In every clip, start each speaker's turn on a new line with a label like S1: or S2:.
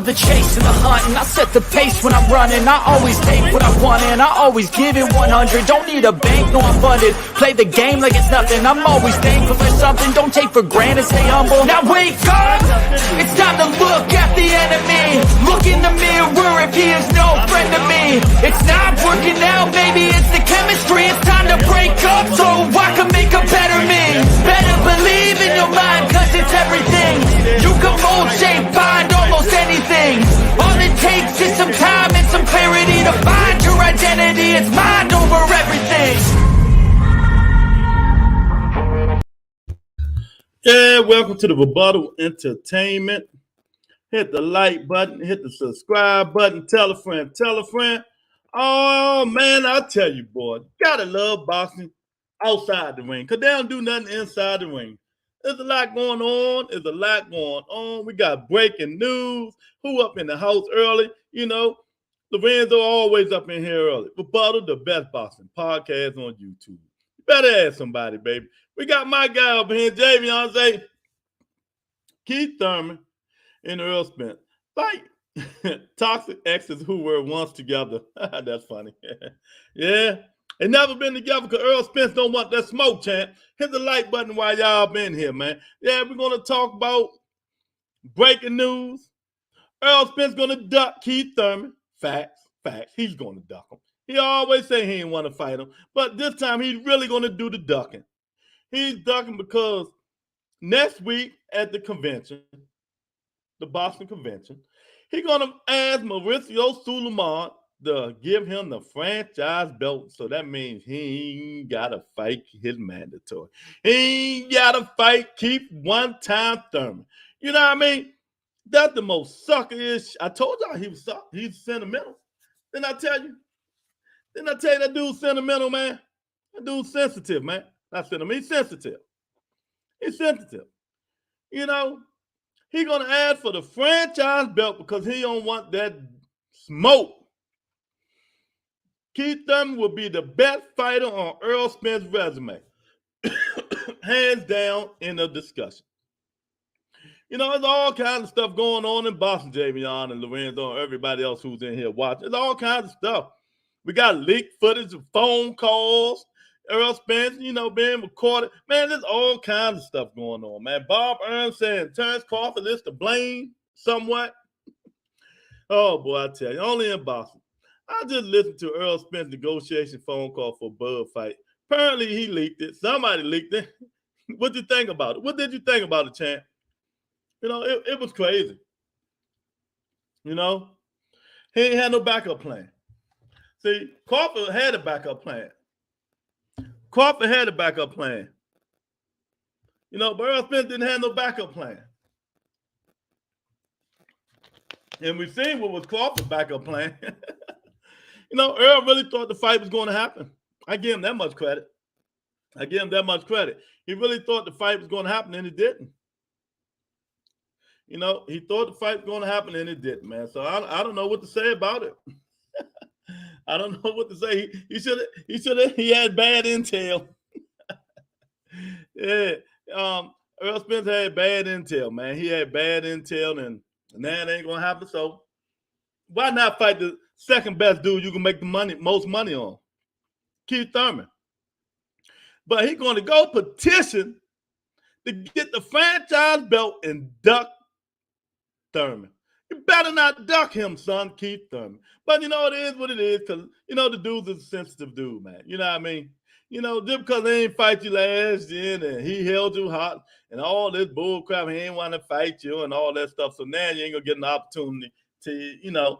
S1: love the chase and the hunt, and I set the pace when I'm running. I always take what I want and I always give it 100. Don't need a bank, no I'm funded. Play the game like it's nothing. I'm always thankful for something. Don't take for granted, stay humble. Now wake up, it's time to look at the enemy. Look in the mirror if he is no friend to me. It's not working out, maybe it's the chemistry. It's time to break up so I can make a better me. Better believe in your mind, cause it's everything. You can mold, shape, find almost anything. All it takes is some time and some clarity to find your identity. It's mind over everything.
S2: Yeah, welcome to the Rebuttal Entertainment. Hit the like button, hit the subscribe button, tell a friend, tell a friend. Oh, man, I tell you, boy, gotta love boxing outside the ring because they don't do nothing inside the ring. There's a lot going on. There's a lot going on. We got breaking news. Who up in the house early? You know, Lorenzo always up in here early. Rebuttal, the best boxing podcast on YouTube. You better ask somebody, baby. We got my guy up here, Javion, Keith Thurman, and Errol Spence. Like toxic exes who were once together. That's funny. Yeah. They never been together because Errol Spence don't want that smoke, champ. Hit the like button while y'all been here, man. Yeah, we're going to talk about breaking news. Errol Spence going to duck Keith Thurman. Facts. He's going to duck him. He always say he ain't want to fight him. But this time he's really going to do the ducking. He's ducking because next week at the convention, the Boston convention, he's going to ask Mauricio Sulaiman to give him the franchise belt. So that means he ain't got to fight his mandatory. He ain't got to fight Keith one-time Thurman. You know what I mean? That's the most sucker-ish. I told y'all he was sucker. He's sentimental. Didn't I tell you? That dude's sentimental, man? That dude's sensitive, man. Not sentimental. He's sensitive. You know, he's going to ask for the franchise belt because he don't want that smoke. Keith Thurman will be the best fighter on Errol Spence's resume. Hands down in the discussion. You know, there's all kinds of stuff going on in Boston, Javion and Lorenzo and everybody else who's in here watching. There's all kinds of stuff. We got leaked footage of phone calls. Errol Spence, you know, being recorded. Man, there's all kinds of stuff going on, man. Bob Earns saying Terrence Crawford is to blame somewhat. Oh, boy, I tell you, only in Boston. I just listened to Errol Spence's negotiation phone call for a Bud fight. Apparently, he leaked it. Somebody leaked it. What did you think about it? What did you think about it, champ? You know, it was crazy. You know, he ain't had no backup plan. See, Crawford had a backup plan. You know, but Errol Spence didn't have no backup plan. And we've seen what was Crawford's backup plan. You know, Errol really thought the fight was going to happen. I give him that much credit. He really thought the fight was going to happen, and it didn't. You know, he thought the fight was going to happen, and it didn't, man. So I don't know what to say about it. I don't know what to say. He had bad intel. Yeah. Errol Spence had bad intel, man. He had bad intel, and now it ain't going to happen. So why not fight the second best dude you can make the most money on? Keith Thurman. But he's going to go petition to get the franchise belt and duck Thurman. You better not duck him, son, Keith Thurman. But, you know, it is what it is because, you know, the dude's a sensitive dude, man. You know what I mean? You know, just because they ain't fight you last year and he held you hot and all this bull crap, he ain't want to fight you and all that stuff. So now you ain't going to get an opportunity to,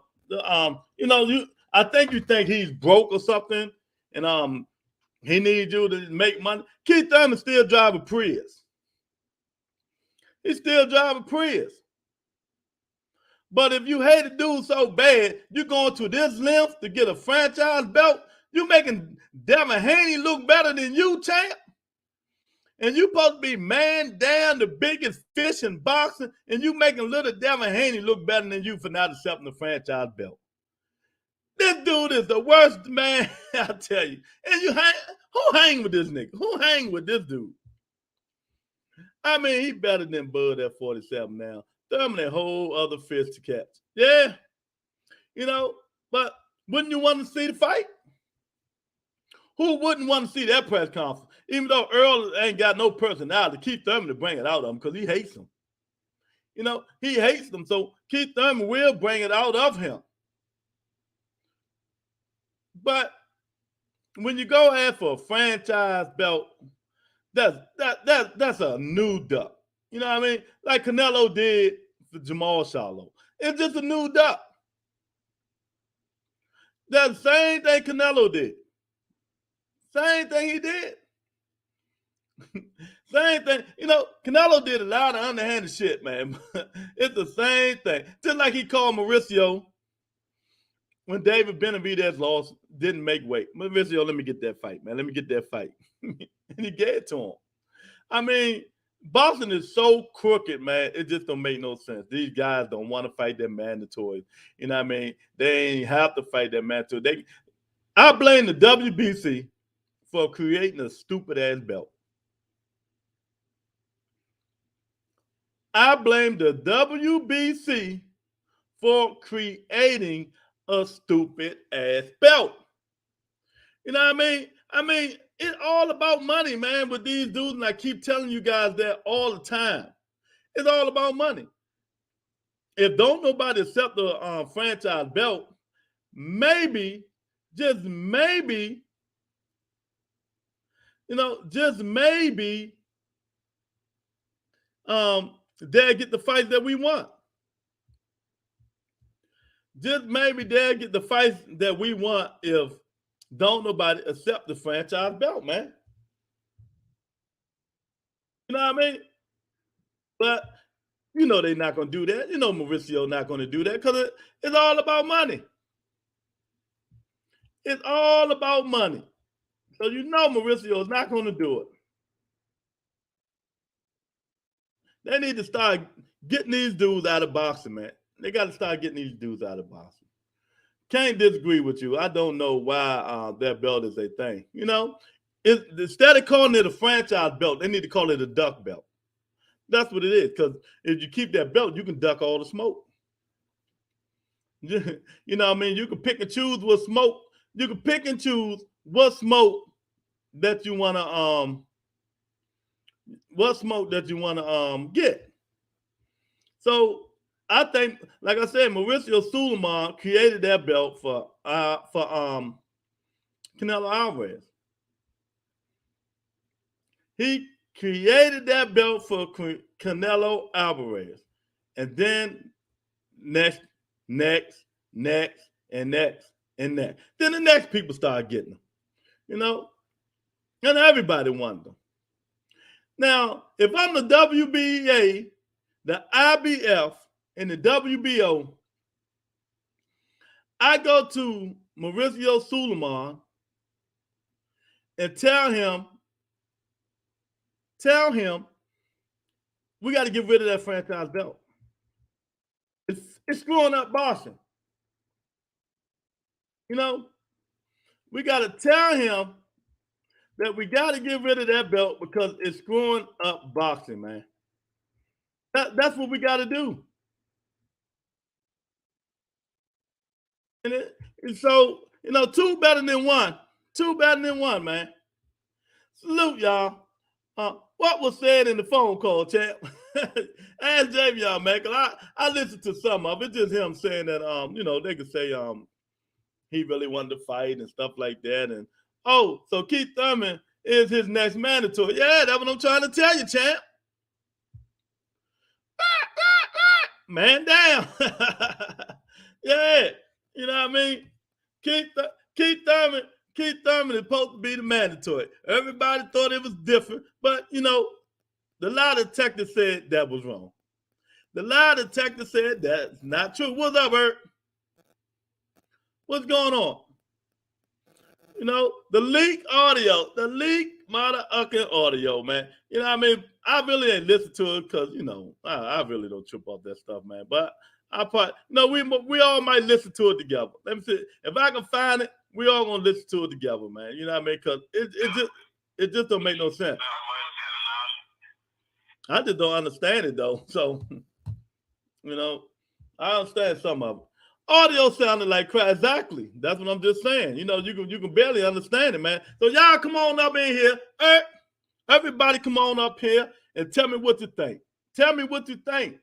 S2: I think you think he's broke or something and he needs you to make money. Keith Thurman still drive a Prius. He still drive a Prius. But if you hate a dude so bad, you're going to this length to get a franchise belt, you making Devin Haney look better than you, champ? And you supposed to be man down the biggest fish in boxing, and you making little Devin Haney look better than you for not accepting the franchise belt. This dude is the worst man, I tell you. And who hang with this nigga? Who hang with this dude? I mean, he better than Bud at 47 now. Thurman a whole other fish to catch. Yeah, you know, but wouldn't you want to see the fight? Who wouldn't want to see that press conference? Even though Errol ain't got no personality, Keith Thurman to bring it out of him because he hates him. You know, he hates them, so Keith Thurman will bring it out of him. But when you go ahead for a franchise belt, that's a new duck. You know what I mean? Like Canelo did for Jamal Charlo. It's just a new duck. That's the same thing Canelo did. Same thing he did. Same thing. You know, Canelo did a lot of underhanded shit, man. It's the same thing. Just like he called Mauricio when David Benavidez lost, didn't make weight. Mauricio, let me get that fight, man. Let me get that fight. And he gave it to him. I mean, boxing is so crooked, man. It just don't make no sense. These guys don't want to fight that mandatory. You know what I mean? They ain't have to fight that mandatory. I blame the WBC for creating a stupid-ass belt. I blame the WBC for creating a stupid-ass belt. You know what I mean? I mean, it's all about money, man, with these dudes, and I keep telling you guys that all the time. It's all about money. If don't nobody accept the franchise belt, maybe, just maybe, you know, just maybe they'll get the fights that we want. Just maybe they'll get the fights that we want if don't nobody accept the franchise belt, man. You know what I mean? But you know they're not going to do that. You know Mauricio not going to do that because it's all about money. It's all about money. So you know Mauricio is not going to do it. They need to start getting these dudes out of boxing, man. They got to start getting these dudes out of boxing. Can't disagree with you. I don't know why that belt is a thing. You know, instead of calling it a franchise belt, they need to call it a duck belt. That's what it is. Because if you keep that belt, you can duck all the smoke. You know what I mean? You can pick and choose what smoke. You can pick and choose what smoke that you want to get. So I think, like I said, Mauricio Sulaiman created that belt for Canelo Alvarez. He created that belt for Canelo Alvarez, and then next, and next. Then the next people start getting them, you know, and everybody wanted them. Now, if I'm the WBA, the IBF, and the WBO, I go to Mauricio Sulaiman and tell him, we got to get rid of that franchise belt. It's screwing up boxing. You know, we got to tell him that we got to get rid of that belt because it's screwing up boxing, man. That's what we got to do. And so, you know, two better than one. Two better than one, man. Salute, y'all. What was said in the phone call, champ? Ask Javion, man, because I listened to some of it. It's just him saying that, you know, they could say he really wanted to fight and stuff like that. And, so Keith Thurman is his next mandatory. Yeah, that's what I'm trying to tell you, champ. Man down. Yeah. You know what I mean? Keith Thurman is supposed to be the mandatory. Everybody thought it was different, but you know, the lie detector said that was wrong. The lie detector said that's not true. What's up, Bert? What's going on? You know, the leak motherfucking audio, man. You know what I mean? I really ain't listen to it because, you know, I really don't trip off that stuff, man. But we all might listen to it together. Let me see. If I can find it, we all gonna listen to it together, man. You know what I mean? Because it just don't make no sense. I just don't understand it though. So You know, I understand some of it. Audio sounded like crap. Exactly. That's what I'm just saying. You know, you can barely understand it, man. So y'all come on up in here. Everybody come on up here and tell me what you think. Tell me what you think.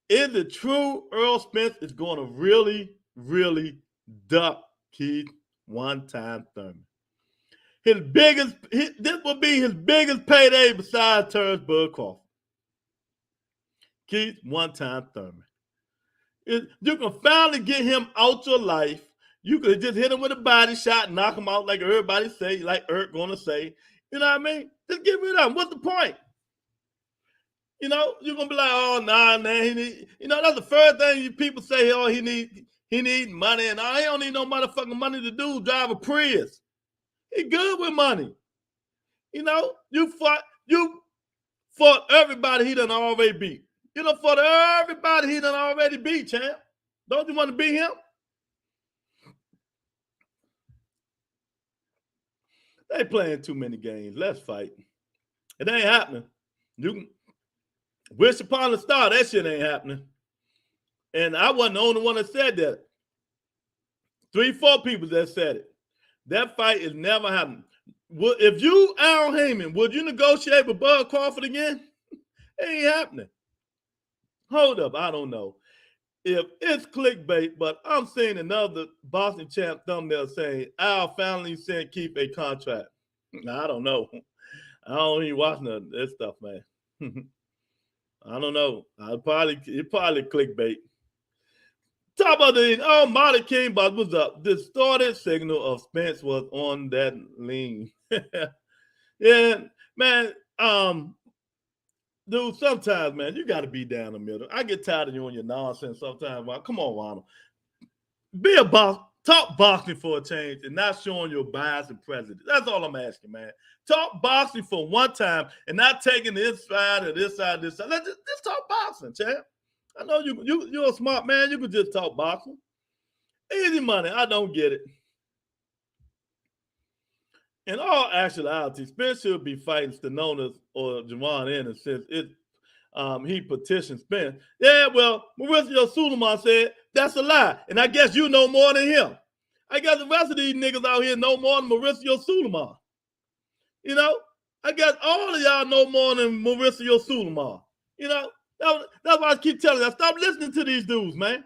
S2: Is it true Errol Spence is going to really, really duck Keith one-time Thurman? This will be his biggest payday besides Terrence Bud Crawford. Keith one-time Thurman. You can finally get him out your life. You could just hit him with a body shot, knock him out like everybody say, like Errol gonna say. You know what I mean? Just get rid of him. What's the point? You know, you're gonna be like, oh nah, man, that's the first thing people say, oh, he need money, and he don't need no motherfucking money to do drive a Prius. He good with money. You know, you fought everybody he done already beat. You know, fought everybody he done already beat, champ. Don't you want to beat him? They playing too many games. Let's fight. It ain't happening. You can wish upon a star. That shit ain't happening. And I wasn't the only one that said that. 3-4 people that said it. That fight is never happening. If you, Al Heyman, would you negotiate with Bud Crawford again? It ain't happening. Hold up, I don't know if it's clickbait, but I'm seeing another boxing champ thumbnail saying Al finally sent Keith a contract. I don't know. I don't even watch none of this stuff, man. I don't know. It probably clickbait. Top of the Marty King, but was up. Distorted signal of Spence was on that lean. Yeah, man. Dude, sometimes, man, you got to be down the middle. I get tired of you and your nonsense sometimes. Come on, Ronald. Be a boss. Talk boxing for a change and not showing your bias and prejudice. That's all I'm asking, man. Talk boxing for one time and not taking this side or this side, this side. Just talk boxing, champ. I know you're a smart man. You can just talk boxing. Easy money. I don't get it. In all actuality, Spence should be fighting Stenonis or Javon Ennis since he petitioned Spence. Yeah, well, Mauricio Suleiman said that's a lie. And I guess you know more than him. I guess the rest of these niggas out here know more than Mauricio Suleiman. You know, I guess all of y'all know more than Mauricio Suleiman. You know, that's why I keep telling you, stop listening to these dudes, man.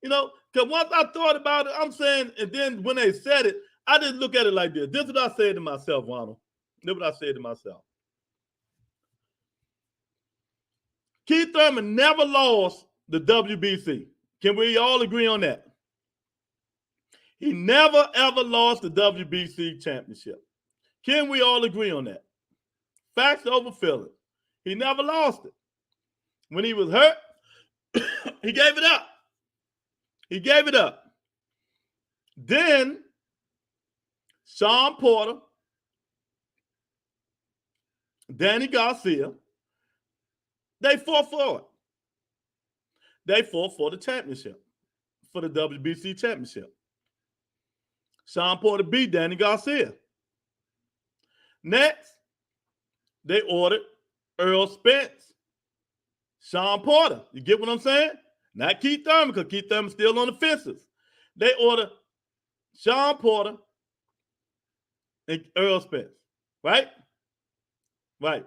S2: You know, because once I thought about it, I'm saying, and then when they said it, I just look at it like this. This is what I said to myself, Ronald. This is what I said to myself. Keith Thurman never lost the WBC. Can we all agree on that? He never, ever lost the WBC championship. Can we all agree on that? Facts over feelings. He never lost it. When he was hurt, he gave it up. He gave it up. Then Sean Porter, Danny Garcia, they fought for it. They fought for the championship, for the WBC championship. Sean Porter beat Danny Garcia. Next, they ordered Errol Spence, Sean Porter. You get what I'm saying? Not Keith Thurman, because Keith Thurman's still on the fences. They ordered Sean Porter and Errol Spence, right? Right.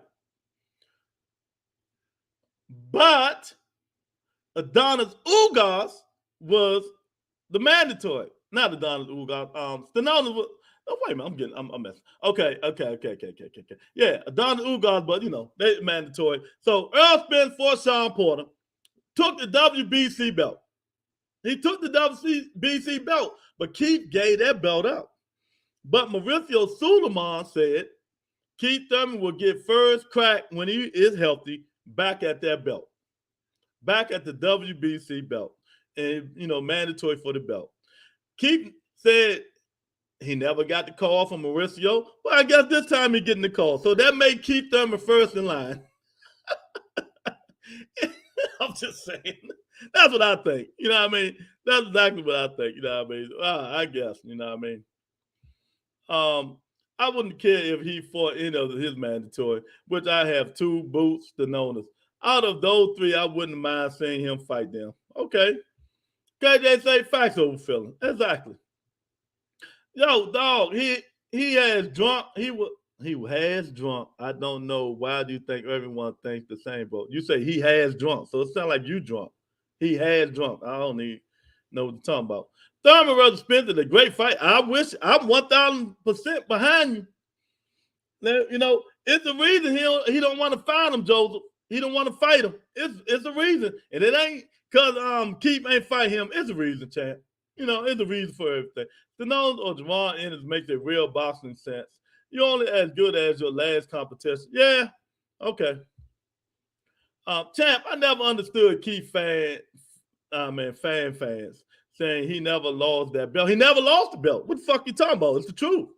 S2: But Adonis Ugas was the mandatory. Not Adonis Ugas. Stenonis was. Oh, wait a minute. I'm messing. Okay. Yeah, Adonis Ugas, but they mandatory. So Errol Spence for Sean Porter took the WBC belt. He took the WBC belt, but Keith gave that belt up. But Mauricio Suleiman said Keith Thurman will get first crack when he is healthy back at that belt, back at the WBC belt, and mandatory for the belt. Keith said he never got the call from Mauricio. Well, I guess this time he's getting the call. So that made Keith Thurman first in line. I'm just saying. That's what I think. You know what I mean? That's exactly what I think. You know what I mean? I guess. You know what I mean? I wouldn't care if he fought any of his mandatory, which I have two boots, Stenonis. Out of those three, I wouldn't mind seeing him fight them. Okay. KJ say facts over feeling. Exactly. Yo, dog, he has drunk. He has drunk. I don't know why do you think everyone thinks the same, bro? You say he has drunk, so it sounds like you drunk. He has drunk. I don't even know what you're talking about. Thurman versus Spence is a great fight. I wish I'm 1,000% behind you. You know, it's a reason he don't want to fight him, Joseph. He don't want to fight him. It's a reason, and it ain't because Keith ain't fight him. It's a reason, champ. You know, it's a reason for everything. The nose or Javon Ennis makes a real boxing sense. You're only as good as your last competition. Yeah, okay. Champ, I never understood Keith fans saying he never lost that belt. He never lost the belt. What the fuck you talking about? It's the truth.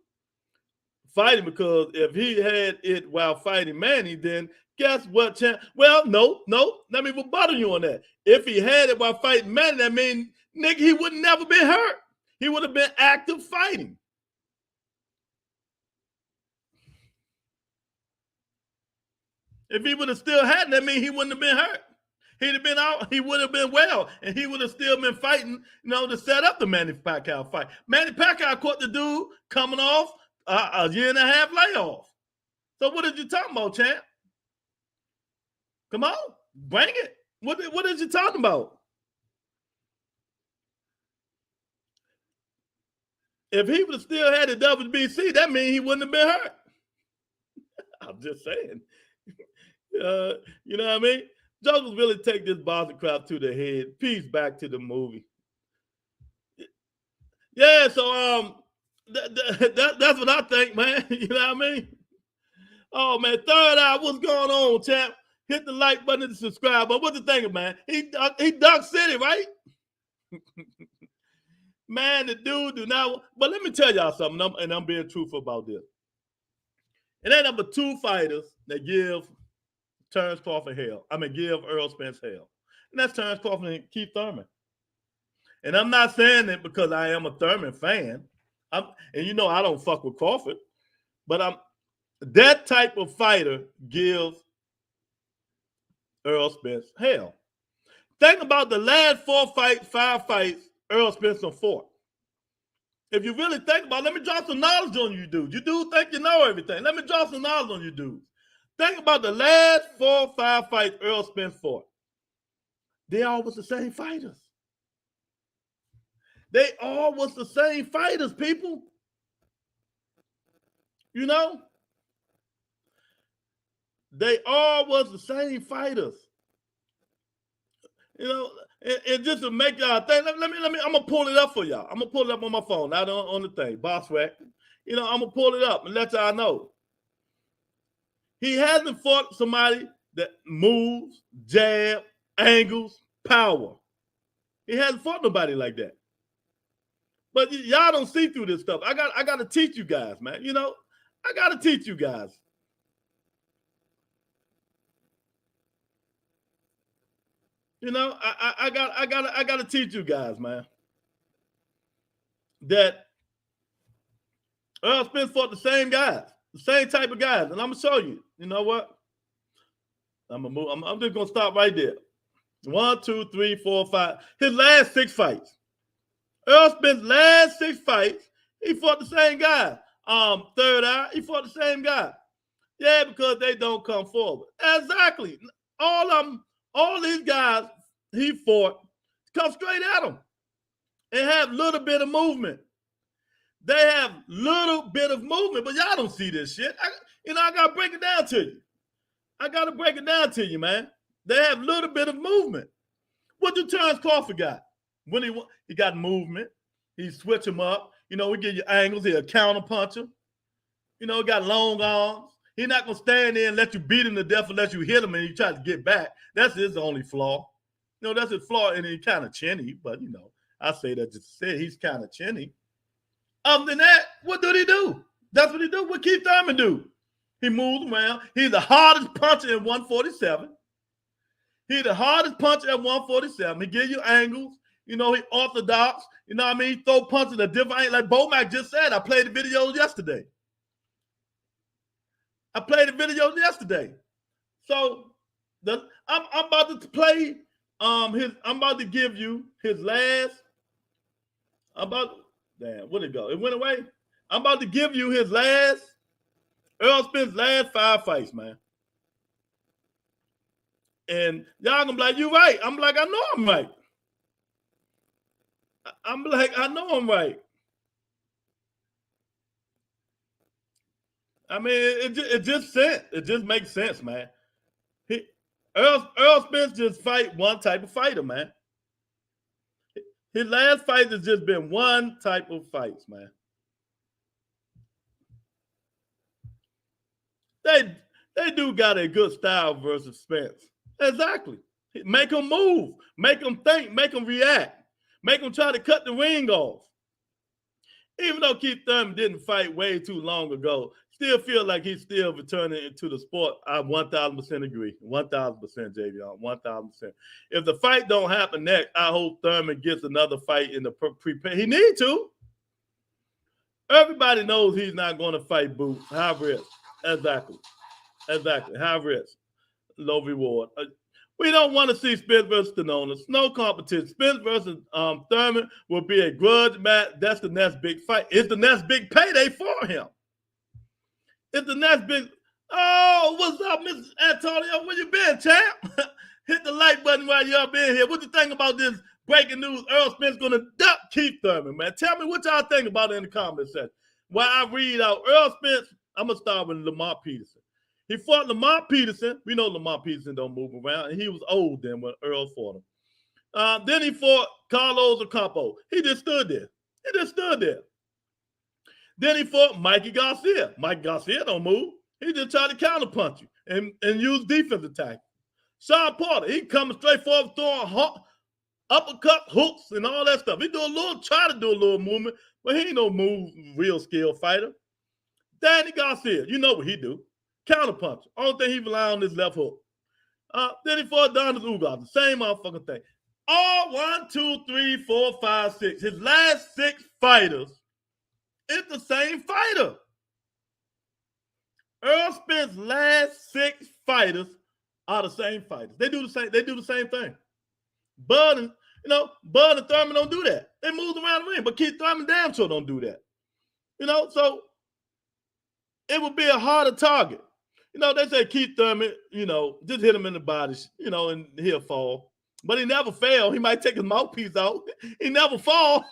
S2: Fighting, because if he had it while fighting Manny, then guess what, champ? Well, no. Let me rebuttal you on that. If he had it while fighting Manny, that means, nigga, he would never been hurt. He would have been active fighting. If he would have still had it, that means he wouldn't have been hurt. He'd have been out. He would have been well, and he would have still been fighting, to set up the Manny Pacquiao fight. Manny Pacquiao caught the dude coming off a 1.5 year layoff. So what are you talking about, champ? Come on, bring it. What is you talking about? If he would have still had the WBC, that means he wouldn't have been hurt. I'm just saying. You know what I mean? Jokers really take this boxing crap to the head. Peace back to the movie. Yeah, so that's what I think, man. You know what I mean? Oh man, Third Eye, what's going on, champ? Hit the like button and subscribe. But what you thinking, man? He Duck City, right? Man, the dude do not. But let me tell y'all something, and I'm being truthful about this. It ain't number 2 fighters that give Terrence Crawford hell. Give Errol Spence hell. And that's Terrence Crawford and Keith Thurman. And I'm not saying it because I am a Thurman fan. And I don't fuck with Crawford. But that type of fighter gives Errol Spence hell. Think about the last 5 fights Errol Spence fought. If you really think about it, let me drop some knowledge on you dudes. You do think you know everything. Let me drop some knowledge on you dudes. Think about the last 4 or 5 fights Errol Spence fought. They all was the same fighters. They all was the same fighters, people. You know? They all was the same fighters. You know, and just to make y'all think, let me, I'm gonna pull it up for y'all. I'm gonna pull it up on my phone, not on the thing, Boss Rack. I'm gonna pull it up and let y'all know. He hasn't fought somebody that moves, jab, angles, power. He hasn't fought nobody like that. But y'all don't see through this stuff. I got to teach you guys, man. I got to teach you guys. I got to teach you guys, man. That Errol Spence fought the same guys, the same type of guys, and I'm gonna show you. You know what? I'm gonna move. I'm just gonna stop right there. 1, 2, 3, 4, 5. His last 6 fights. Errol Spence's last 6 fights, he fought the same guy. Third Eye, he fought the same guy. Yeah, because they don't come forward. Exactly. All these guys he fought come straight at him and have a little bit of movement. They have little bit of movement, but y'all don't see this shit. I got to break it down to you. I got to break it down to you, man. They have a little bit of movement. What do Terrence Crawford got? When he got movement, he switch him up. We give you angles. He'll counter punch him. He got long arms. He's not going to stand there and let you beat him to death unless you hit him and he tries to get back. That's his only flaw. That's his flaw, and he's kind of chinny, but, I say that just to say he's kind of chinny. Other than that, what did he do? That's what he do. What Keith Thurman do? He moves around. He's the hardest puncher in 147. He's the hardest puncher at 147. He give you angles. He orthodox. He throw punches a different angle. Like Bomac just said, I played the videos yesterday. So I'm about to play I'm about to give you his last. Where'd it go? It went away. I'm about to give you his last. Errol Spence's last 5 fights, man. And y'all gonna be like, you right. I'm like, I know I'm right. I'm like, I know I'm right. I mean, it just makes sense, man. Errol Spence just fight one type of fighter, man. His last fight has just been one type of fights, man. They do got a good style versus Spence. Exactly. Make him move. Make him think. Make him react. Make him try to cut the ring off. Even though Keith Thurman didn't fight way too long ago, still feel like he's still returning into the sport. I 1,000% agree. 1,000%, JV. 1,000%. If the fight don't happen next, I hope Thurman gets another fight in the prepare. He need to. Everybody knows he's not going to fight Boots. High risk. Exactly. High risk. Low reward. We don't want to see Spence versus Stallone. No competition. Spence versus Thurman will be a grudge match. That's the next big fight. It's the next big payday for him. It's the next big. Oh, what's up, Mr. Antonio? Where you been, champ? Hit the like button while y'all been here. What you think about this breaking news? Errol Spence going to duck Keith Thurman, man. Tell me what y'all think about it in the comment section. While I read out Errol Spence, I'm going to start with Lamar Peterson. He fought Lamar Peterson. We know Lamar Peterson don't move around, and he was old then when Errol fought him. Then he fought Carlos Ocampo. He just stood there. Then he fought Mikey Garcia. Mike Garcia don't move. He just tried to counterpunch you and use defense attack. Sean Porter, he coming straight forward, throwing uppercut, hooks, and all that stuff. He try to do a little movement, but he ain't no real skill fighter. Danny Garcia, you know what he do. Counterpunch. Only thing he rely on is left hook. Then he fought Donald Ugas. The same motherfucking thing. All 1, 2, 3, 4, 5, 6. His last 6 fighters is the same fighter. Errol Spence's last 6 fighters are the same fighters. They do the same thing. Bud and Thurman don't do that. They move around the ring, but Keith Thurman damn sure don't do that. So it would be a harder target. They say Keith Thurman, just hit him in the body, and he'll fall. But he never fell. He might take his mouthpiece out. He never fall.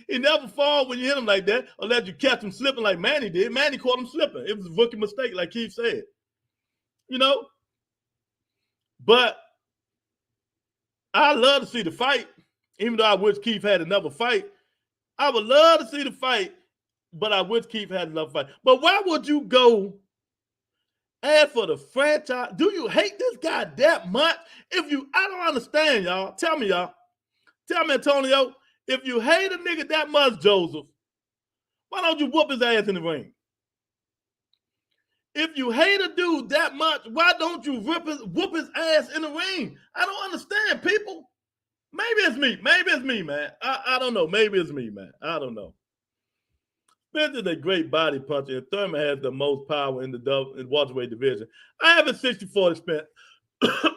S2: He never fall when you hit him like that, unless you catch him slipping like Manny did. Manny caught him slipping. It was a rookie mistake, like Keith said. But I love to see the fight, even though I wish Keith had another fight. I would love to see the fight, but I wish Keith had another fight. But why would you go add for the franchise? Do you hate this guy that much? I don't understand, y'all. Tell me, Antonio, if you hate a nigga that much, Joseph, why don't you whoop his ass in the ring? If you hate a dude that much, why don't you whoop his ass in the ring? I don't understand, people. Maybe it's me, man. I don't know. Maybe it's me, man. I don't know. Spence is a great body puncher, and Thurman has the most power in the welterweight division. I have a 60-40 Spence.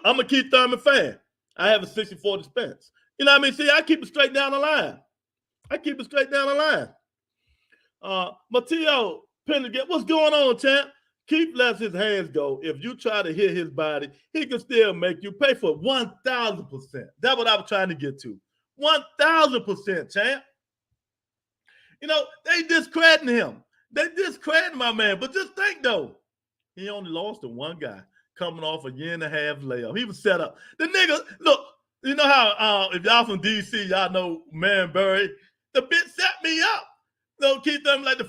S2: I'm a Keith Thurman fan. I have a 60-40 Spence. You know what I mean? See, I keep it straight down the line. Matteo Pendergast, what's going on, champ? Keith lets his hands go. If you try to hit his body, he can still make you pay for it 1,000%. That's what I was trying to get to. 1,000%, champ. They discrediting him. They discrediting my man. But just think, though, he only lost to one guy coming off a 1.5 year layoff. He was set up. The nigga, look, you know how if y'all from D.C., y'all know Marbury, the bitch set me up. Keith Thurman, like the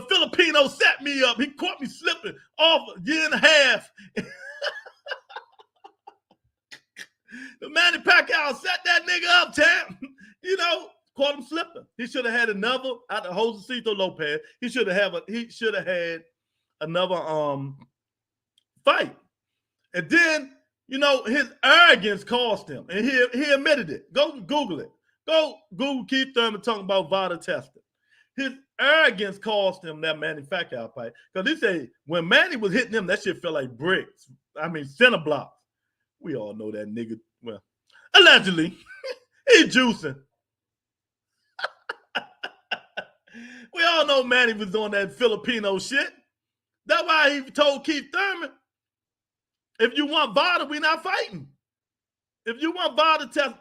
S2: Filipino set me up. He caught me slipping off a 1.5 years. The Manny Pacquiao set that nigga up, champ. Caught him slipping. He should have had another out of Josecito Lopez. He should have had another fight. And then, his arrogance cost him. And he admitted it. Go Google it. Go Google Keith Thurman talking about vital testing. His arrogance cost him that Manny Pacquiao fight. Because he said when Manny was hitting him, that shit felt like bricks. I mean, center blocks. We all know that nigga. Well, allegedly, he's juicing. We all know Manny was on that Filipino shit. That's why he told Keith Thurman, if you want VADA, we not fighting. If you want VADA test,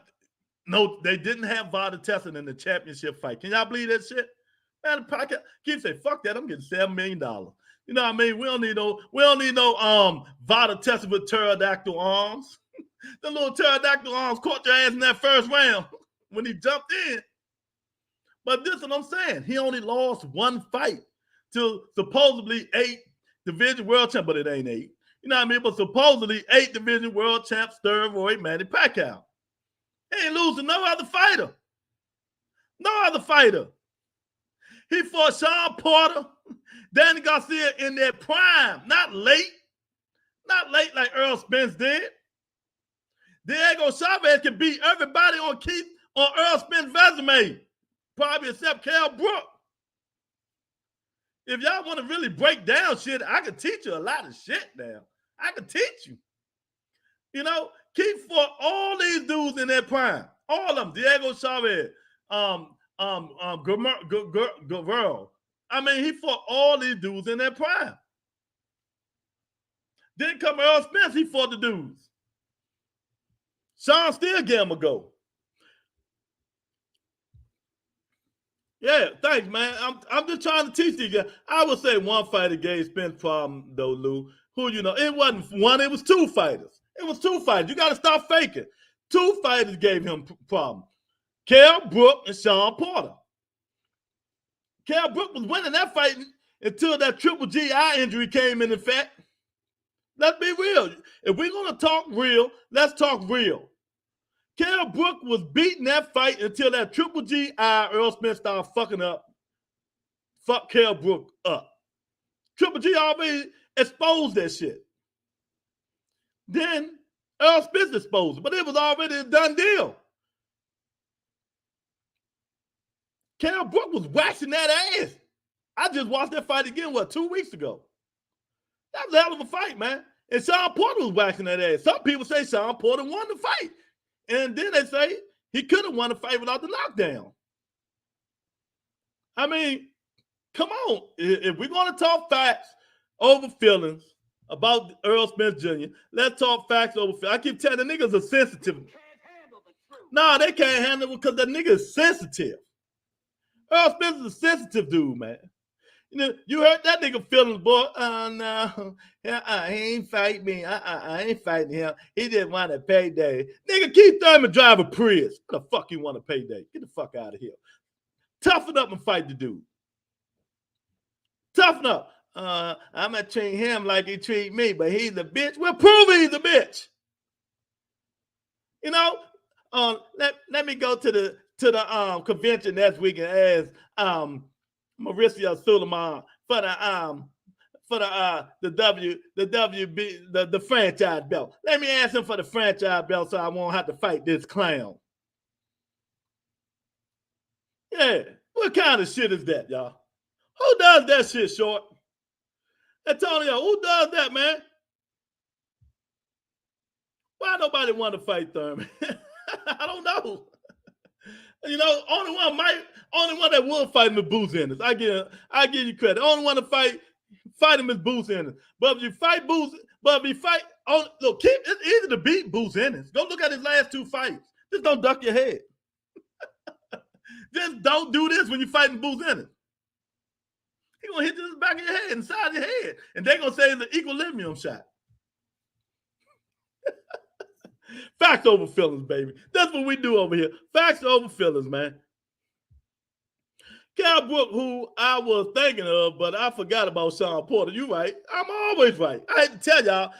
S2: no, they didn't have VADA testing in the championship fight. Can y'all believe that shit? Man, Keith say, fuck that, I'm getting $7 million. You know what I mean? We don't need no VADA testing with pterodactyl arms. The little pterodactyl arms caught your ass in that first round when he jumped in. But this is what I'm saying. He only lost one fight to supposedly 8 division world champ, but it ain't 8. You know what I mean? But supposedly 8 division world champ steroid Manny Pacquiao. He ain't losing no other fighter. No other fighter. He fought Sean Porter, Danny Garcia in their prime, not late. Not late like Errol Spence did. Diego Chavez can beat everybody on Errol Spence's resume, probably except Kell Brook. If y'all want to really break down shit, I can teach you a lot of shit now. I can teach you. You know, Keith fought all these dudes in their prime. All of them. Diego Chavez, Guerrero. I mean, he fought all these dudes in their prime. Then come Errol Spence, he fought the dudes. Sean still gave him a go. Yeah, thanks, man. I'm just trying to teach these guys. I would say one fighter gave Spence problem, though, Lou. Who you know? It wasn't one, it was 2 fighters. It was 2 fighters. You got to stop faking. 2 fighters gave him problem. Kell Brook and Sean Porter. Kell Brook was winning that fight until that triple G eye injury came in effect. Let's be real. If we're going to talk real, let's talk real. Kell Brook was beating that fight until that triple G eye Errol Spence started fucking up. Fuck Kell Brook up. Triple G already exposed that shit. Then Errol Spence exposed it, but it was already a done deal. Kell Brook was waxing that ass. I just watched that fight again, 2 weeks ago? That was a hell of a fight, man. And Sean Porter was waxing that ass. Some people say Sean Porter won the fight. And then they say he could have won the fight without the knockdown. I mean, come on. If we're going to talk facts over feelings about Errol Spence Jr., let's talk facts over feelings. I keep telling the niggas are sensitive. No, they can't handle it because the nigga is sensitive. Errol Spence is a sensitive dude, man. You know, you heard that nigga feelings, boy. No, he ain't fight me. I ain't fighting him. He just want a payday. Nigga, Keith Thurman drive a Prius. What the fuck you want a payday? Get the fuck out of here. Toughen up and fight the dude. Toughen up. I'm gonna treat him like he treat me, but he's a bitch. Well, prove he's a bitch. You know, let me go to the convention next week and ask Mauricio Suleiman for the franchise belt. Let me ask him for the franchise belt so I won't have to fight this clown. Yeah, what kind of shit is that, y'all? Who does that shit, Short? Antonio, who does that, man? Why nobody want to fight Thurman? I don't know. You know, only one that will fight him is Boots Ennis. I give you credit. Only one to fight him is Boots Ennis. But if you fight Boots, look, it's easy to beat Boots Ennis. Go look at his last 2 fights. Just don't duck your head. Just don't do this when you're fighting Boots Ennis. He's gonna hit you in the back of your head, inside your head, and they're gonna say it's an equilibrium shot. Facts over feelings, baby. That's what we do over here. Facts over feelings, man. Kell Brook, who I was thinking of, but I forgot about Sean Porter. You right. I'm always right. I had to tell y'all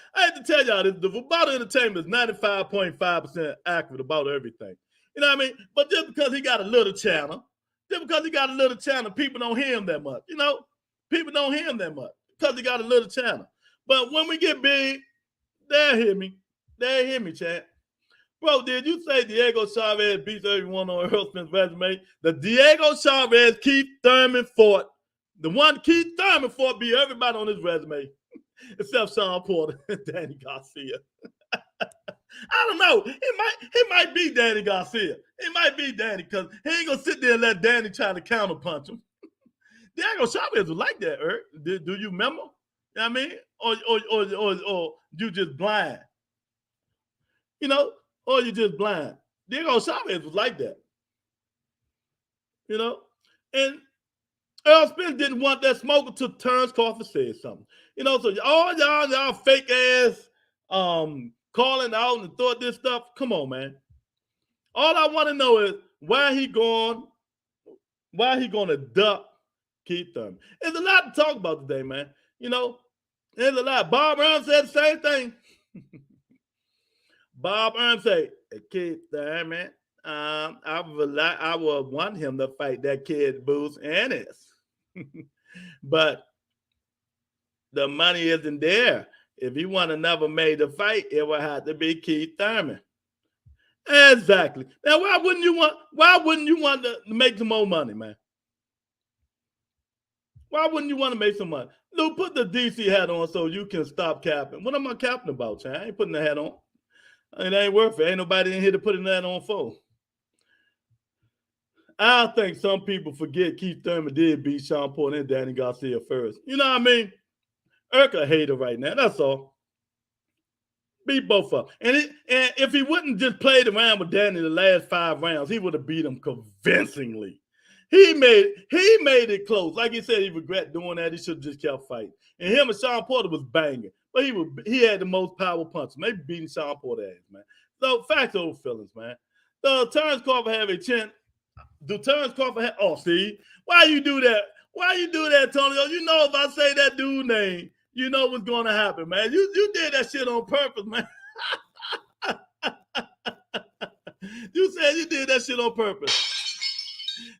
S2: this. The Vibrato Entertainment is 95.5% accurate about everything. You know what I mean? But just because he got a little channel, people don't hear him that much. You know? People don't hear him that much because he got a little channel. But when we get big, they'll hear me. They'll hear me, chat. Bro, did you say Diego Chavez beats everyone on Errol Spence's resume? The Diego Chavez Keith Thurman fought. The one Keith Thurman fought beat everybody on his resume. Except Sean Porter and Danny Garcia. I don't know. He might be Danny Garcia. He might be Danny because he ain't gonna sit there and let Danny try to counterpunch him. Diego Chavez was like that, Eric. Do you remember? You know what I mean? Or you just blind. You know, or you just blind. Diego Chavez was like that. You know? And Errol Spence didn't want that smoke until Terrence Crawford said something. You know, so all y'all fake ass calling out and thought this stuff. Come on, man. All I want to know is why he gonna duck Keith Thurman. There's a lot to talk about today, man. You know, there's a lot. Bob Arm said the same thing. Bob Arm said, hey, Keith Thurman, I would want him to fight that kid Boots Ennis. But the money isn't there. If you want another major fight, it would have to be Keith Thurman. Exactly. Now, why wouldn't you want to make some more money, man? Why wouldn't you want to make some money? Lou, put the DC hat on so you can stop capping. What am I capping about, Chan? I ain't putting the hat on. It ain't worth it. Ain't nobody in here to put that on for. I think some people forget Keith Thurman did beat Sean Porter and Danny Garcia first. You know what I mean? Erk a hater right now. That's all. Beat both of them. And if he wouldn't just played around with Danny the last 5 rounds, he would have beat him convincingly. He made it close. Like he said, he regret doing that. He should have just kept fighting. And him and Sean Porter was banging. But he had the most power punches. Maybe beating Sean Porter ass, man. So facts over feelings, man. Terrence Crawford have a chin. Do Terrence Crawford have? Oh, see, why you do that? Why you do that, Tony? You know, if I say that dude name, you know what's going to happen, man. You did that shit on purpose, man. You said you did that shit on purpose.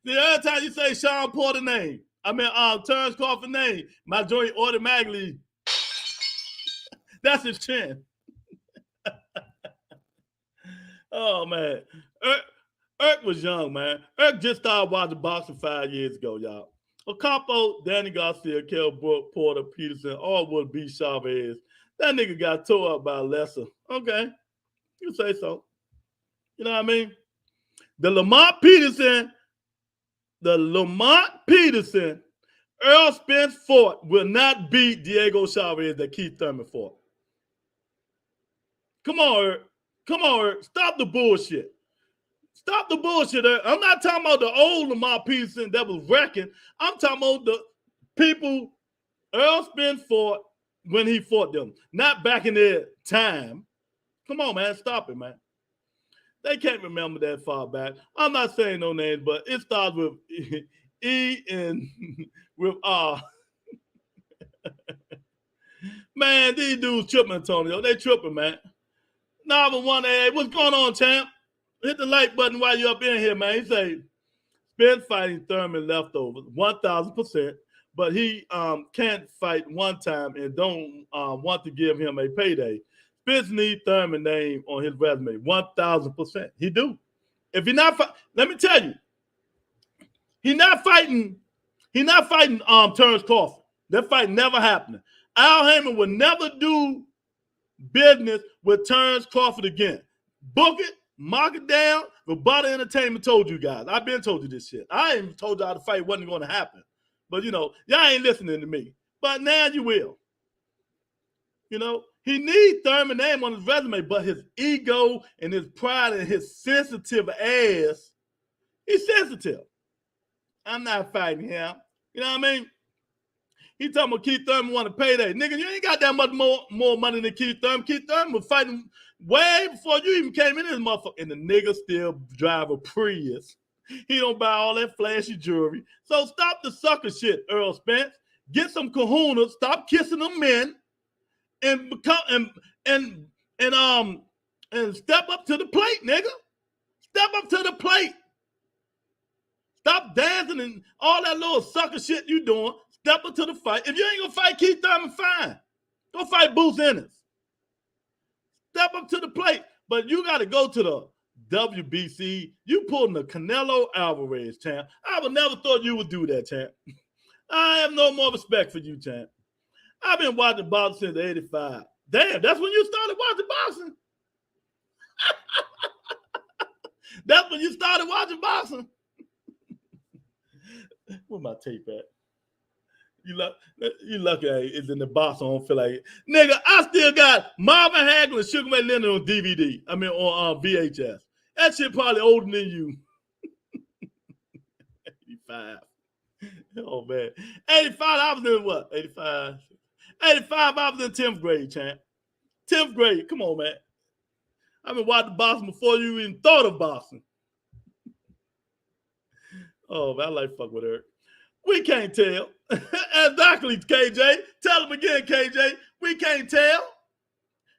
S2: The other time you say Sean Porter name, Terrence Crawford name, my joint automatically, that's his chin. Oh, man. Erk was young, man. Erk just started watching boxing 5 years ago, y'all. Ocampo, Danny Garcia, Kell Brook, Porter, Peterson, all would be Chavez. That nigga got tore up by Lesser. Okay. You say so. You know what I mean? The Lamont Peterson, Errol Spence fought will not beat Diego Chavez that Keith Thurman fought. Come on, Erk. Come on, Erk. Stop the bullshit. Stop the bullshit. I'm not talking about the old Lamar Peterson that was wrecking. I'm talking about the people Errol Spence fought when he fought them, not back in their time. Come on, man. Stop it, man. They can't remember that far back. I'm not saying no names, but it starts with E and with R. Man, these dudes tripping, Antonio. They tripping, man. Number one, what's going on, champ? Hit the like button while you're up in here, man. He say, Spence fighting Thurman leftovers, 1,000%, but he can't fight one time and don't want to give him a payday. Spence needs Thurman name on his resume, 1,000%. He do. If he not let me tell you, he not fighting Terrence Crawford. That fight never happening. Al Heyman would never do business with Terrence Crawford again. Book it. Mark it down. Rebuttal Entertainment told you guys. I've been told you this shit. I ain't told y'all the fight wasn't going to happen. But, you know, y'all ain't listening to me. But now you will. You know, he needs Thurman name on his resume, but his ego and his pride and his sensitive ass, he's sensitive. I'm not fighting him. You know what I mean? He talking about Keith Thurman want to payday. Nigga, you ain't got that much more money than Keith Thurman. Keith Thurman was fighting way before you even came in this motherfucker. And the nigga still drive a Prius. He don't buy all that flashy jewelry. So stop the sucker shit, Errol Spence. Get some kahunas. Stop kissing them men. And step up to the plate, nigga. Step up to the plate. Stop dancing and all that little sucker shit you doing. Step up to the fight. If you ain't gonna fight Keith Thurman, fine. Go fight Boots Ennis. Step up to the plate. But you got to go to the WBC. You pulling the Canelo Alvarez, champ. I would never thought you would do that, champ. I have no more respect for you, champ. I've been watching boxing since '85. Damn, that's when you started watching boxing. That's when you started watching boxing. Where my tape at? You lucky it's in the box. I don't feel like it. Nigga, I still got Marvin Hagler and Sugar Ray Leonard on DVD. I mean, on VHS. That shit probably older than you. 85. Oh, man. 85, I was in what? 85. 85, I was in 10th grade, champ. 10th grade. Come on, man. I've been watching boxing before you even thought of boxing. Oh, man, I like fuck with her. We can't tell. Exactly, KJ. Tell him again, KJ. We can't tell.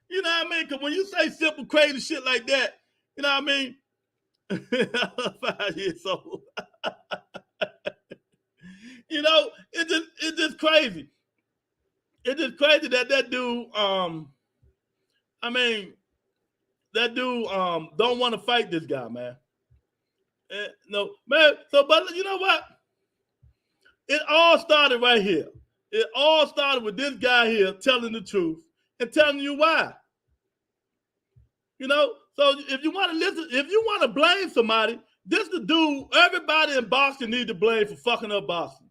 S2: You know what I mean? Because when you say simple, crazy shit like that, you know what I mean? 5 years old. You know, it's just crazy. It's just crazy that dude, I mean, that dude don't want to fight this guy, man. No, man. So, but you know what? It all started right here. It all started with this guy here telling the truth and telling you why. You know, so if you want to listen, if you want to blame somebody, this the dude everybody in Boston need to blame for fucking up Boston.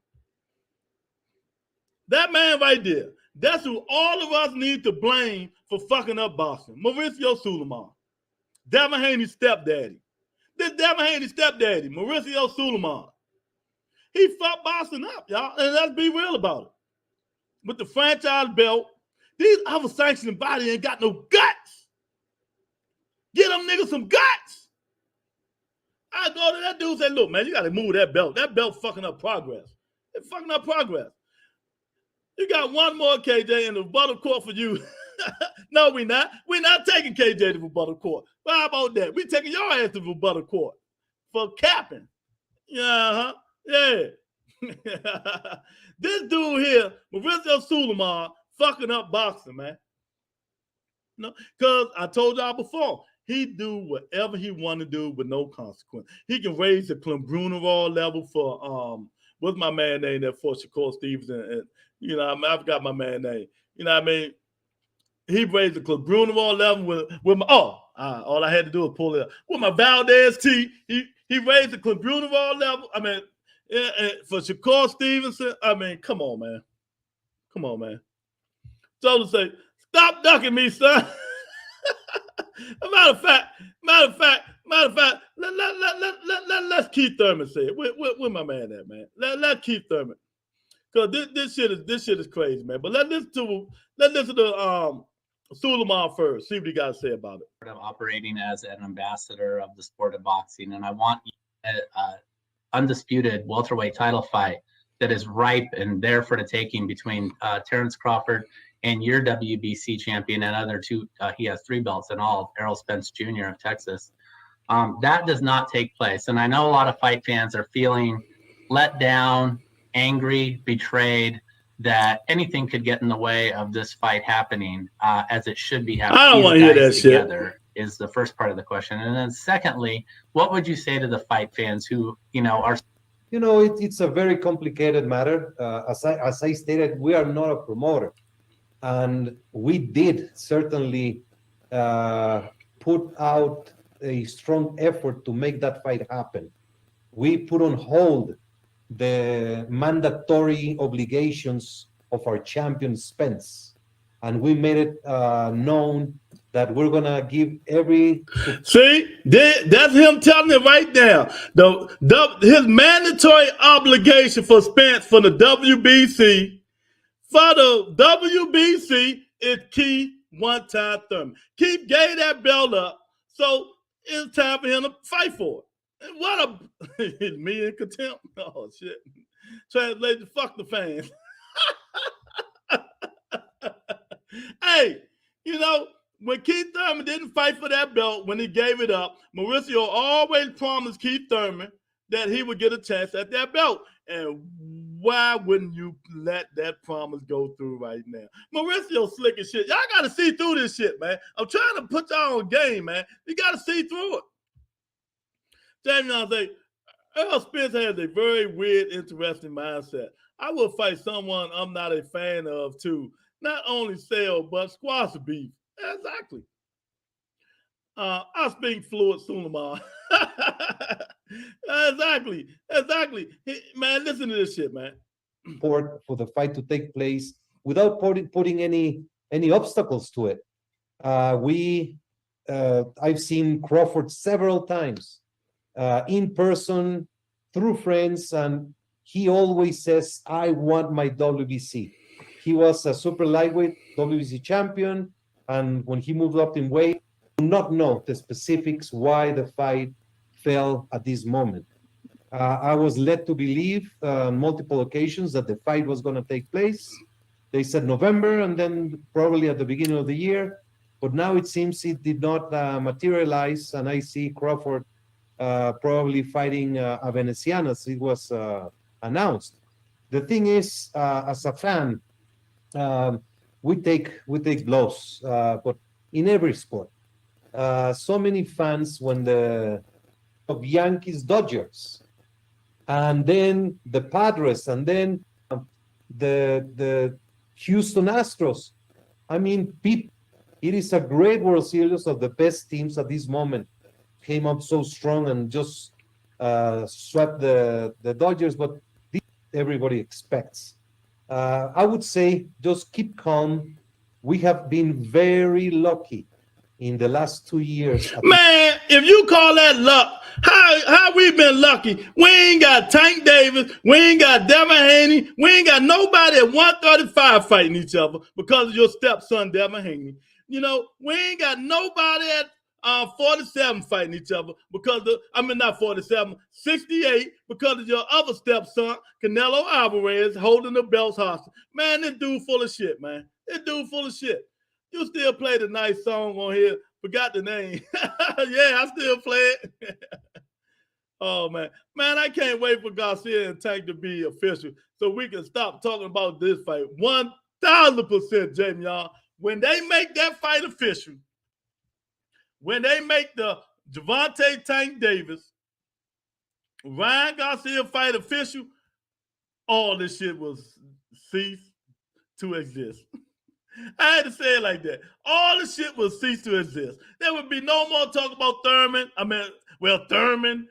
S2: That man right there, that's who all of us need to blame for fucking up Boston. Mauricio Sulaiman. Devin Haney's stepdaddy. This Devin Haney's stepdaddy, Mauricio Sulaiman. He fucked Boston up, y'all, and let's be real about it. With the franchise belt, these other sanctioning bodies ain't got no guts. Get them niggas some guts. I go to that dude and say, look, man, you got to move that belt. That belt fucking up progress. It's fucking up progress. You got one more, KJ, in the rebuttal court for you. No, we not. We're not taking KJ to rebuttal court. But how about that? We taking your ass to rebuttal court for capping. Yeah, yeah. This dude here, Mauricio Sulaiman, fucking up boxing, man. You know, because I told y'all before, he do whatever he want to do with no consequence. He can raise the Brunerall level for what's my man name there for Shakur Stevens and you know, I mean, I forgot my man name. You know what I mean? He raised the Brunerall level with my all I had to do was pull it up. With my Valdez T, he raised the Brunerall level. I mean, for Shakur Stevenson, I mean, come on, man. Come on, man. So to say, stop ducking me, son. Matter of fact, let's Keith Thurman say it. Where my man at, man? Let Keith Thurman. Because this shit is crazy, man. But let's listen to Sulaiman first. See what he got to say about it.
S3: Operating as an ambassador of the sport of boxing, and I want an undisputed welterweight title fight that is ripe and there for the taking between Terrence Crawford and your WBC champion and other two. He has 3 belts in all, Errol Spence Jr. of Texas. That does not take place. And I know a lot of fight fans are feeling let down, angry, betrayed, that anything could get in the way of this fight happening as it should be happening.
S2: I don't want to hear that shit.
S3: Is the first part of the question. And then secondly, what would you say to the fight fans who, are...
S4: It's a very complicated matter. As I stated, we are not a promoter. And we did certainly put out a strong effort to make that fight happen. We put on hold the mandatory obligations of our champion Spence, and we made it known that we're gonna give every.
S2: See, that's him telling it right now. His mandatory obligation for Spence for the WBC. For the WBC, is Keith one-time Thurman. Keith gave that belt up, so it's time for him to fight for it. What a me in contempt. Oh shit. Translation, fuck the fans. Hey, when Keith Thurman didn't fight for that belt, when he gave it up, Mauricio always promised Keith Thurman that he would get a chance at that belt. And why wouldn't you let that promise go through right now? Mauricio slick as shit. Y'all got to see through this shit, man. I'm trying to put y'all on game, man. You got to see through it. Jamie, I say, Errol Spence has a very weird, interesting mindset. I will fight someone I'm not a fan of, too. Not only sell, but squash beef. Exactly. I speak fluent Suleiman. Exactly. Man, listen to this shit, man.
S4: For the fight to take place without putting any obstacles to it. I've seen Crawford several times in person, through friends, and he always says, I want my WBC. He was a super lightweight WBC champion, and when he moved up in weight, I do not know the specifics why the fight fell at this moment. I was led to believe on multiple occasions that the fight was going to take place. They said November, and then probably at the beginning of the year. But now it seems it did not materialize, and I see Crawford probably fighting a Veneciano as it was announced. The thing is, as a fan, we take blows, but in every sport. So many fans when of Yankees, Dodgers, and then the Padres, and then the Houston Astros. I mean, it is a great World Series of the best teams at this moment. Came up so strong and just swept the Dodgers, but this everybody expects. I would say just keep calm. We have been very lucky in the last 2 years.
S2: Man, if you call that luck, how we been lucky? We ain't got Tank Davis, we ain't got Devin Haney, we ain't got nobody at 135 fighting each other because of your stepson Devin Haney. You know, we ain't got nobody at 47 fighting each other because not 47, 68 because of your other stepson, Canelo Alvarez, holding the belts hostage. Man, this dude full of shit, man. This dude full of shit. You still played a nice song on here. Forgot the name. Yeah, I still play it. Oh, man. Man, I can't wait for Garcia and Tank to be official so we can stop talking about this fight. 1,000%, Jamie, y'all. When they make that fight official, when they make the Gervonta Tank Davis, Ryan Garcia fight official, all this shit will cease to exist. I had to say it like that. All the shit will cease to exist. There would be no more talk about Thurman. Thurman,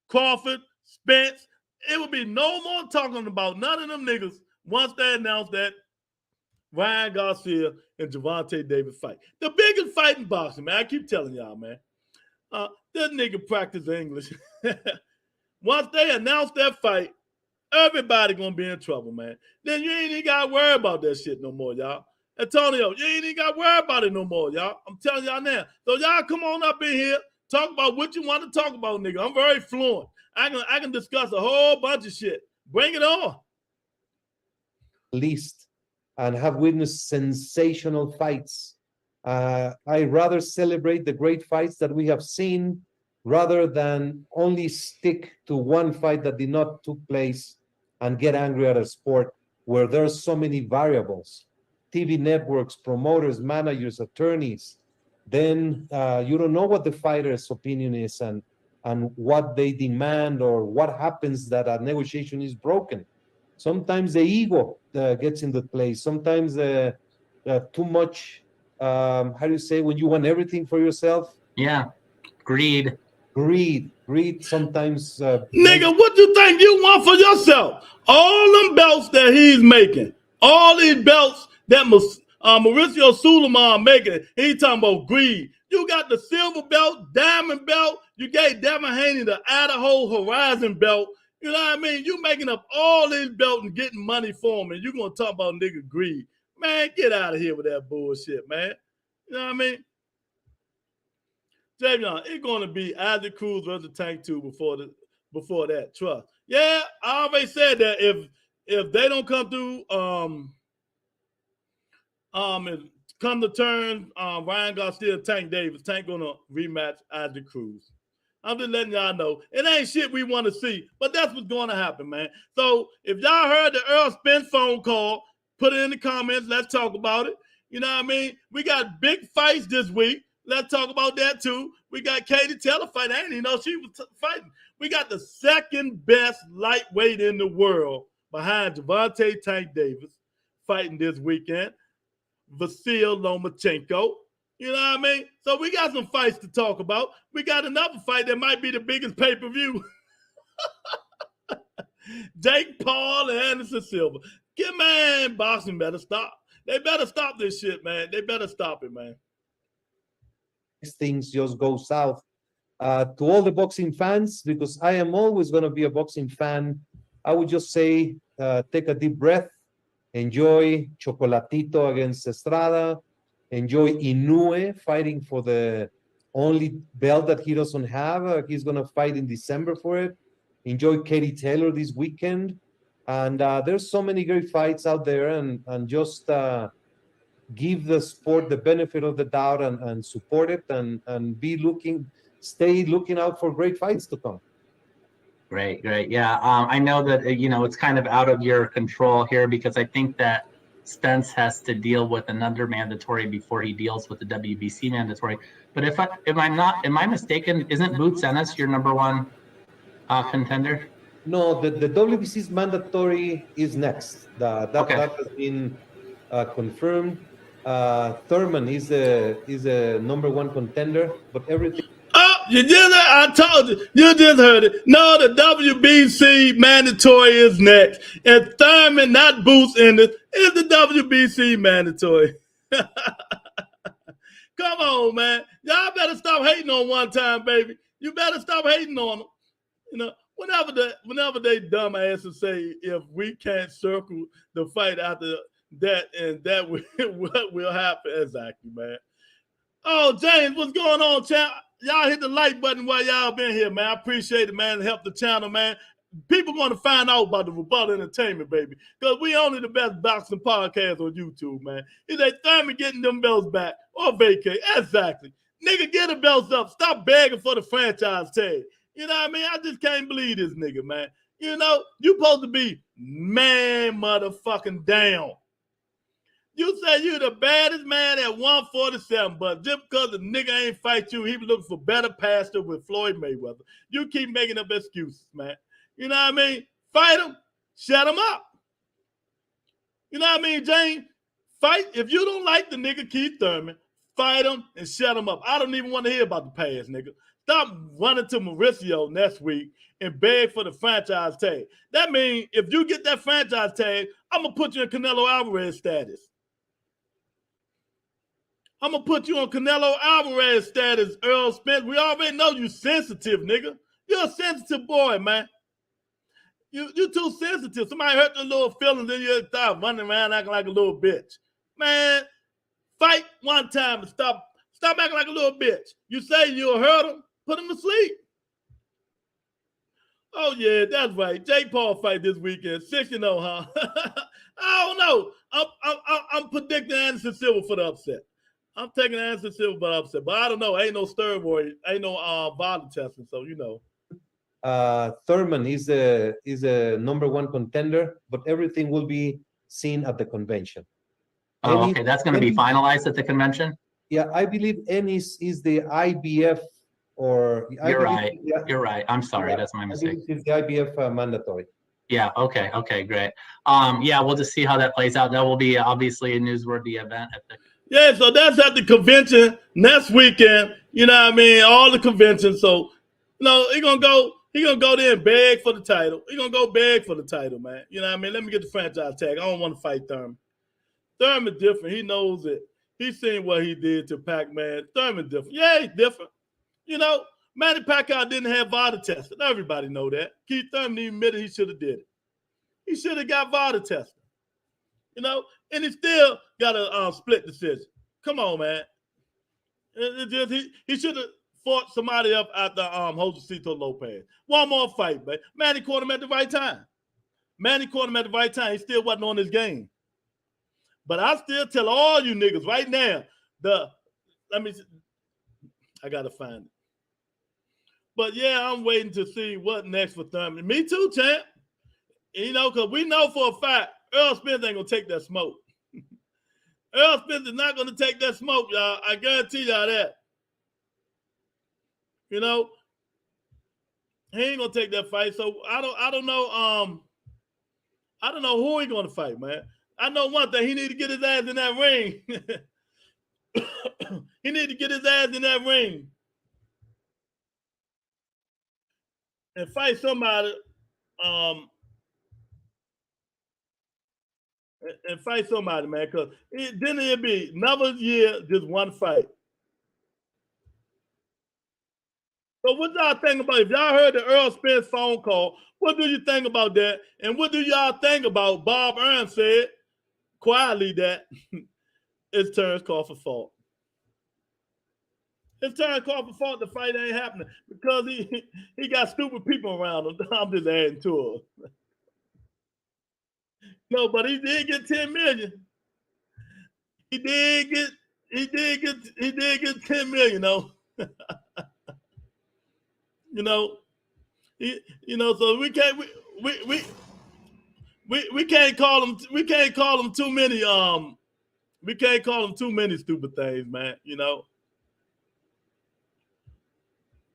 S2: Crawford, Spence. It would be no more talking about none of them niggas once they announced that Ryan Garcia and Gervonta Davis fight. The biggest fight in boxing, man. I keep telling y'all, man. This nigga practice English. Once they announce that fight, everybody gonna be in trouble, man. Then you ain't even gotta worry about that shit no more, y'all. Antonio, you ain't even gotta worry about it no more, y'all. I'm telling y'all now. So y'all come on up in here, talk about what you want to talk about, nigga. I'm very fluent. I can discuss a whole bunch of shit. Bring it on.
S4: Least and have witnessed sensational fights. I rather celebrate the great fights that we have seen rather than only stick to one fight that did not took place and get angry at a sport where there's so many variables. TV networks, promoters, managers, attorneys. Then you don't know what the fighter's opinion is and what they demand or what happens that a negotiation is broken. Sometimes the ego gets into play. Sometimes too much, how do you say, when you want everything for yourself?
S3: Yeah, greed.
S4: Greed sometimes.
S2: Nigga, what you think you want for yourself? All them belts that he's making, all these belts that Mauricio Suleiman making, he talking about greed. You got the silver belt, diamond belt. You gave Devin Haney the Idaho Horizon belt. You know what I mean? You making up all these belts and getting money for them, and you gonna talk about nigga greed. Man, get out of here with that bullshit, man. You know what I mean? Javion, it's gonna be Isaac Cruz versus Tank 2 before that. Trust. Yeah, I always said that if they don't come through, and come to terms, Ryan Garcia, Tank Davis, Tank gonna rematch Isaac Cruz. I'm just letting y'all know. It ain't shit we want to see, but that's what's going to happen, man. So if y'all heard the Errol Spence phone call, put it in the comments. Let's talk about it. You know what I mean? We got big fights this week. Let's talk about that too. We got Katie Taylor fighting. I didn't even know she was fighting. We got the second best lightweight in the world behind Gervonta Tank Davis fighting this weekend. Vasil Lomachenko. You know what I mean? So we got some fights to talk about. We got another fight that might be the biggest pay-per-view. Jake Paul and Anderson Silva. Man, boxing better stop. They better stop this shit, man. They better stop it, man.
S4: Things just go south. To all the boxing fans, because I am always going to be a boxing fan, I would just say, take a deep breath, enjoy Chocolatito against Estrada, enjoy Inoue fighting for the only belt that he doesn't have. He's going to fight in December for it. Enjoy Katie Taylor this weekend. And there's so many great fights out there, and just give the sport the benefit of the doubt and support it, and stay looking out for great fights to come.
S3: Great. Yeah, I know that, it's kind of out of your control here, because I think that Spence has to deal with another mandatory before he deals with the WBC mandatory. But am I mistaken? Isn't Boots Ennis your number one contender?
S4: No, the WBC's mandatory is next. That has been confirmed. Thurman is a number one contender, but everything.
S2: Oh, you did it. I told you. You just heard it. No, the WBC mandatory is next. And Thurman, not Boots Ennis, is the WBC mandatory. Come on, man. Y'all better stop hating on one time, baby. You better stop hating on them. You know, whenever they dumbasses say, if we can't circle the fight after that, and that what will happen. Exactly, man. Oh, James, what's going on, champ? Y'all hit the like button while y'all been here, man. I appreciate it, man. Help the channel, man. People going to find out about the Rebuttal Entertainment, baby, because we only the best boxing podcast on YouTube, man. Is a Thurman getting them belts back or vacate? Exactly. Nigga, get the belts up. Stop begging for the franchise tag. You know what I mean? I just can't believe this nigga, man. You know, you supposed to be man motherfucking down. You say you the baddest man at 147, but just because the nigga ain't fight you, he was looking for better pasture with Floyd Mayweather. You keep making up excuses, man. You know what I mean? Fight him, shut him up. You know what I mean, Jane? Fight. If you don't like the nigga Keith Thurman, fight him and shut him up. I don't even want to hear about the past, nigga. Stop running to Mauricio next week and beg for the franchise tag. That means if you get that franchise tag, I'm going to put you in Canelo Alvarez status. I'm going to put you on Canelo Alvarez status, Errol Spence. We already know you sensitive, nigga. You're a sensitive boy, man. You too sensitive. Somebody hurt your little feelings, then you start running around acting like a little bitch. Man, fight one time and stop acting like a little bitch. You say you'll hurt him, put him to sleep. Oh, yeah, that's right. Jake Paul fight this weekend. 6-0, huh? I don't know. I'm predicting Anderson Silva for the upset. I'm taking Anderson Silva for the upset. But I don't know. Ain't no steroid. Ain't no body testing, so you know.
S4: Thurman is a number one contender, but everything will be seen at the convention.
S3: Oh, okay. That's going to be finalized at the convention?
S4: Yeah, I believe Ennis is the IBF or...
S3: You're right. You're right. I'm sorry. That's my mistake.
S4: It's the IBF mandatory.
S3: Yeah. Okay. Okay. Great. Yeah, we'll just see how that plays out. That will be obviously a newsworthy event at the...
S2: Yeah, so that's at the convention next weekend. You know what I mean? All the conventions. So, you know, he's gonna go there and beg for the title. He's gonna go beg for the title, man. You know what I mean? Let me get the franchise tag. I don't want to fight Thurman. Thurman different. He knows it. He's seen what he did to Pac-Man. Thurman different. Yeah, he's different. You know, Manny Pacquiao didn't have VADA tested. Everybody know that. Keith Thurman even admitted he should have did it. He should have got VADA tested. You know, and he still got a split decision. Come on, man. He should have fought somebody up after Josecito Lopez. One more fight, man. Manny caught him at the right time. He still wasn't on his game. But I still tell all you niggas right now, I got to find it. But yeah, I'm waiting to see what next for Thurman. Me too, champ. You know, because we know for a fact Errol Spence ain't gonna take that smoke. Errol Spence is not gonna take that smoke, y'all. I guarantee y'all that. You know, he ain't gonna take that fight. So I don't know. I don't know who he gonna fight, man. I know one thing: he need to get his ass in that ring. He need to get his ass in that ring and fight somebody. And fight somebody, man, because then it'd be another year, just one fight. So what y'all think about, if y'all heard the Errol Spence phone call, what do you think about that? And what do y'all think about Bob Earn said quietly that it's Terrence Crawford fault? It's Terrence Crawford fault the fight ain't happening because he got stupid people around him. I'm just adding to it. No, but he did get 10 million. He did get 10 million though. You know, so we can't call him too many we can't call him too many stupid things, man, you know.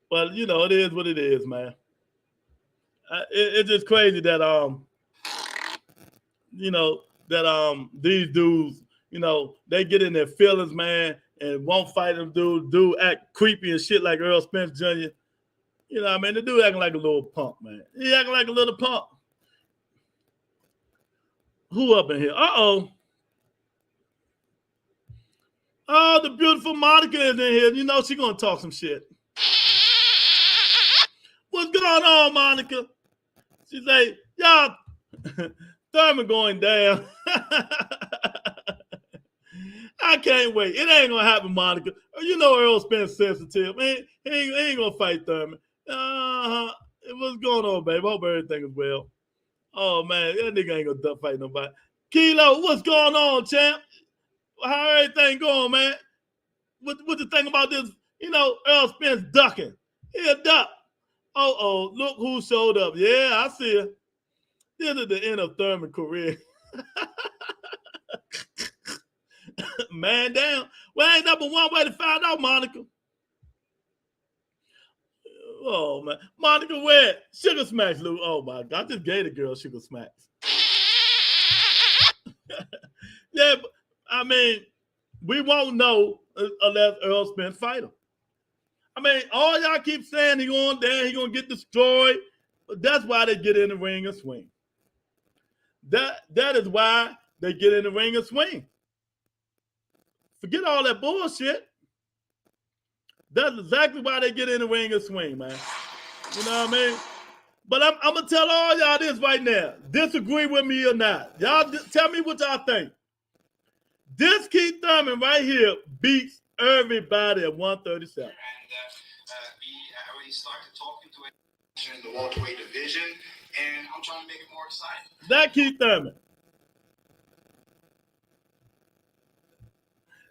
S2: But you know, it is what it is, man. It's just crazy that you know, that these dudes, you know, they get in their feelings, man, and won't fight them dude act creepy and shit like Errol Spence Jr. You know what I mean? The dude acting like a little punk, man. He acting like a little punk. Who up in here? Uh-oh. Oh, the beautiful Monica is in here. You know she gonna talk some shit. What's going on, Monica? She's like, y'all, Thurman going down. I can't wait. It ain't gonna happen, Monica. You know Errol Spence sensitive. He ain't gonna fight Thurman. What's going on, babe? Hope everything is well. Oh man, that nigga ain't gonna fight nobody. Kilo, what's going on, champ? How everything going, man? What you think about this? You know, Errol Spence ducking. He a duck. Oh, look who showed up. Yeah, I see it. This is the end of Thurman's career. Man down. Well, ain't that but one way to find out, Monica. Oh, man. Monica, where? Sugar Smacks, Lou. Oh, my God. I just gave the girl Sugar Smacks. Yeah, but, I mean, we won't know unless Errol Spence fight him. I mean, all y'all keep saying he going there, he going to get destroyed. But that's why they get in the ring and swing. That is why they get in the ring and swing. Forget all that bullshit. That's exactly why they get in the ring and swing, man. You know what I mean? But I'm going to tell all y'all this right now. Disagree with me or not. Y'all tell me what y'all think. This Keith Thurman right here beats everybody at 137. And
S5: we already started talking to it in the welterweight division, and I'm trying to make it more exciting.
S2: That Keith Thurman.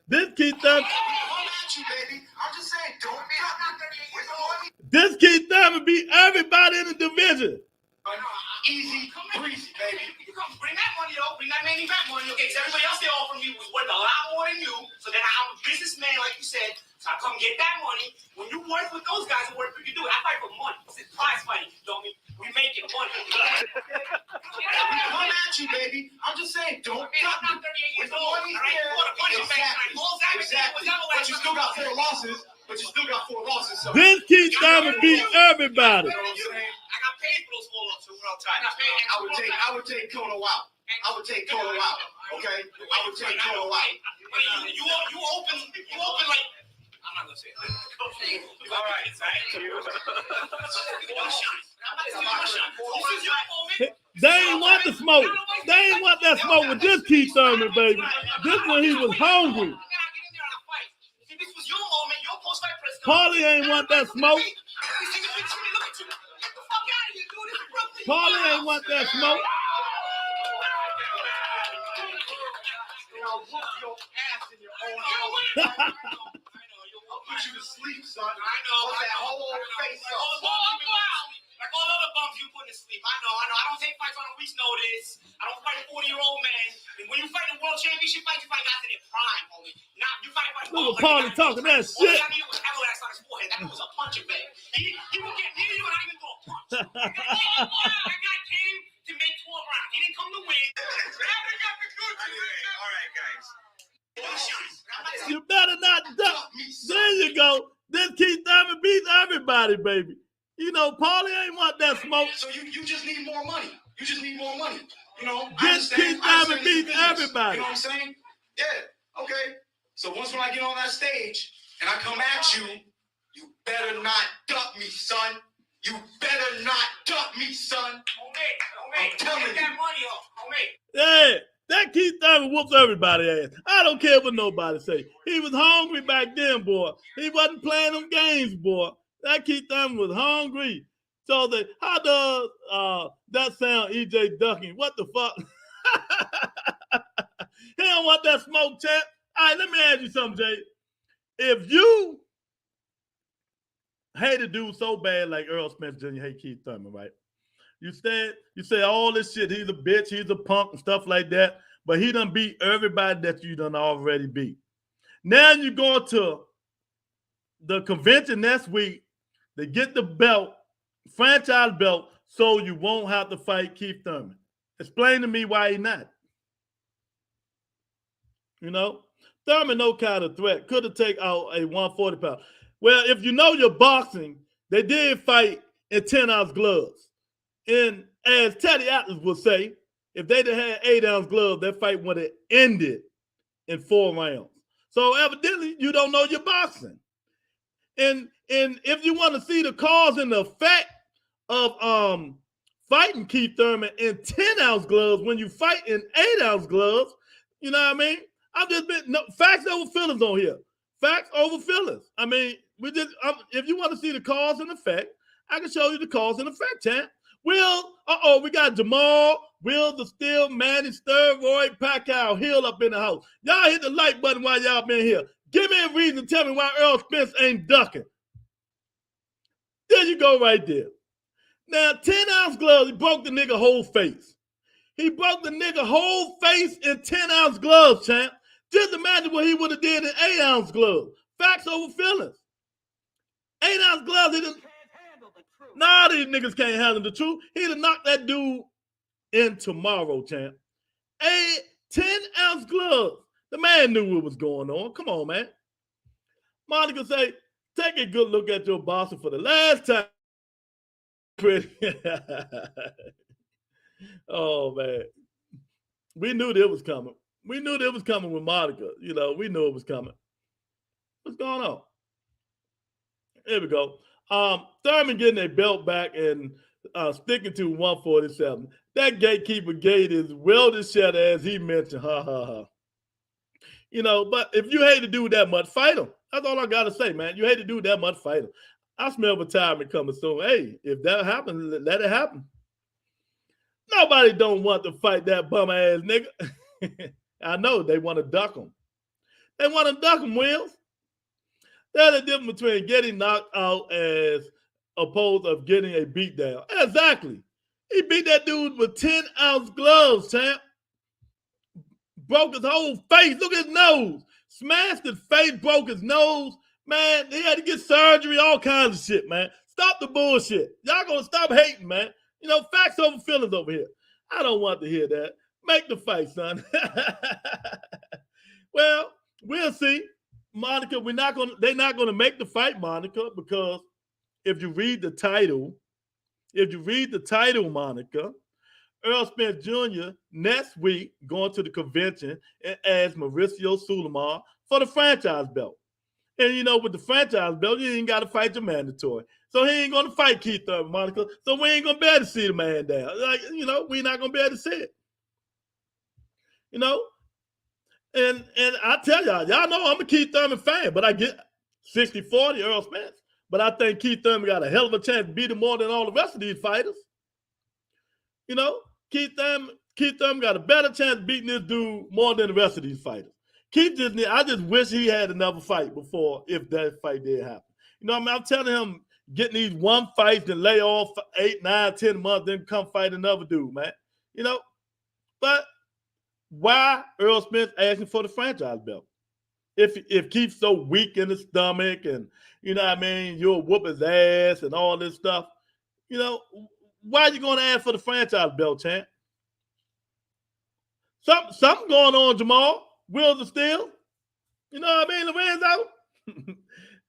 S2: This Keith Thurman. This Keith Thurman beat everybody in the division.
S5: Easy, breezy, baby.
S6: You come bring that money, though. Bring that main event money, okay? Because everybody else they offered me was worth a lot more than you. So then I'm a businessman, like you said. So I come get that money. When you work with those guys, what you do? I fight for money. It's prize fighting, dummy. We making money.
S5: Come at you, baby. I'm just saying, don't.
S6: I'm not 38 years old. All right, you want a punch back.
S5: Exactly. But you still got 4 losses. So
S2: this Keith Thurman beat everybody.
S6: I got paid for those 4 losses.
S5: I would take Kono out. Okay? I would take Kono out.
S6: You open like. I'm not gonna say it. All right.
S2: They ain't want the smoke. They ain't want that smoke with this Keith Thurman, baby. This one he was hungry. Paulie ain't want that smoke. Paulie ain't want that smoke.
S5: put you to sleep, son.
S6: I know.
S5: Put that whole face up. Like all other bums you put to sleep. I know. I don't take fights on a week's notice. I don't fight a 40-year-old man. And when you fight a world championship fight, you fight guys in their prime, homie. Now you fight
S2: Look at Paulie talking that shit.
S5: All you got to do was have a on his forehead. That was a punching bag. He would get near you and I even throw a punch. That guy came to make 12 rounds. He didn't come to win. All right, guys.
S2: You better not duck. There you go. Then Keith Thurman beats everybody, baby. You know, Paulie ain't want that smoke.
S5: So you just need more money. You just need more money. You know,
S2: Keith Thurman beats everybody.
S5: You know what I'm saying? Yeah. Okay. So when I get on that stage and I come at you, you better not duck me, son. You better not duck me, son. I'm telling you. That money up.
S2: Yeah. That Keith Thurman whoops everybody's ass. I don't care what nobody say. He was hungry back then, boy. He wasn't playing them games, boy. That Keith Thurman was hungry. So how does that sound, EJ Ducking? What the fuck? He don't want that smoke, champ. All right, let me ask you something, Jay. If you hate a dude so bad like Errol Spence Jr. hate Keith Thurman, right? You say all this shit, he's a bitch, he's a punk and stuff like that, but he done beat everybody that you done already beat. Now you go to the convention next week to get the belt, franchise belt, so you won't have to fight Keith Thurman. Explain to me why he not. You know, Thurman no kind of threat. Could have taken out a 140 pound. Well, if you know your boxing, they did fight in 10-ounce gloves. And as Teddy Atlas would say, if they'd have had 8-ounce gloves, that fight would have ended in 4 rounds. So evidently, you don't know your boxing. And if you want to see the cause and the effect of fighting Keith Thurman in 10-ounce gloves when you fight in 8-ounce gloves, you know what I mean? I've just been facts over feelings on here. Facts over feelings. I mean, if you want to see the cause and effect, I can show you the cause and effect, champ. We got Jamal, Will the Steel, Manny, Steroid, Pacquiao, Hill up in the house. Y'all hit the like button while y'all been here. Give me a reason to tell me why Errol Spence ain't ducking. There you go right there. Now, 10-ounce gloves, he broke the nigga whole face. He broke the nigga whole face in 10-ounce gloves, champ. Just imagine what he would have did in 8-ounce gloves. Facts over feelings. 8-ounce gloves, he done. Nah, these niggas can't handle the truth. He'd have knocked that dude in tomorrow, champ. 10-ounce gloves. The man knew what was going on. Come on, man. Monica say, take a good look at your boxing for the last time. Oh, man. We knew that was coming. We knew that was coming with Monica. You know, we knew it was coming. What's going on? Here we go. Thurman getting a belt back and sticking to 147. That gatekeeper gate is welded shut, as he mentioned. Ha, ha, ha. You know, but if you hate to do that much, fight him. That's all I got to say, man. You hate to do that much, fight him. I smell retirement coming soon. Hey, if that happens, let it happen. Nobody don't want to fight that bum-ass nigga. I know they want to duck him. They want to duck him, Wills. There's a difference between getting knocked out as opposed to getting a beatdown. Exactly. He beat that dude with 10-ounce gloves, champ. Broke his whole face. Look at his nose. Smashed his face, broke his nose. Man, he had to get surgery, all kinds of shit, man. Stop the bullshit. Y'all gonna stop hating, man. You know, facts over feelings over here. I don't want to hear that. Make the fight, son. Well, we'll see. Monica, they're not gonna make the fight, Monica, because if you read the title, Monica, Errol Spence Jr. next week going to the convention as Mauricio Sulaiman for the franchise belt. And, you know, with the franchise belt, you ain't got to fight your mandatory. So he ain't going to fight Keith Thurman, Monica. So we ain't going to be able to see the man down. Like, you know, we're not going to be able to see it. You know? And I tell y'all know I'm a Keith Thurman fan, but I get 60-40 Errol Spence. But I think Keith Thurman got a hell of a chance to beat him more than all the rest of these fighters. You know? Keith Thurman got a better chance of beating this dude more than the rest of these fighters. I just wish he had another fight before if that fight did happen. You know what I mean? I'm telling him getting these one fights and lay off for 8, 9, 10 months, then come fight another dude, man. You know, but why Errol Spence asking for the franchise belt? If Keith's so weak in the stomach and, you know what I mean, you'll whoop his ass and all this stuff, you know, why are you going to ask for the franchise belt, champ? Something going on, Jamal. Wheels of steel. You know what I mean, Lorenzo?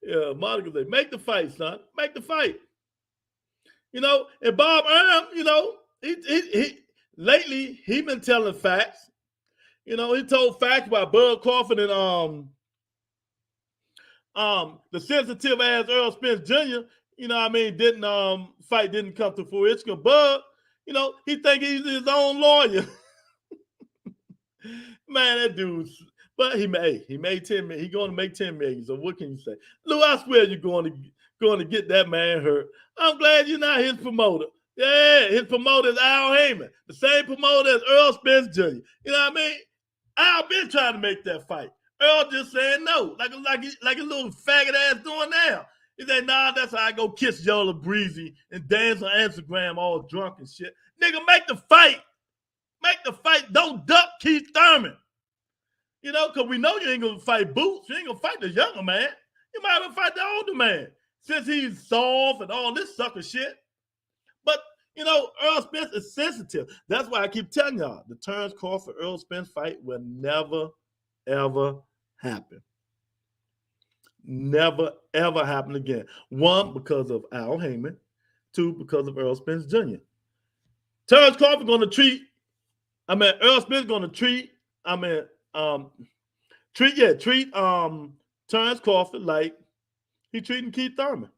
S2: Yeah, Monica said, make the fight, son. Make the fight. You know, and Bob Arum, you know, he lately he been telling facts. You know, he told facts about Bud Crawford and the sensitive ass Errol Spence Jr., you know what I mean, didn't come to fruition. Bud, you know, he think he's his own lawyer. Man, that dude's, but he made 10 million. He's going to make 10 million. So what can you say? Lou, I swear you're going to get that man hurt. I'm glad you're not his promoter. Yeah, his promoter is Al Heyman, the same promoter as Errol Spence Jr. You know what I mean? Al been trying to make that fight. Earl just saying no, like a little faggot ass doing now. He said, nah, that's how I go kiss Yola Breezy and dance on Instagram all drunk and shit. Nigga, make the fight. Make the fight. Don't duck Keith Thurman. You know, because we know you ain't going to fight Boots. You ain't going to fight the younger man. You might have to fight the older man since he's soft and all this sucker shit. But, you know, Errol Spence is sensitive. That's why I keep telling y'all, the Terrence Crawford Errol Spence fight will never, ever happen. Never, ever happen again. 1, because of Al Heyman. 2, because of Errol Spence Jr. Terrence Crawford Errol Spence going to treat Terrence Crawford like he treating Keith Thurman.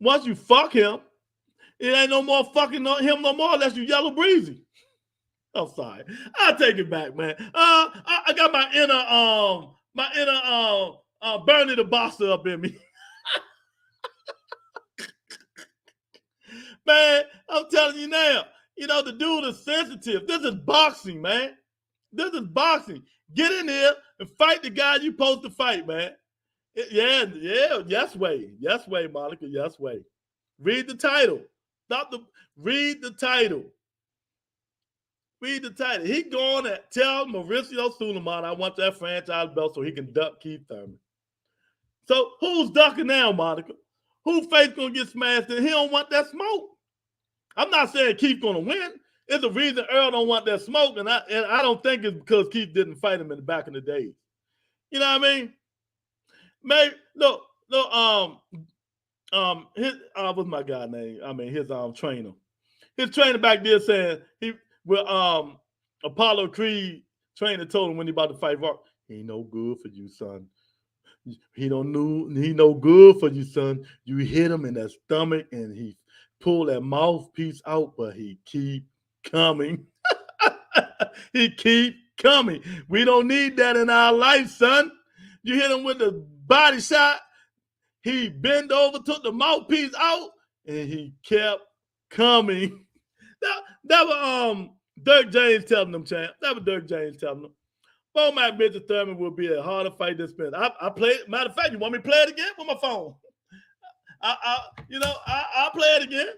S2: Once you fuck him, it ain't no more fucking him no more unless you Yellow Breezy. I'm sorry. I'll take it back, man. I got my inner Bernie the Boxer up in me. Man, I'm telling you now, you know, the dude is sensitive. This is boxing, man. This is boxing. Get in there and fight the guy you supposed to fight, man. Yes way, Monica, yes way. Read the title. Read the title. Read the title. He going to tell Mauricio Sulaiman, I want that franchise belt so he can duck Keith Thurman. So who's ducking now, Monica? Who face going to get smashed and he don't want that smoke? I'm not saying Keith going to win. It's a reason Earl don't want that smoke, and I don't think it's because Keith didn't fight him in the back in the days. You know what I mean? Maybe what's my guy name? I mean his trainer. His trainer back there saying Apollo Creed trainer told him when he about to fight Rock, he ain't no good for you, son. He no good for you, son. You hit him in that stomach and he pull that mouthpiece out, but he keep coming. He keep coming. We don't need that in our life, son. You hit him with the body shot. He bent over, took the mouthpiece out, and he kept coming. That was Dirk James telling them, champ. That was Dirk James telling them. Bomac Mitchell Thurman will be a harder fight than Spence. I played. Matter of fact, you want me to play it again with my phone? I'll play it again.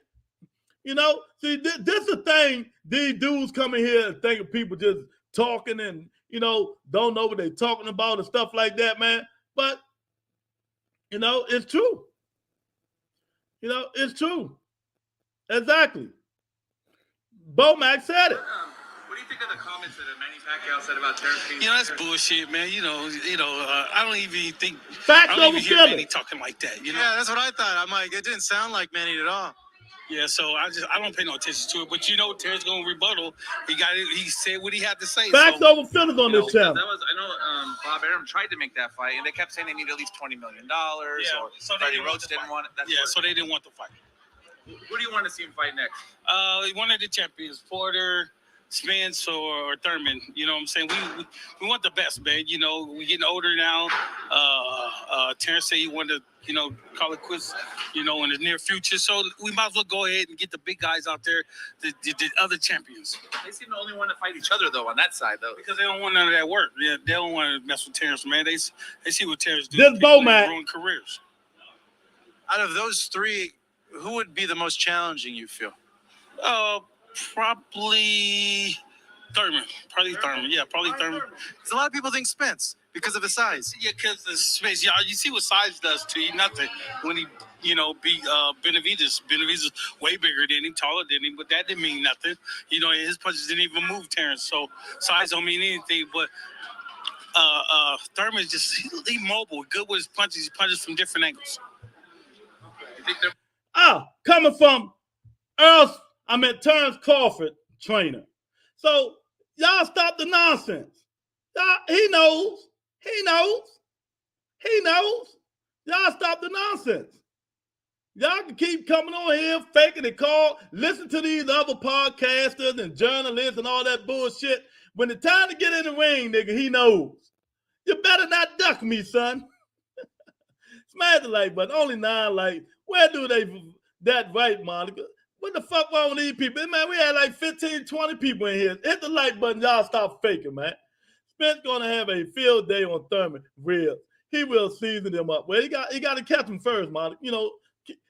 S2: You know, see, this is the thing. These dudes come in here and think of people just talking and, you know, don't know what they're talking about and stuff like that, man. But, you know, it's true. You know, it's true. Exactly. Bomac said it.
S7: What do you think of the comments that Manny Pacquiao said about Terrence King?
S8: You know, that's bullshit, man. I don't even think
S2: Facts
S8: I don't even hear
S2: over
S8: Manny talking like that. You know?
S7: Yeah, that's what I thought. I'm like, it didn't sound like Manny at all.
S8: Yeah, so I don't pay no attention to it. But you know, Terry's gonna rebuttal. He said what he had to say.
S2: Facts over feelings on this channel.
S7: I know Bob Arum tried to make that fight, and they kept saying they need at least $20 million.
S8: Yeah,
S7: or
S8: so
S7: Freddie Roach didn't want it.
S8: So they didn't want the fight.
S7: Who do you want to see him fight next?
S8: One of the champions, Porter, Spence or Thurman. You know what I'm saying? We want the best, man. You know, we're getting older now. Terrence said he wanted to, call it quits, in the near future. So we might as well go ahead and get the big guys out there, the other champions.
S7: They seem to only want to fight each other, though, on that side, though.
S8: Because they don't want none of that work. Yeah, they don't want to mess with Terrence, man. They see what Terrence do.
S2: This Bowman
S8: ruin careers.
S7: Out of those three, who would be the most challenging, you feel?
S8: Probably Thurman. Yeah, probably Thurman.
S7: Because a lot of people think Spence because of his size.
S8: Yeah, because the space. Yeah, you see what size does to you. Nothing. When he, beat Benavidez. Benavidez way bigger than him, taller than him, but that didn't mean nothing. His punches didn't even move Terrence. So size don't mean anything. But Thurman's just he mobile, good with his punches. He punches from different angles.
S2: Coming from Terrence Crawford trainer. So y'all stop the nonsense. He knows. Y'all stop the nonsense. Y'all can keep coming on here, faking the call, listen to these other podcasters and journalists and all that bullshit. When it's time to get in the ring, nigga, he knows. You better not duck me, son. Smash the like button. Only 9 likes. Where do they that right, Monica? What the fuck wrong with these people? Man, we had like 15, 20 people in here. Hit the like button. Y'all stop faking, man. Spence gonna have a field day on Thurman. Real. He will season them up. Well, he got to catch them first, Monica.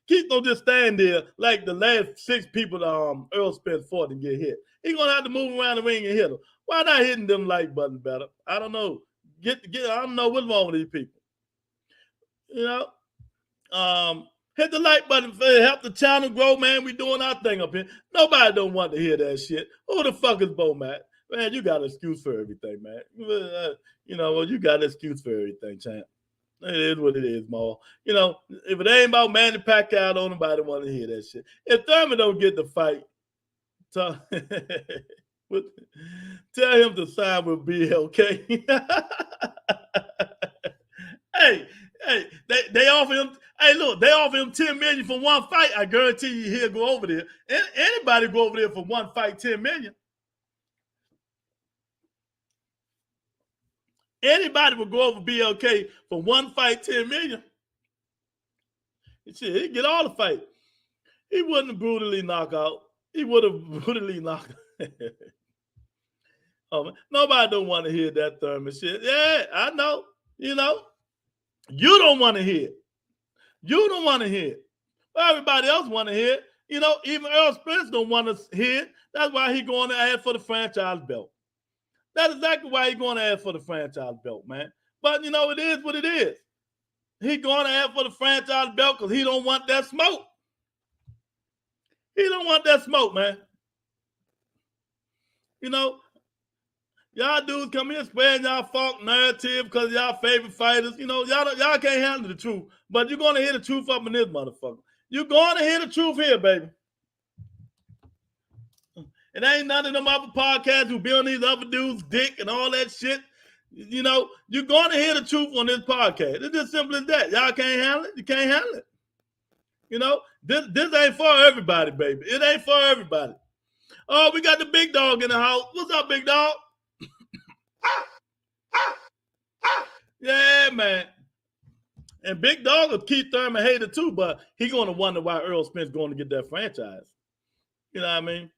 S2: Keith don't just stand there like the last 6 people Errol Spence fought and get hit. He gonna have to move around the ring and hit them. Why not hitting them like button better? I don't know. I don't know what's wrong with these people. Hit the like button for help the channel grow, man. We doing our thing up here. Nobody don't want to hear that shit. Who the fuck is Bo Matt? Man, you got an excuse for everything, man. You got an excuse for everything, champ. It is what it is, Maul. If it ain't about Manny Pacquiao, don't nobody want to hear that shit. If Thurman don't get the fight, tell him to sign with BLK. Hey, they offer him. Hey, look, they offer him $10 million for one fight. I guarantee you he'll go over there. Anybody go over there for one fight, $10 million. Anybody would go over BLK for one fight, $10 million. Shit, he'd get all the fight. He wouldn't brutally knock out. He would have brutally knocked out. Nobody don't want to hear that Thurman shit. Yeah, I know. You don't want to hear it. You don't want to hear it. But everybody else want to hear it. Even Errol Spence don't want to hear it. That's why he going to ask for the franchise belt. That's exactly why he going to ask for the franchise belt, man. But, it is what it is. He going to ask for the franchise belt because he don't want that smoke. He don't want that smoke, man. Y'all dudes come here spreading y'all false narrative because y'all favorite fighters. Y'all can't handle the truth. But you're going to hear the truth up in this motherfucker. You're going to hear the truth here, baby. It ain't none of them other podcasts who be on these other dudes' dick and all that shit. You're going to hear the truth on this podcast. It's just simple as that. Y'all can't handle it. You can't handle it. This ain't for everybody, baby. It ain't for everybody. Oh, we got the big dog in the house. What's up, big dog? Yeah, man. And Big Dog will Keith Thurman hater too, but he going to wonder why Errol Spence going to get that franchise. You know what I mean?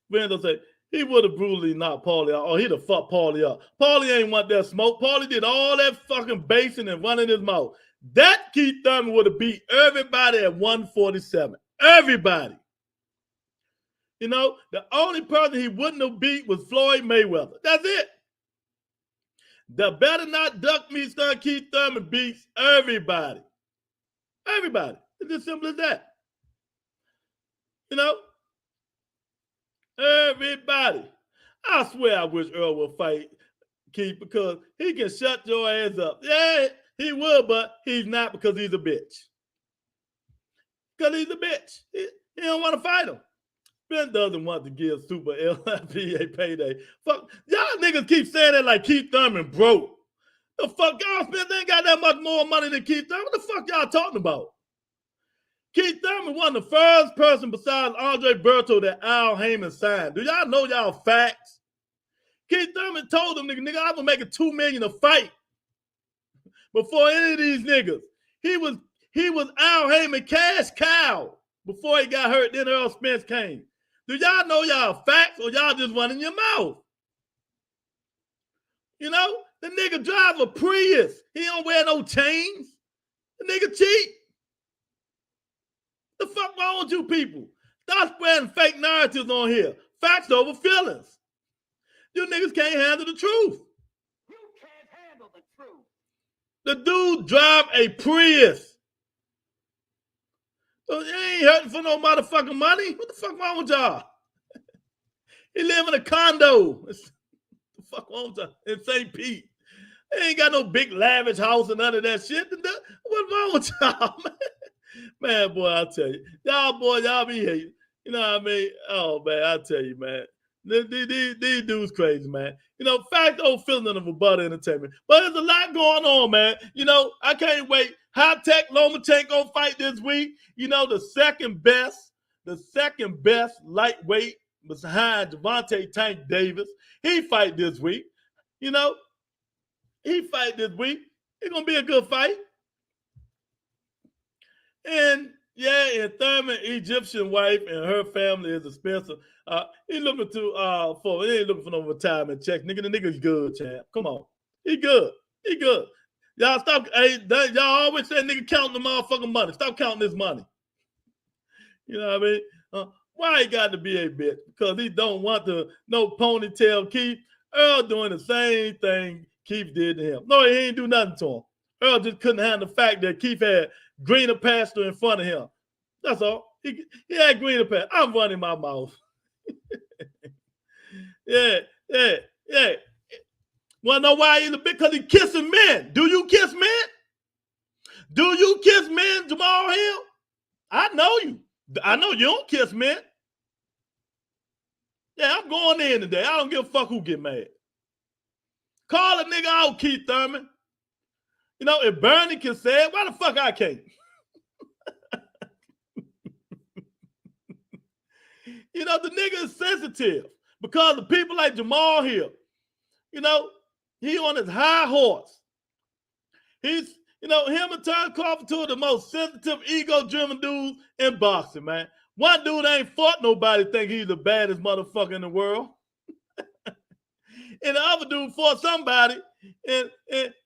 S2: Vince will say, he would have brutally knocked Paulie out. Oh, he'd have fucked Paulie up. Paulie ain't want that smoke. Paulie did all that fucking basing and running his mouth. That Keith Thurman would have beat everybody at 147. Everybody. The only person he wouldn't have beat was Floyd Mayweather. That's it. The better not duck me, son. Keith Thurman beats everybody. Everybody. It's as simple as that. Everybody. I swear I wish Earl would fight Keith because he can shut your ass up. Yeah, he would, but he's not because he's a bitch. Because he's a bitch. He don't want to fight him. Ben doesn't want to give Super LFP a payday. Fuck, y'all niggas keep saying that like Keith Thurman broke. The fuck, y'all Spence ain't got that much more money than Keith Thurman. What the fuck y'all talking about? Keith Thurman wasn't the first person besides Andre Berto that Al Heyman signed. Do y'all know y'all facts? Keith Thurman told them, nigga, I'm gonna make it $2 million a fight before any of these niggas. He was Al Heyman cash cow before he got hurt. Then Errol Spence came. Do y'all know y'all facts or y'all just running your mouth? You know, the nigga drive a Prius. He don't wear no chains. The nigga cheat. The fuck wrong with you people? Stop spreading fake narratives on here. Facts over feelings. You niggas can't handle the truth.
S1: You can't handle the truth.
S2: The dude drive a Prius. So you ain't hurting for no motherfucking money. What the fuck wrong with y'all? He live in a condo. What the fuck wrong with y'all? In St. Pete. They ain't got no big lavish house and none of that shit. What's wrong with y'all, man? Man, boy, I tell you. Y'all be hating. You know what I mean? Oh, man, I tell you, man. These dudes crazy, man. You know, fact old feeling of a butter entertainment. But there's a lot going on, man. You know, I can't wait. High Tech Lomachenko fight this week. You know, the second best lightweight behind Devontae Tank Davis. He fight this week. You know, he fight this week. It's going to be a good fight. And yeah, and Thurman, Egyptian wife, and her family is a Spencer. He ain't looking for no retirement check. Nigga, the nigga's good, champ. Come on. He good. Y'all stop. Hey, y'all always say nigga counting the motherfucking money. Stop counting this money. You know what I mean? Why he got to be a bitch? Because he don't want no ponytail Keith. Earl doing the same thing Keith did to him. No, he ain't do nothing to him. Earl just couldn't handle the fact that Keith had greener pasture in front of him. That's all. He had greener pasture. I'm running my mouth. Yeah. Wanna know why he's a bitch? Because he kissing men. Do you kiss men? Do you kiss men, Jamal Hill? I know you. I know you don't kiss men. Yeah, I'm going in today. I don't give a fuck who get mad. Call a nigga out, Keith Thurman. You know, if Bernie can say it, why the fuck I can't? You know, the nigga is sensitive because of people like Jamal Hill. You know, he on his high horse. He's, you know, him and Terrence Crawford, two of the most sensitive, ego-driven dudes in boxing, man. One dude ain't fought nobody think he's the baddest motherfucker in the world. And the other dude fought somebody, and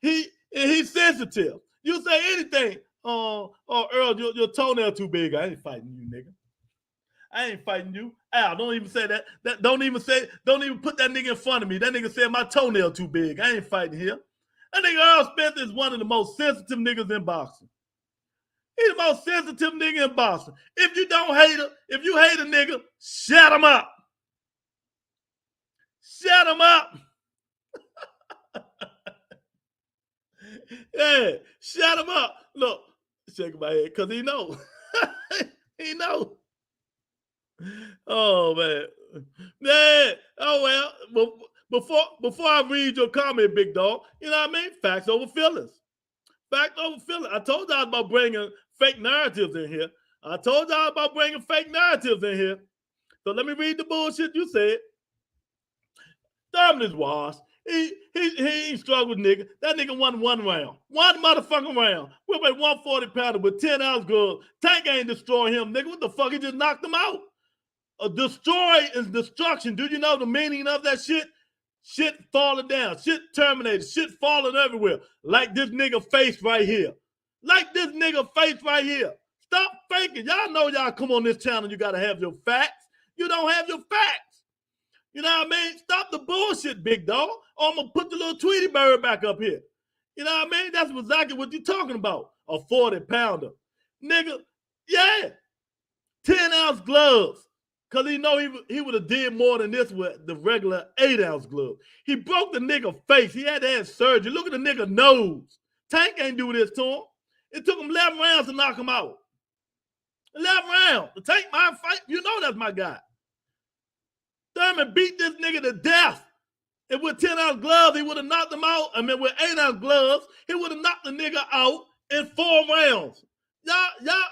S2: he's sensitive. You say anything, oh, Earl, your toenail too big. I ain't fighting you, nigga. I ain't fighting you. Al, don't even say that. Don't even put that nigga in front of me. That nigga said my toenail too big. I ain't fighting him. That nigga Errol Spence is one of the most sensitive niggas in boxing. He's the most sensitive nigga in boxing. If you hate a nigga, shut him up. Shut him up. Yeah, shut him up. Look, shaking my head because he know. He know. Oh, man. Yeah. Oh, well, before I read your comment, big dog, you know what I mean? Facts over feelings. Facts over feelings. I told y'all about bringing fake narratives in here. So let me read the bullshit you said. Thurman is washed. He ain't struggled, nigga. That nigga won one round. One motherfucking round. We'll pay 140 pounder with 10 ounce gloves. Tank ain't destroy him, nigga. What the fuck? He just knocked him out. Destroy is destruction. Do you know the meaning of that shit? Shit falling down. Shit terminated. Shit falling everywhere. Like this nigga face right here. Stop faking. Y'all know y'all come on this channel. You got to have your facts. You don't have your facts. You know what I mean? Stop the bullshit, big dog. Or I'm going to put the little Tweety bird back up here. You know what I mean? That's exactly what you're talking about. A 40 pounder. Nigga, yeah. 10 ounce gloves. Because he know he would have did more than this with the regular 8 ounce glove. He broke the nigga face. He had to have surgery. Look at the nigga nose. Tank ain't do this to him. It took him 11 rounds to knock him out. 11 rounds. The Tank my fight. You know that's my guy. Thurman beat this nigga to death. And with 10 ounce gloves, he would have knocked him out. I mean, with 8 ounce gloves, he would have knocked the nigga out in 4 rounds. Y'all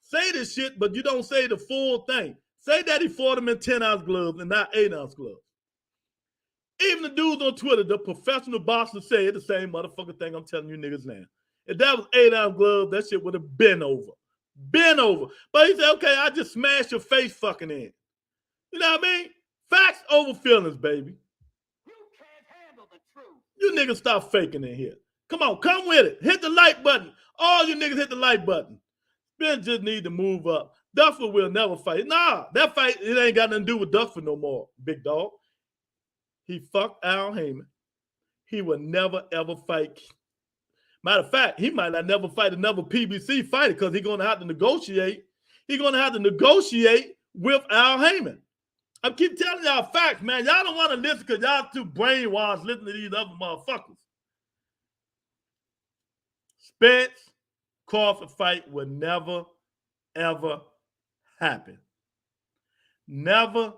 S2: say this shit, but you don't say the full thing. Say that he fought him in 10-ounce gloves and not 8-ounce gloves. Even the dudes on Twitter, the professional boxers, say the same motherfucking thing I'm telling you niggas now. If that was 8-ounce gloves, that shit would have been over. Been over. But he said, okay, I just smashed your face fucking in. You know what I mean? Facts over feelings, baby.
S1: You can't handle the truth.
S2: You niggas stop faking in here. Come on, come with it. Hit the like button. All you niggas hit the like button. Spence just need to move up. Duffel will never fight. Nah, that fight, it ain't got nothing to do with Duffel no more, big dog. He fucked Al Heyman. He will never, ever fight. Matter of fact, he might not never fight another PBC fighter because he's going to have to negotiate. He's going to have to negotiate with Al Heyman. I keep telling y'all facts, man. Y'all don't want to listen because y'all too brainwashed listening to these other motherfuckers. Spence Crawford fight will never, ever happen. Never,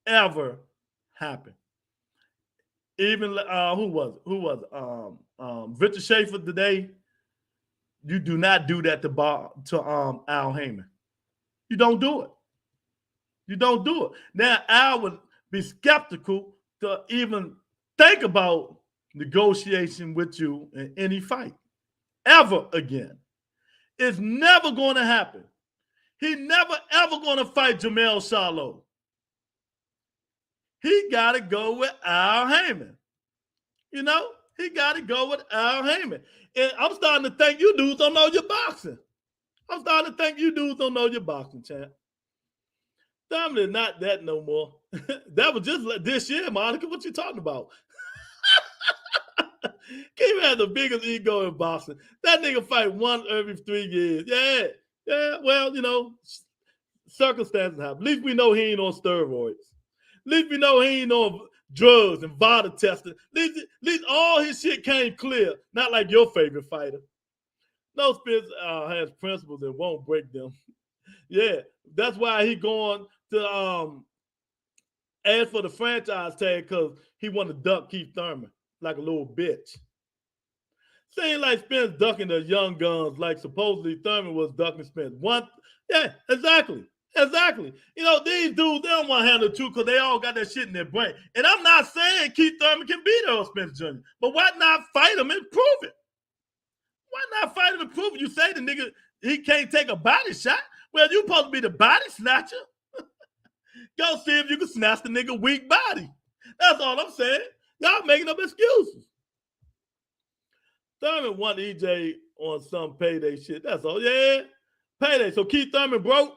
S2: ever happen. Even who was it? Richard Schaefer today. You do not do that to Al Heyman. You don't do it. You don't do it. Now Al would be skeptical to even think about negotiation with you in any fight ever again. It's never going to happen. He never ever going to fight Jamel Charlo. He got to go with Al Heyman. You know, he got to go with Al Heyman. And I'm starting to think you dudes don't know your boxing. I'm starting to think you dudes don't know your boxing, champ. Thurman is not that no more. That was just like this year, Monica. What you talking about? Kim has the biggest ego in boxing. That nigga fight one every 3 years. Yeah. Well, you know, circumstances happen. At least we know he ain't on steroids. At least we know he ain't on drugs and VADA testing. At least all his shit came clear. Not like your favorite fighter. No, Spence has principles and won't break them. Yeah, that's why he going to ask for the franchise tag because he want to duck Keith Thurman like a little bitch. Seems like Spence ducking the young guns like supposedly Thurman was ducking Spence. Yeah, exactly. You know, these dudes, they don't want to handle the truth because they all got that shit in their brain. And I'm not saying Keith Thurman can beat Errol Spence Jr., but why not fight him and prove it? Why not fight him and prove it? You say the nigga, he can't take a body shot. Well, you supposed to be the body snatcher. Go see if you can snatch the nigga weak body. That's all I'm saying. Y'all making up excuses. Thurman won EJ on some payday shit. That's all. Yeah, payday. So Keith Thurman broke.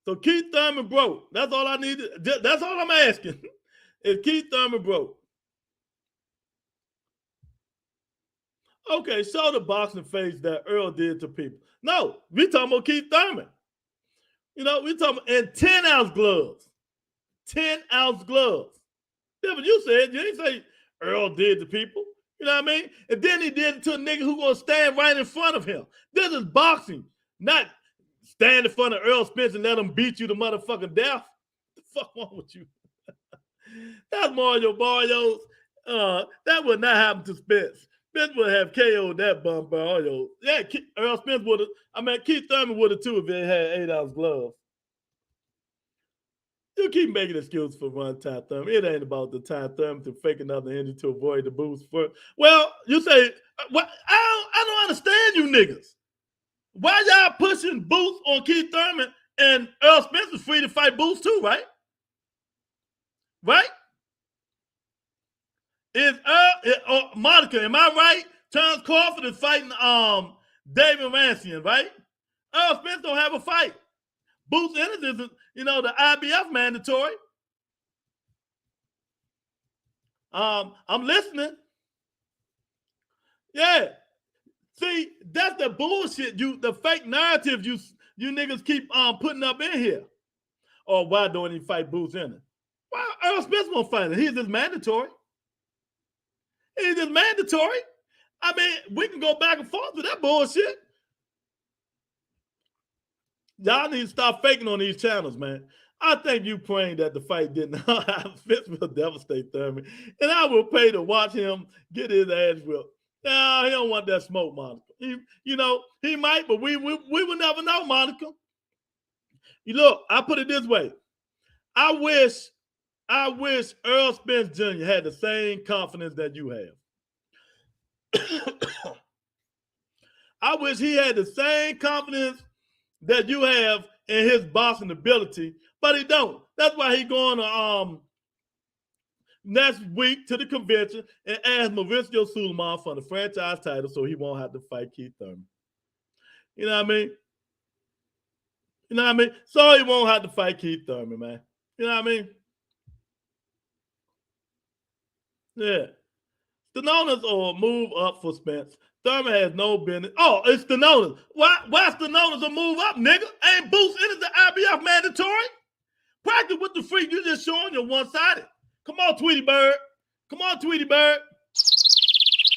S2: That's all I need. That's all I'm asking. Is Keith Thurman broke? Okay, show the boxing face that Errol did to people. No, we talking about Keith Thurman. You know, we talking about in 10-ounce gloves. 10-ounce gloves. That's what you said. You didn't say Errol did to people. You know what I mean? And then he did it to a nigga who gonna stand right in front of him. This is boxing, not stand in front of Errol Spence and let him beat you to motherfucking death. What the fuck wrong with you? That's Mario Barrios. That would not happen to Spence. Spence would have KO'd that bum Barrios. Yeah, Errol Spence would have. Keith Thurman would have too if he had 8-ounce gloves. You keep making excuses for one Ty Thurman. It ain't about the Ty Thurman to fake another injury to avoid the boost. Well, you say, well, I don't understand you niggas. Why y'all pushing boots on Keith Thurman and Errol Spence is free to fight boots too, right? Right? Monica, am I right? Terrence Crawford is fighting David Rancian, right? Errol Spence don't have a fight. Boots Ennis isn't, the IBF mandatory. I'm listening. Yeah. See, that's the bullshit. The fake narrative you niggas keep putting up in here. Or why don't he fight Boots Ennis? Why Errol Spence won't fight him? He's just mandatory. He's just mandatory. I mean, we can go back and forth with that bullshit. Y'all need to stop faking on these channels, man. I think you praying that the fight didn't happen. Spence will devastate Thurman. And I will pay to watch him get his ass whipped. No, he don't want that smoke, Monica. He might, but we will never know, Monica. Look, I put it this way. I wish Errol Spence Jr. had the same confidence that you have. I wish he had the same confidence that you have in his boxing ability, but he don't. That's why he going to next week to the convention and ask Mauricio Sulaiman for the franchise title so he won't have to fight Keith Thurman. You know what I mean? So he won't have to fight Keith Thurman, man. You know what I mean? Yeah. Stenonis or move up for Spence. Thurman has no business. Oh, it's Stenonis. Why Stenonis a move up, nigga? Ain't Boots into the IBF mandatory? Practice with the freak. You just showing you're one-sided. Come on, Tweety Bird. Come on, Tweety Bird.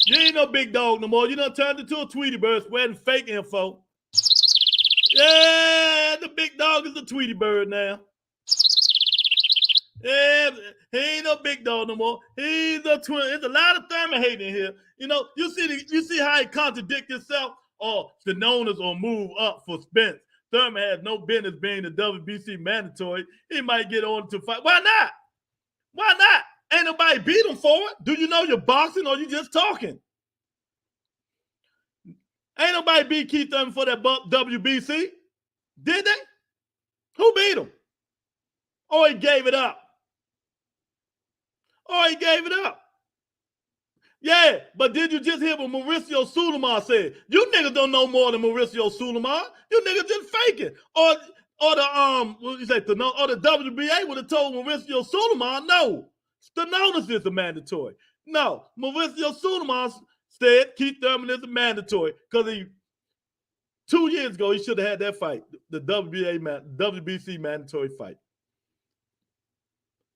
S2: You ain't no big dog no more. You done turned into a Tweety Bird spreading fake info. Yeah, the big dog is a Tweety Bird now. Yeah, he ain't no big dog no more. He's a twin. There's a lot of Thurman hate in here. You see how he contradicts himself? Oh, Stenonis or move up for Spence. Thurman has no business being the WBC mandatory. He might get on to fight. Why not? Why not? Ain't nobody beat him for it. Do you know you're boxing or you just talking? Ain't nobody beat Keith Thurman for that WBC. Did they? Who beat him? Or he gave it up. Yeah, but did you just hear what Mauricio Sulaiman said? You niggas don't know more than Mauricio Sulaiman. You niggas just faking. Or the WBA would have told Mauricio Sulaiman, no, Stenonis is a mandatory. No, Mauricio Sulaiman said Keith Thurman is a mandatory because 2 years ago he should have had that fight, the WBC mandatory fight.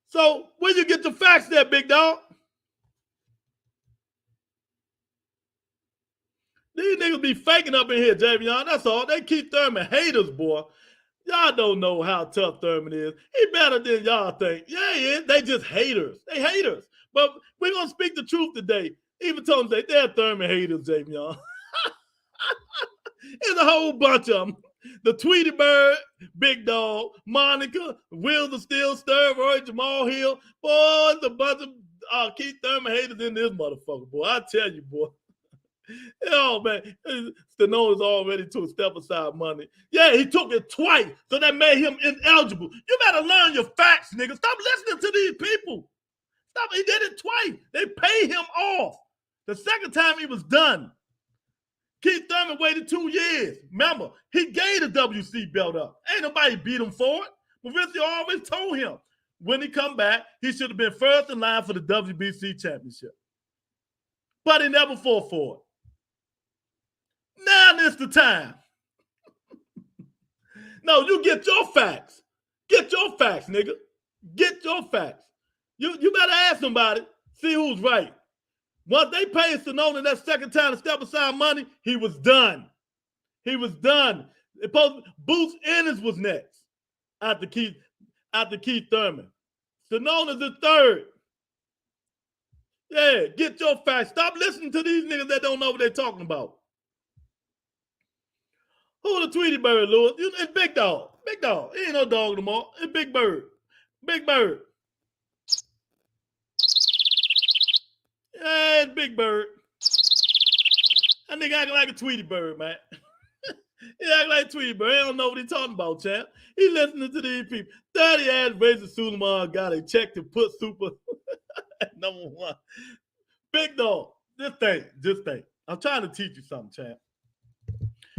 S2: So where you get the facts there, big dog? These niggas be faking up in here, Javion. That's all. They Keith Thurman haters, boy. Y'all don't know how tough Thurman is. He better than y'all think. Yeah, he is. They just haters. They haters. But we're going to speak the truth today. Even told them they're Thurman haters, Javion. There's a whole bunch of them. The Tweety Bird, Big Dog, Monica, Wheels of Steel, Steroid, Jamal Hill. Boy, there's a bunch of Keith Thurman haters in this motherfucker, boy. I tell you, boy. Oh, man. Stenonis already took step aside money. Yeah, he took it twice, so that made him ineligible. You better learn your facts, nigga. Stop listening to these people. Stop. He did it twice. They paid him off. The second time he was done. Keith Thurman waited 2 years. Remember, he gave the WC belt up. Ain't nobody beat him for it. Mauricio always told him when he come back, he should have been first in line for the WBC championship. But he never fought for it. Now is the time. No, you get your facts. Get your facts, nigga. Get your facts. You better ask somebody, see who's right. Once they paid Stenonis that second time to step aside money, he was done. He was done. Boots Ennis was next after Keith Thurman. Stenonis is third. Yeah, get your facts. Stop listening to these niggas that don't know what they're talking about. Who the Tweety Bird, Lewis? It's Big Dog. Big Dog. He ain't no dog no more. It's Big Bird. Big Bird. Yeah, it's Big Bird. That nigga acting like a Tweety Bird, man. He acting like a Tweety Bird. He don't know what he's talking about, champ. He listening to these people. 30-ass Razor Sulaiman got a check to put super number one. Big Dog. Just think. I'm trying to teach you something, champ.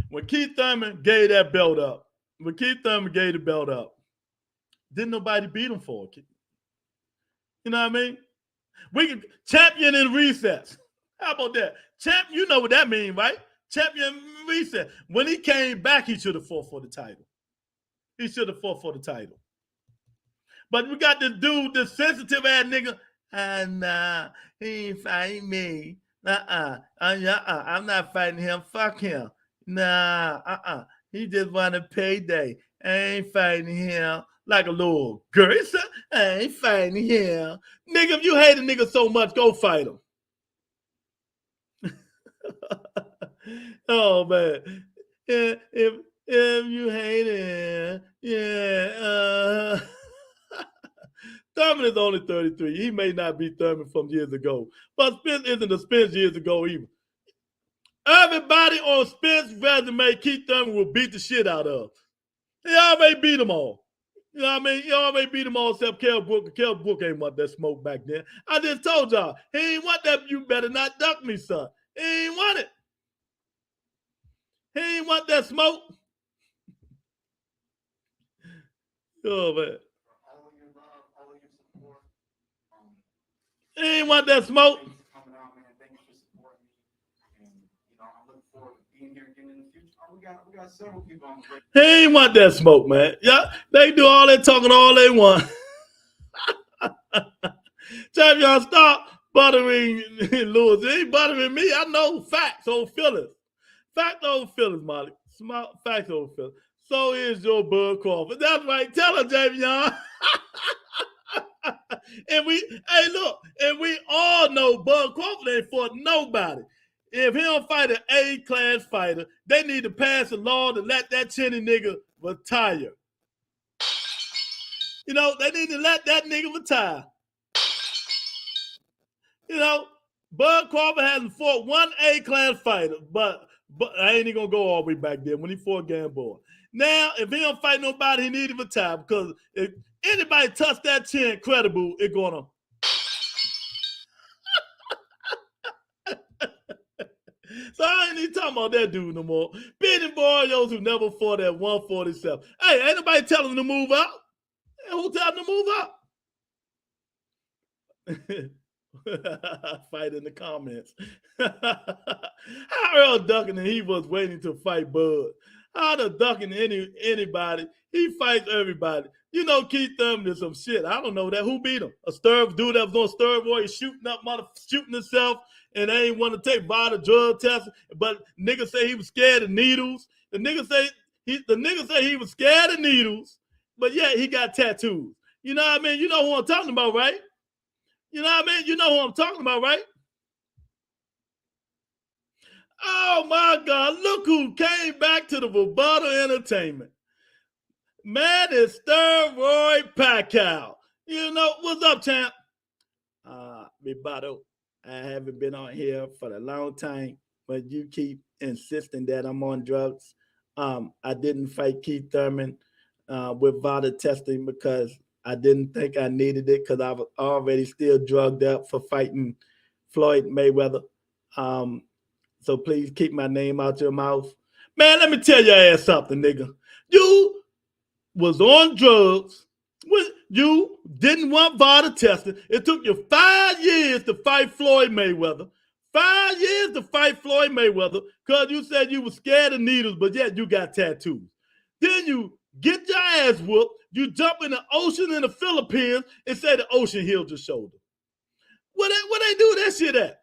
S2: When Keith Thurman gave that belt up, didn't nobody beat him for it. You know what I mean? We can champion in recess. How about that? Champ, you know what that means, right? Champion in recess. When he came back, he should have fought for the title. But we got this dude, this sensitive ass nigga. Nah, he ain't fighting me. I'm not fighting him. Fuck him. Nah, he just want a payday. I ain't fighting him like a little girl. He said, I ain't fighting him. Nigga, if you hate a nigga so much, go fight him. Oh man. If you hate it, yeah. Thurman is only 33. He may not be Thurman from years ago. But Spence isn't the Spence years ago either. Everybody on Spence's resume, Keith Thurman will beat the shit out of. He already beat them all. You know what I mean? He already beat them all except Kell Brook. Kell Brook ain't want that smoke back then. I just told y'all, he ain't want that. You better not duck me, son. He ain't want it. He ain't want that smoke. Oh, man. He ain't want that smoke. He ain't want that smoke, man. Yeah, they do all that talking all they want. Tell y'all stop buttering Lewis. He ain't buttering me. I know facts over feelings. Facts over feelings, Molly. Facts over feelings. So is your Bud Crawford. That's right. Tell her, Javion. And we all know Bud Crawford ain't fought nobody. If he don't fight an A-class fighter, they need to pass a law to let that chinny nigga retire. You know, they need to let that nigga retire. You know, Bud Crawford hasn't fought one A-class fighter, but I ain't even gonna go all the way back there when he fought Gamboa. Now, if he don't fight nobody, he need to retire because if anybody touch that chin credible, it's gonna. So I ain't even talking about that dude no more. Benny Barrios who never fought at 147. Hey, ain't nobody telling him to move up. Who telling him to move up? Fight in the comments. How Errol ducking and he was waiting to fight Bud. How the ducking anybody? He fights everybody. You know Keith Thurman is some shit. I don't know that. Who beat him? A dude that was on steroids shooting himself and they ain't want to take vital drug tests. But nigga say he was scared of needles. The nigga say he was scared of needles, but yeah, he got tattoos. You know what I mean? You know who I'm talking about, right? You know what I mean? You know who I'm talking about, right? Oh my God, look who came back to the rebuttal entertainment. Man, it's Steroid Pacquiao. You know, what's up, champ? Rebuttal. I haven't been on here for a long time, but you keep insisting that I'm on drugs. I didn't fight Keith Thurman with vital testing because I didn't think I needed it because I was already still drugged up for fighting Floyd Mayweather. So please keep my name out your mouth. Man, let me tell your ass something, nigga. You was on drugs. You didn't want vital testing. It took you 5 years to fight Floyd Mayweather. 5 years to fight Floyd Mayweather because you said you were scared of needles, but yet you got tattoos. Then you get your ass whooped. You jump in the ocean in the Philippines and say the ocean healed your shoulder. What they do that shit at?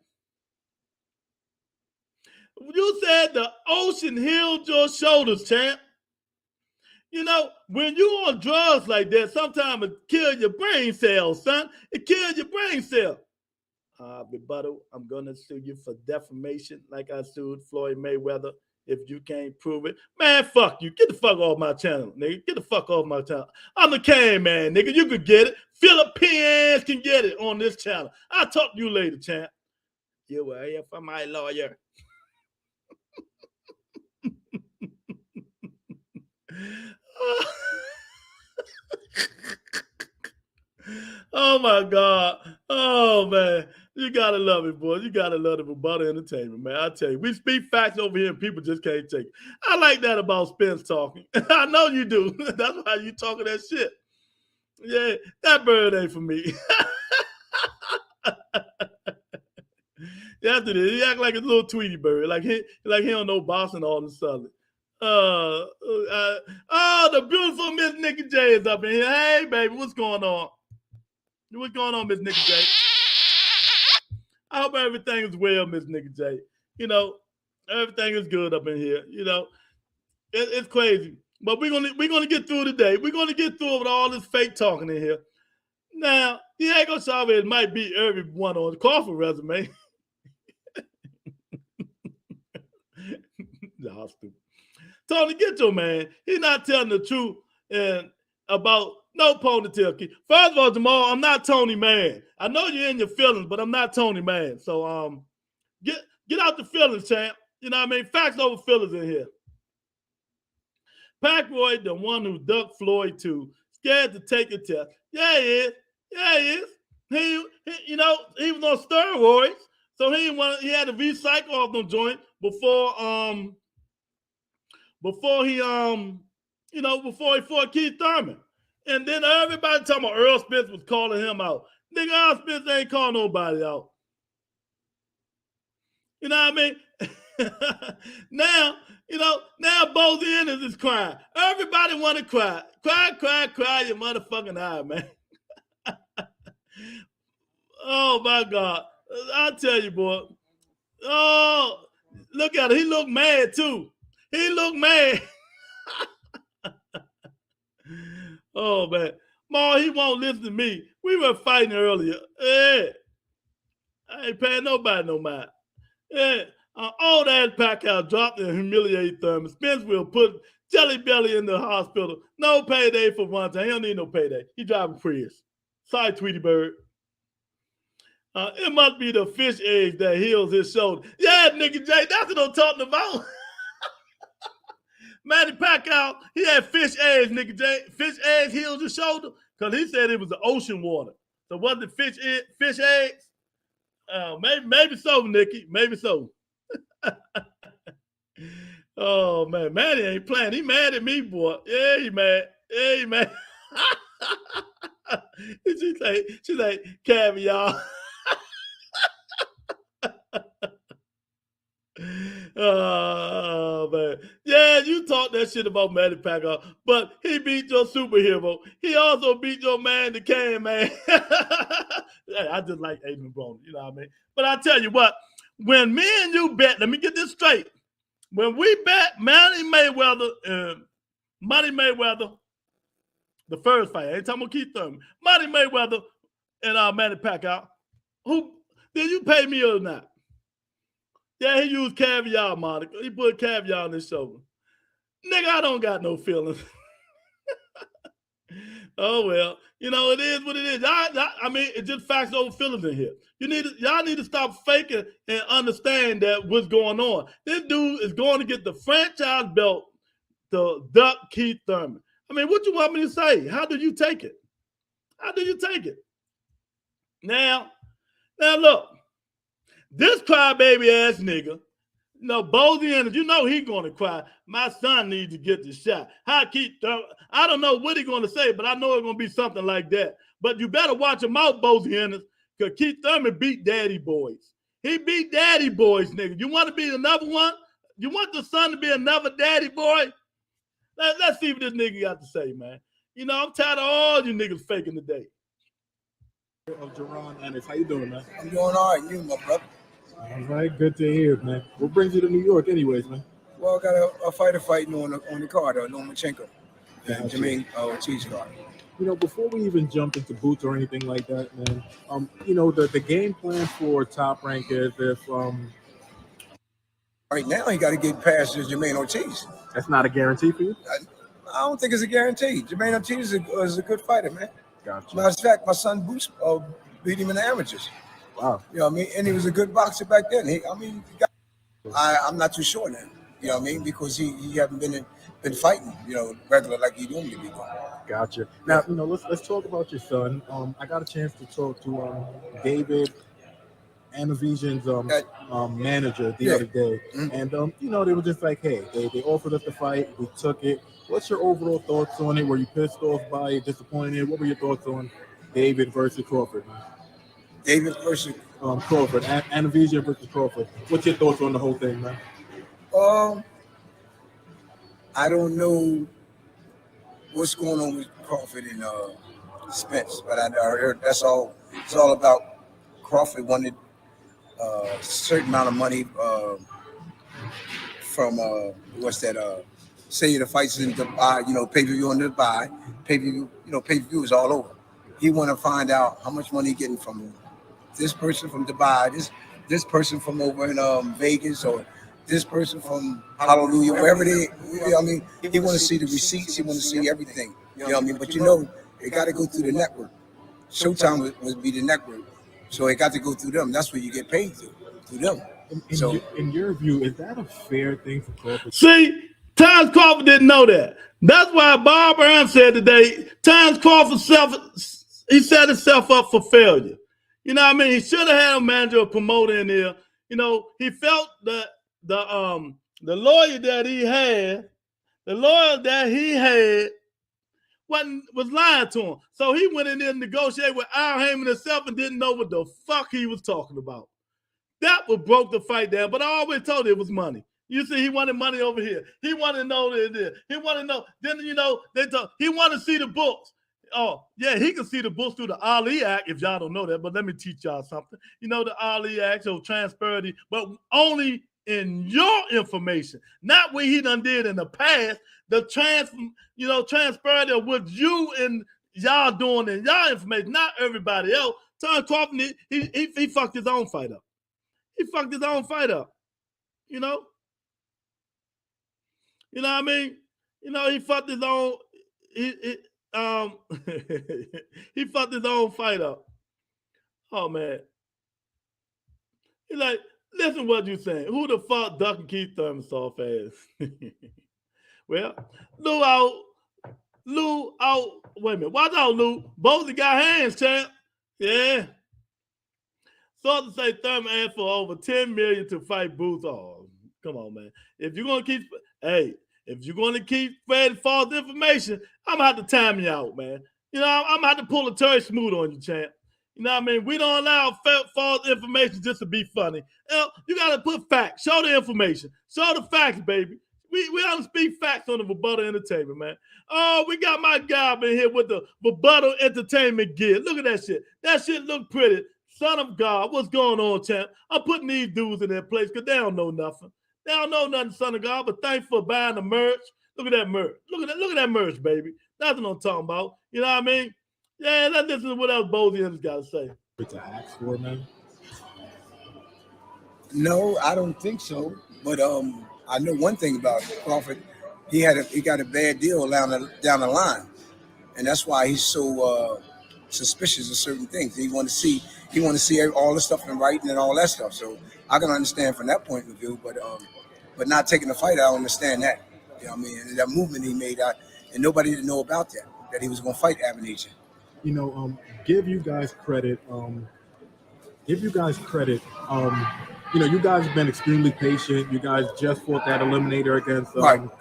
S2: You said the ocean healed your shoulders, champ. You know, when you on drugs like that, sometimes it kill your brain cells, son. It kills your brain cell. Rebuttal, I'm going to sue you for defamation like I sued Floyd Mayweather if you can't prove it. Man, fuck you. Get the fuck off my channel, nigga. Get the fuck off my channel. I'm the cane man, nigga. You could get it. Philippines can get it on this channel. I'll talk to you later, champ. You will hear from my lawyer. Oh my God. Oh man. You gotta love it, boy. You gotta love it about entertainment, man. I tell you, we speak facts over here and people just can't take it. I like that about Spence talking. I know you do. That's why you talking that shit. Yeah, that bird ain't for me. That's it. He act like a little Tweety bird, like he don't know Boston all of a sudden. The beautiful Miss Nikki J is up in here. Hey, baby, what's going on? What's going on, Miss Nikki J? I hope everything is well, Miss Nikki J. You know, everything is good up in here. You know, it's crazy, but we're gonna get through today. We're gonna get through with all this fake talking in here. Now, Diego Chavez might be everyone on the Crawford resume. Y'all stupid. Tony, get your man. He's not telling the truth and about no ponytail key. First of all, Jamal, I'm not Tony Man. I know you're in your feelings, but I'm not Tony Man. So get out the feelings, champ. You know what I mean? Facts over feelings in here. Packroyd, the one who ducked Floyd too, scared to take a test. Yeah, he is. Yeah, he is. He you know, he was on steroids, so he had to recycle off them joints before he fought Keith Thurman. And then everybody talking about Errol Spence was calling him out. Nigga, Errol Spence ain't calling nobody out. You know what I mean? Now both ends is crying. Everybody want to cry. Cry your motherfucking eye, man. Oh, my God. I'll tell you, boy. Oh, look at him. He look mad, too. He look mad. Oh, man. Ma, he won't listen to me. We were fighting earlier. Yeah. I ain't paying nobody no mind. Yeah. All that Pacquiao dropped and humiliated Thurman. Spence will put Jelly Belly in the hospital. No payday for one time. He don't need no payday. He driving Prius. Sorry, Tweety Bird. It must be the fish eggs that heals his shoulder. Yeah, nigga Jay, that's what I'm talking about. Manny Pacquiao, he had fish eggs, nigga Jay. Fish eggs heals his shoulder because he said it was the ocean water. So was it fish eggs? Maybe so, Nikki. Maybe so. Oh, man. Manny ain't playing. He mad at me, boy. Yeah, he mad. Yeah, he mad. She's like, caviar. Oh, man. Yeah, you talk that shit about Manny Pacquiao, but he beat your superhero. He also beat your man, the Can Man. I just like Adrian Broner, you know what I mean? But I tell you what, when me and you bet, let me get this straight. When we bet Money Mayweather, the first fight, I ain't talking about Keith Thurman, Money Mayweather and Manny Pacquiao, who did you pay me or not? Yeah, he used caviar, Monica. He put caviar on his shoulder. Nigga, I don't got no feelings. Oh, well, you know, it is what it is. I mean, it's just facts over feelings in here. Y'all need to stop faking and understand that what's going on. This dude is going to get the franchise belt to duck Keith Thurman. I mean, what you want me to say? How do you take it? How do you take it? Now look, this crybaby ass nigga, Bozy Anderson, you know he going to cry. My son needs to get the shot. How Keith Thurman? I don't know what he's going to say, but I know it's going to be something like that. But you better watch him out, Bozy Anderson, because Keith Thurman beat daddy boys. He beat daddy boys, nigga. You want to be another one? You want the son to be another daddy boy? Let's see what this nigga got to say, man. You know, I'm tired of all you niggas faking today.
S9: Of Jerron Ennis. How you doing, man?
S10: I'm doing all right. You, my brother.
S9: All right, good to hear, man. What brings you to New York anyways, man?
S10: Well, I got a fighter fighting on the card, Lomachenko.
S9: Gotcha.
S10: Jermaine Ortiz card.
S9: You know, before we even jump into boots or anything like that, man, you know, the game plan for Top Rank is if
S10: right now he got to get past Jermaine Ortiz.
S9: That's not a guarantee for you?
S10: I don't think it's a guarantee. Jermaine Ortiz is a good fighter, man.
S9: Gotcha.
S10: Matter of fact, my son Boots beat him in the amateurs.
S9: Wow.
S10: You know what I mean? And he was a good boxer back then. I'm not too sure now. You know what I mean? Because he haven't been fighting, you know, regular like he normally be doing.
S9: Gotcha. Now, you know, let's talk about your son. I got a chance to talk to David Anavision's manager the other day, and you know, they were just like, hey, they offered us the fight, we took it. What's your overall thoughts on it? Were you pissed off by it, disappointed? What were your thoughts on David versus Crawford, man?
S10: David versus
S9: Crawford, Anavision versus Crawford. What's your thoughts on the whole thing, man?
S10: I don't know what's going on with Crawford and Spence, but I heard that's all. It's all about Crawford wanted a certain amount of money from say the fights in Dubai, you know, pay-per-view in Dubai, pay-per-view is all over. He want to find out how much money he getting from this person from Dubai, this person from over in Vegas, or this person from Hallelujah, wherever they, I mean, he want to see the receipts, he want to see everything. You know what I mean? But it got to go through the network. Showtime would be the network, so it got to go through them. That's where you get paid through them.
S9: In your view, is that a fair thing for Crawford?
S2: See, Terrence Crawford didn't know that. That's why Bob Brown said today, Terrence Crawford he set himself up for failure. You know what I mean? He should have had a manager or promoter in there. You know, he felt that the lawyer that he had was lying to him. So he went in there and negotiated with Al Heyman himself and didn't know what the fuck he was talking about. That would broke the fight down. But I always told you it was money. You see, he wanted money over here. He wanted to know that. He wanted to know. Then, he wanted to see the books. Oh, yeah, he can see the books through the Ali Act, if y'all don't know that. But let me teach y'all something. The Ali Act, so transparency, but only in your information, not what he done did in the past. The transparency of what you and y'all doing in y'all information, not everybody else. Terrence Crawford, he fucked his own fight up. He fucked his own fight up. You know what I mean? He fucked his own. He fucked his own fight up. Oh man. He's like, listen what you saying. Who the fuck ducking Keith Thurman soft ass? Well, Lou out. Wait a minute. Watch out, Lou. Both got hands, champ. Yeah. Sources say Thurman asked for over $10 million to fight Booth. Oh, come on, man. If you're going to keep spreading false information, I'm going to have to time you out, man. I'm going to have to pull a Terry Smoot on you, champ. You know what I mean? We don't allow false information just to be funny. You got to put facts. Show the information. Show the facts, baby. We don't speak facts on the Rebuttal Entertainment, man. Oh, we got my guy in here with the Rebuttal Entertainment gear. Look at that shit. That shit look pretty. Son of God, what's going on, champ? I'm putting these dudes in their place because they don't know nothing. They don't know nothing, son of God, but thanks for buying the merch. Look at that merch. Look at that merch, baby. That's what I'm talking about. You know what I mean? Yeah, let's listen to what else Bozian's got to say.
S9: To ask for, man?
S10: No, I don't think so. But I know one thing about Crawford. He got a bad deal down the line, and that's why he's so suspicious of certain things. He want to see all the stuff in writing and all that stuff. So I can understand from that point of view, but not taking the fight, I don't understand that. You know what I mean? And that movement he made, and nobody didn't know about that he was going to fight Avanesia.
S9: Give you guys credit. You guys have been extremely patient. You guys just fought that eliminator against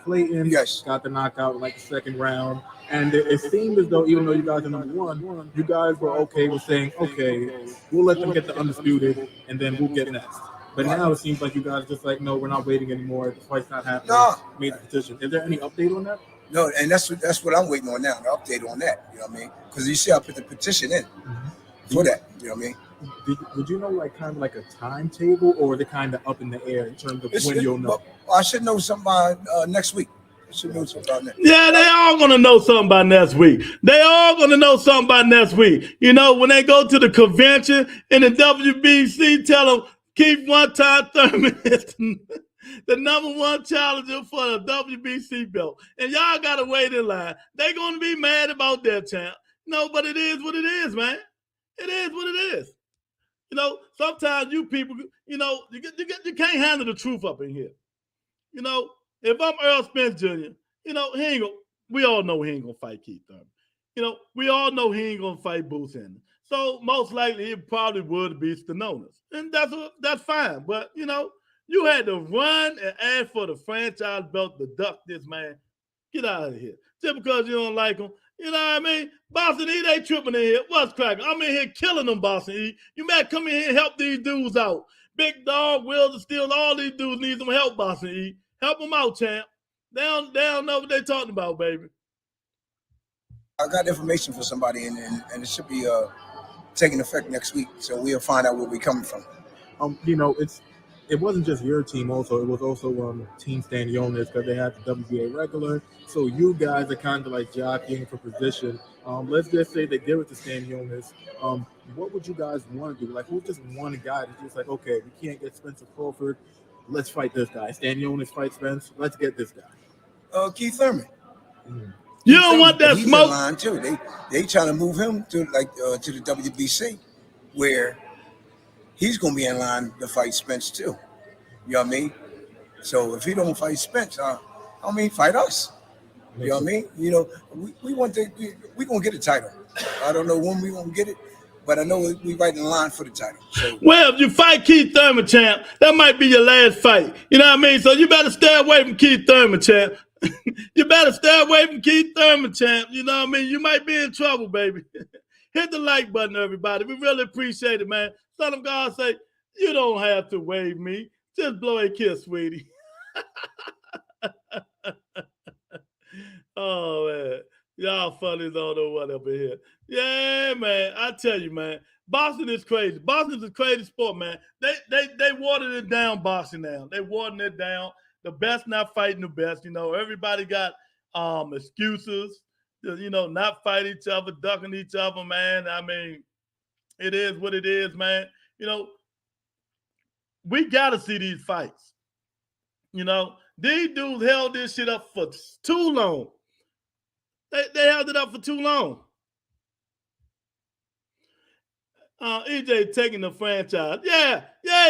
S9: Clayton.
S10: Yes.
S9: Got the knockout in like the second round. And it seemed as though, even though you guys are number one, you guys were okay with saying, okay, we'll let them get the undisputed, and then we'll get next. But now it seems like you guys are just like, no, we're not waiting anymore. The fight's not happening.
S10: No.
S9: Made the petition. Is there any update on that?
S10: No, and that's what I'm waiting on now, the update on that. You know what I mean? Because you see, I put the petition in for that. You know what I mean?
S9: Would you know, kind of like a timetable, or is it kind of up in the air in terms of when you'll know?
S10: I should know something by next week. I should know something about next.
S2: Yeah, they all gonna know something by next week. They all gonna know something by next week. When they go to the convention in the WBC, tell them keep one time Thurman is the number one challenger for the WBC belt, and y'all gotta wait in line. They gonna be mad about that, champ. No, but it is what it is, man. It is what it is. Sometimes you people, you can't handle the truth up in here. If I'm Errol Spence Jr., we all know he ain't gonna fight Keith Thurman. We all know he ain't gonna fight Booth Henry. So most likely it probably would be Stenonis. And that's fine. But you had to run and ask for the franchise belt to duck this man. Get out of here. Just because you don't like him. You know what I mean? Boston E, they tripping in here. What's cracking? I'm in here killing them, Boston E. You might come in here and help these dudes out. Big Dog, Wills of Steel, all these dudes need some help, Boston E. Help them out, champ. They don't know what they're talking about, baby.
S10: I got information for somebody, and it should be taking effect next week. So we'll find out where we're coming from.
S9: It wasn't just your team. Also, it was also Team Stanionis, because they had the WBA regular. So you guys are kind of like jockeying for position. Let's just say they give it to Stanionis. What would you guys want to do? Like, who's just one guy that's just like, okay, we can't get Spencer Crawford. let's fight this guy. Stanionis fight Spence. Let's get this guy.
S10: Keith Thurman.
S2: You don't want that
S10: he's
S2: smoke.
S10: in line too. They trying to move him to to the WBC, where he's gonna be in line to fight Spence too. You know what I mean? So if he don't fight Spence, fight us. You know what I mean? You know, we gonna get a title. I don't know when we gonna get it, but I know we right in line for the title. So,
S2: well, if you fight Keith Thurman, champ, that might be your last fight. You know what I mean? So you better stay away from Keith Thurman, champ. You better stay away from Keith Thurman, champ. You know what I mean? You might be in trouble, baby. Hit the like button, everybody. We really appreciate it, man. Son of God say, you don't have to wave me. Just blow a kiss, sweetie. Oh, man. Y'all funny don't know what up in here. Yeah, man. I tell you, man. Boxing is crazy. Boxing is a crazy sport, man. They watered it down, boxing now. They watered it down. The best not fighting the best. You know, everybody got excuses, you know, not fighting each other, ducking each other, man. I mean, it is what it is, man. You know, we got to see these fights. You know, these dudes held this shit up for too long. They held it up for too long. EJ taking the franchise. Yeah,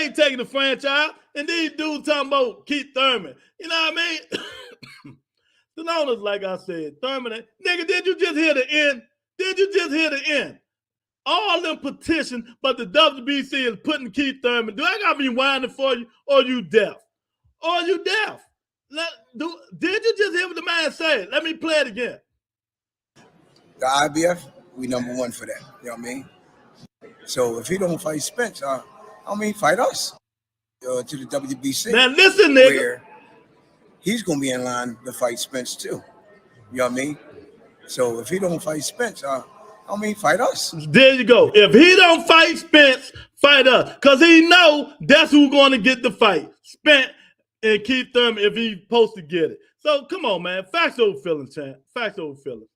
S2: he taking the franchise. And these dudes talking about Keith Thurman. You know what I mean? The owners, like I said, Thurman, nigga, did you just hear the end? Did you just hear the end? All them petitions, but the WBC is putting Keith Thurman. Do I got to be whining for you, or you deaf? Or you deaf? Did you just hear what the man said? Let me play it again.
S10: The IBF, we number one for that. You know what I mean? So if he don't fight Spence, fight us to the WBC.
S2: Now listen, nigga.
S10: Where he's gonna be in line to fight Spence too. You know what I mean? So if he don't fight Spence, fight us.
S2: There you go. If he don't fight Spence, fight us. Because he know that's who's going to get the fight. Spence and Keith Thurman if he's supposed to get it. So come on, man. Facts over feelings, champ. Facts over feelings.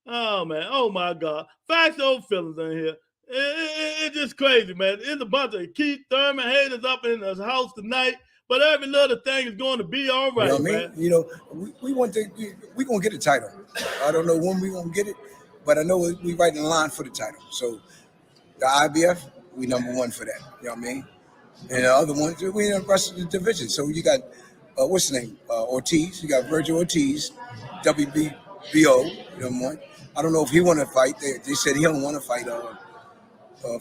S2: Oh, man. Oh, my God. Facts over feelings in here. It's just crazy, man. It's a bunch of Keith Thurman haters up in his house tonight. But every little thing is going to be all right,
S10: you know what
S2: man.
S10: I mean? You know, we going to get a title. I don't know when we're going to get it, but I know we right in line for the title. So the IBF, we number one for that. You know what I mean? And the other ones, we in the rest of the division. So you got, what's the name? Ortiz. You got Virgil Ortiz, WBO. You know what? I don't know if he want to fight. They said he don't want to fight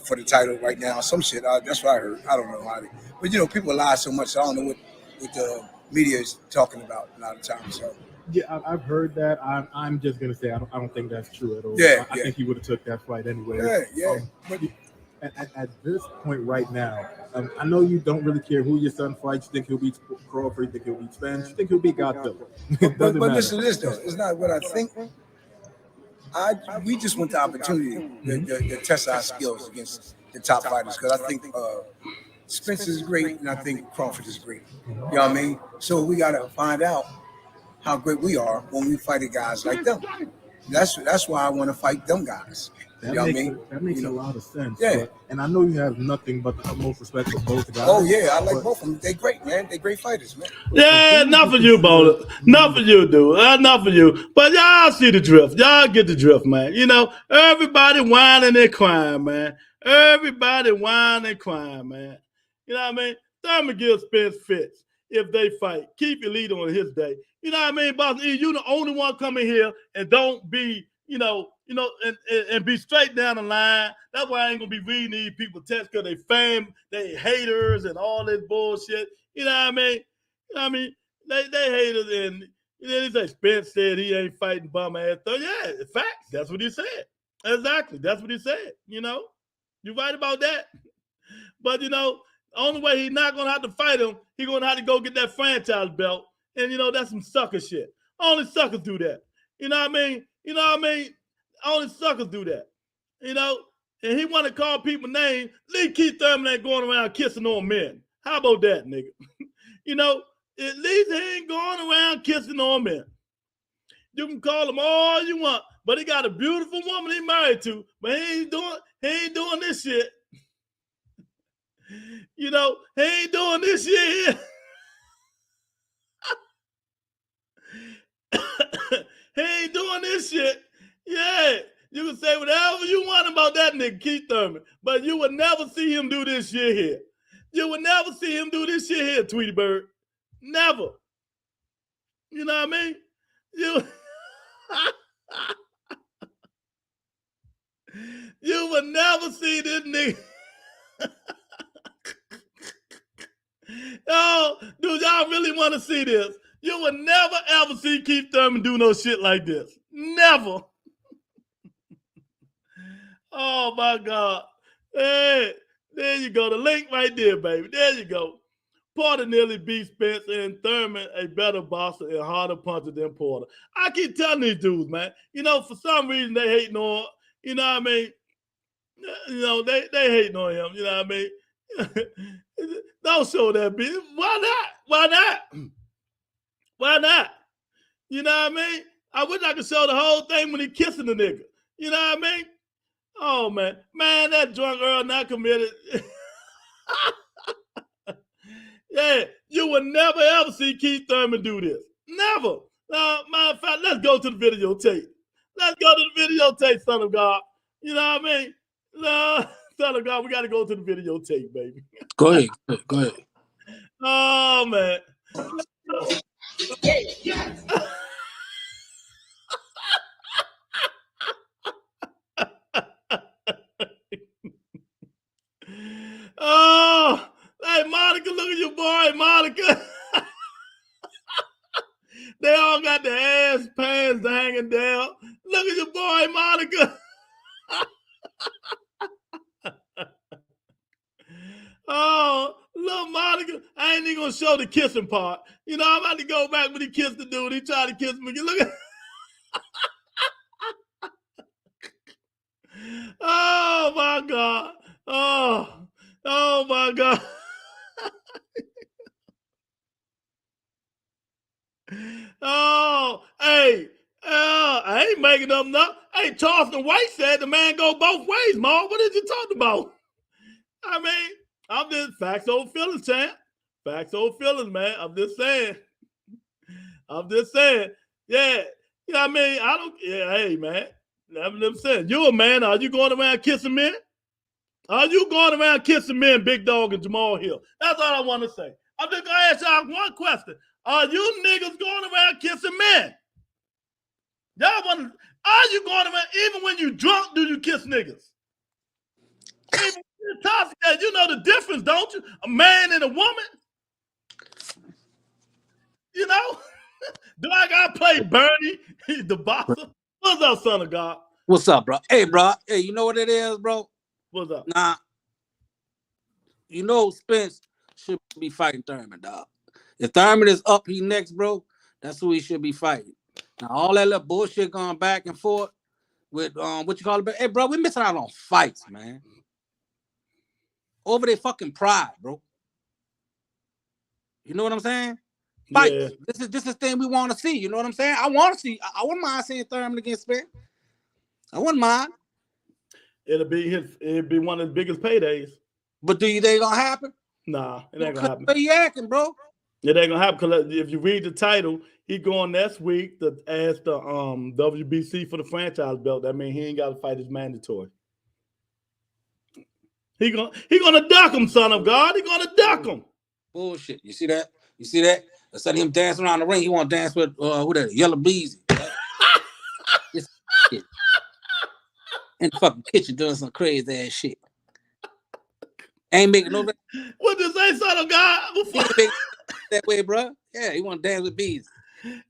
S10: for the title right now. Some shit. That's what I heard. I don't know how they. But, you know, people lie so much. So I don't know what the media is talking about a lot of times. So.
S9: Yeah, I've heard that. I'm just gonna say I don't think that's true at all.
S10: Yeah,
S9: I think he would have took that fight anyway.
S10: Yeah.
S9: But at this point right now, I know you don't really care who your son fights. You think he'll beat Crawford? You think he'll beat Spence? You think he'll beat Godzilla?
S10: But listen to this though. It's not what I think. We just want the opportunity to test our skills against the top fighters because I think Spence is great and I think Crawford is great. You know what I mean? So we got to find out how great we are when we fight guys like them. That's why I want to fight them guys. You know what I mean?
S9: That makes a lot of sense.
S10: Yeah.
S9: And I know you have nothing but the utmost respect for both guys.
S10: Oh, yeah. I like both of them. They great, man. They great fighters, man.
S2: Yeah, not for you, Bowler. Not for you, dude. Not for you. But y'all see the drift. Y'all get the drift, man. You know, everybody whining and crying, man. Everybody whining and crying, man. You know what I mean? Thurman gives Spence fits if they fight. Keep your lead on his day. You know what I mean, Boss E? You the only one coming here and don't be, and be straight down the line. That's why I ain't gonna be reading these people text because they haters and all this bullshit. You know what I mean? They haters and they say Spence said he ain't fighting bum ass. So yeah, in fact, that's what he said. Exactly, that's what he said. You know, you right about that. But the only way he's not gonna have to fight him, he's gonna have to go get that franchise belt. And that's some sucker shit. Only suckers do that. You know what I mean? Only suckers do that. And he want to call people names. Leave Keith Thurman ain't going around kissing on men. How about that, nigga? At least he ain't going around kissing on men. You can call him all you want, but he got a beautiful woman he married to, but he ain't doing this shit. He ain't doing this shit here. He ain't doing this shit. Yeah, you can say whatever you want about that nigga Keith Thurman, but you would never see him do this shit here. You would never see him do this shit here, Tweety Bird. Never. You know what I mean? You would never see this nigga. Oh, dude, y'all really want to see this? You would never ever see Keith Thurman do no shit like this. Never. Oh my God. Hey, there you go. The link right there, baby. There you go. Porter nearly beat Spence and Thurman a better boxer and harder puncher than Porter. I keep telling these dudes, man. You know, for some reason they hating on, you know what I mean? You know, they hating on him, you know what I mean? Don't show that bitch. Why not? Why not? Why not? You know what I mean? I wish I could show the whole thing when he kissing the nigga. You know what I mean? Oh, man. Man, that drunk Earl not committed. Yeah, you will never, ever see Keith Thurman do this. Never. Matter of fact, let's go to the videotape. Let's go to the videotape, son of God. You know what I mean? Son of God, we got to go to the videotape, baby.
S11: Go ahead. Go ahead.
S2: Oh, man. Oh, hey, Monica, look at your boy, Monica. They all got their ass pants hanging down. Look at your boy, Monica. Oh, little Monica. I ain't even going to show the kissing part. You know, I'm about to go back when he kissed the dude. He tried to kiss me. Look at Oh, my God. Oh, my God. Oh, hey, I ain't making up nothing. Hey, Charleston White said the man go both ways, Ma. What did you talk about? I mean, I'm just facts over feelings, champ. Facts over feelings, man. I'm just saying. Yeah. You know what I mean? Hey, man. I'm saying, you a man, are you going around kissing men? Are you going around kissing men, Big Dog and Jamal Hill? That's all I want to say. I'm just going to ask y'all one question. Are you niggas going around kissing men? Y'all want to, are you going around, even when you drunk, do you kiss niggas? Even when you're intoxicated, you know the difference, don't you? A man and a woman? You know? Do I got to play Bernie, the boxer? What's up, son of God?
S11: What's up, bro? Hey, bro. Hey, you know what it is, bro?
S2: What's up?
S11: Nah. You know Spence should be fighting Thurman, dog. If Thurman is up, he next, bro, that's who he should be fighting. Now, all that little bullshit going back and forth with, what you call it? Hey, bro, we missing out on fights, man. Over their fucking pride, bro. You know what I'm saying? Fight. Yeah. This is the thing we want to see. You know what I'm saying? I want to see. I wouldn't mind seeing Thurman against Spence. I wouldn't mind.
S2: It'll be one of the biggest paydays.
S11: But do you think it's gonna happen?
S2: Nah, it ain't gonna happen.
S11: What are you acting, bro?
S2: It ain't gonna happen because if you read the title, he going next week to ask the WBC for the franchise belt. That means he ain't got to fight his mandatory. He gonna duck him, son of God. He gonna duck him.
S11: Bullshit. You see that? You see that? Instead of him dancing around the ring, he want to dance with who that? Yellow Beezy. In the fucking kitchen doing some crazy ass shit. Ain't making no.
S2: What you say, son of God?
S11: That way, bro. Yeah, he want to dance with Beezy.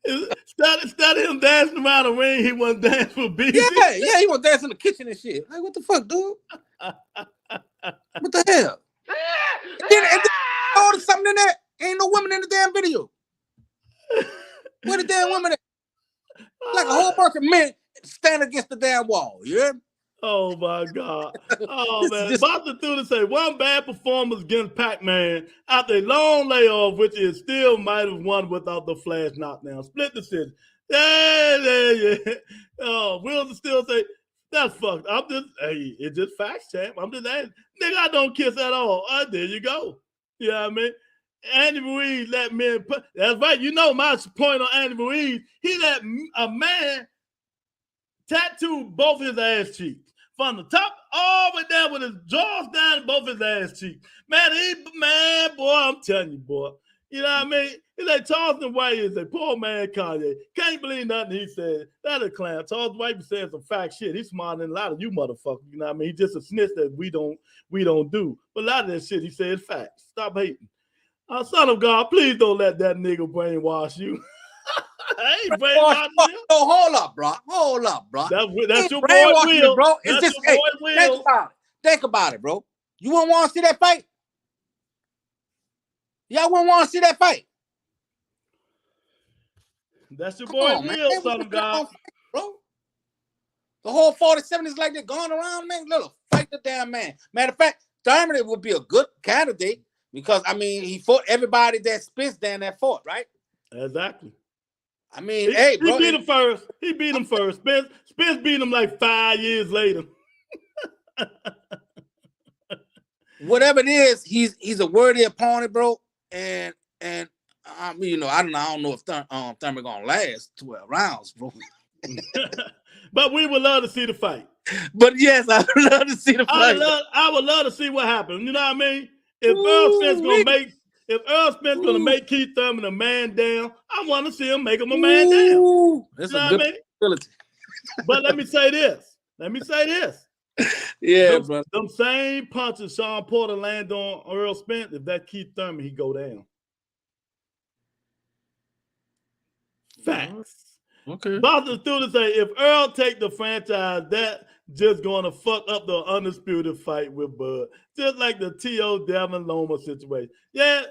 S2: Instead of him dancing around the ring, he want to dance with Beezy.
S11: Yeah, he want to dance in the kitchen and shit. Like, what the fuck, dude? What the hell? and then oh, there's something in there. Ain't no women in the damn video. Where the damn women at? Like a whole bunch of men standing against the damn wall. You hear me?
S2: Oh my God. Oh man. Boston Thunder say one bad performance against Pac-Man after a long layoff, which is still might have won without the flash knockdown. Split decision. Yeah. Oh, Wilson still say that's fucked. It's just facts, champ. I'm just saying, nigga, I don't kiss at all. There you go. You know what I mean? Andy Ruiz let men put. That's right. You know my point on Andy Ruiz. He let a man tattoo both his ass cheeks from the top all the way down with his jaws down both his ass cheeks. Man, boy, I'm telling you, boy. You know what I mean? It's like Charleston White is a poor man Kanye. Can't believe nothing he said. That a clown. Charleston White be saying some fact shit. He's smarter than a lot of you motherfuckers. You know what I mean? He just a snitch that we don't do. But a lot of that shit he said is facts. Stop hating. Son of God, please don't let that nigga brainwash you. I ain't brainwashing him.
S11: No, hold up, bro. Hold up, bro.
S2: That's your boy Will,
S11: bro.
S2: That's
S11: It's just,
S2: your boy Will.
S11: Think about it, bro. You wouldn't want to see that fight? Y'all wouldn't want to see that fight?
S2: That's your boy Will, son of God.
S11: Bro. The whole 47 is like they're going around, man. Little fight the damn man. Matter of fact, Thurman would be a good candidate because, I mean, he fought everybody that Spence down that fought, right?
S2: Exactly.
S11: I mean, bro.
S2: He beat him first. He beat him first. Spence beat him like 5 years later.
S11: Whatever it is, he's a worthy opponent, bro. And I mean, you know, I don't know if Thurman gonna last 12 rounds, bro.
S2: But we would love to see the fight.
S11: But yes, I would love to see the fight.
S2: I would love to see what happens. You know what I mean? If Earl Spence gonna make Keith Thurman a man down, I want to see him make him a man down.
S11: That's
S2: you know
S11: a good
S2: possibility. But let me say this.
S11: Yeah, bro.
S2: Them same punches Sean Porter landed on Earl Spence, if that Keith Thurman, he go down. Facts.
S11: Okay.
S2: Boston students say if Earl take the franchise, that just gonna fuck up the undisputed fight with Bud. Just like the T.O. Devin Loma situation. Yeah,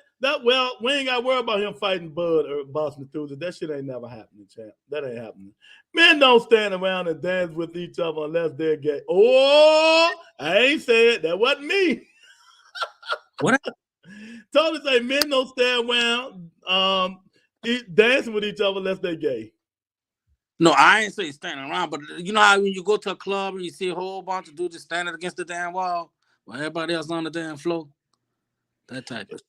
S2: we ain't gotta worry about him fighting Bud or Boston students. That shit ain't never happening, champ. That ain't happening. Men don't stand around and dance with each other unless they're gay. Oh, I ain't said that wasn't me.
S11: What?
S2: Tony say men don't stand around dancing with each other unless they're gay.
S11: No, I ain't say standing around, but you know how when you go to a club and you see a whole bunch of dudes just standing against the damn wall while everybody else on the damn floor? That type of.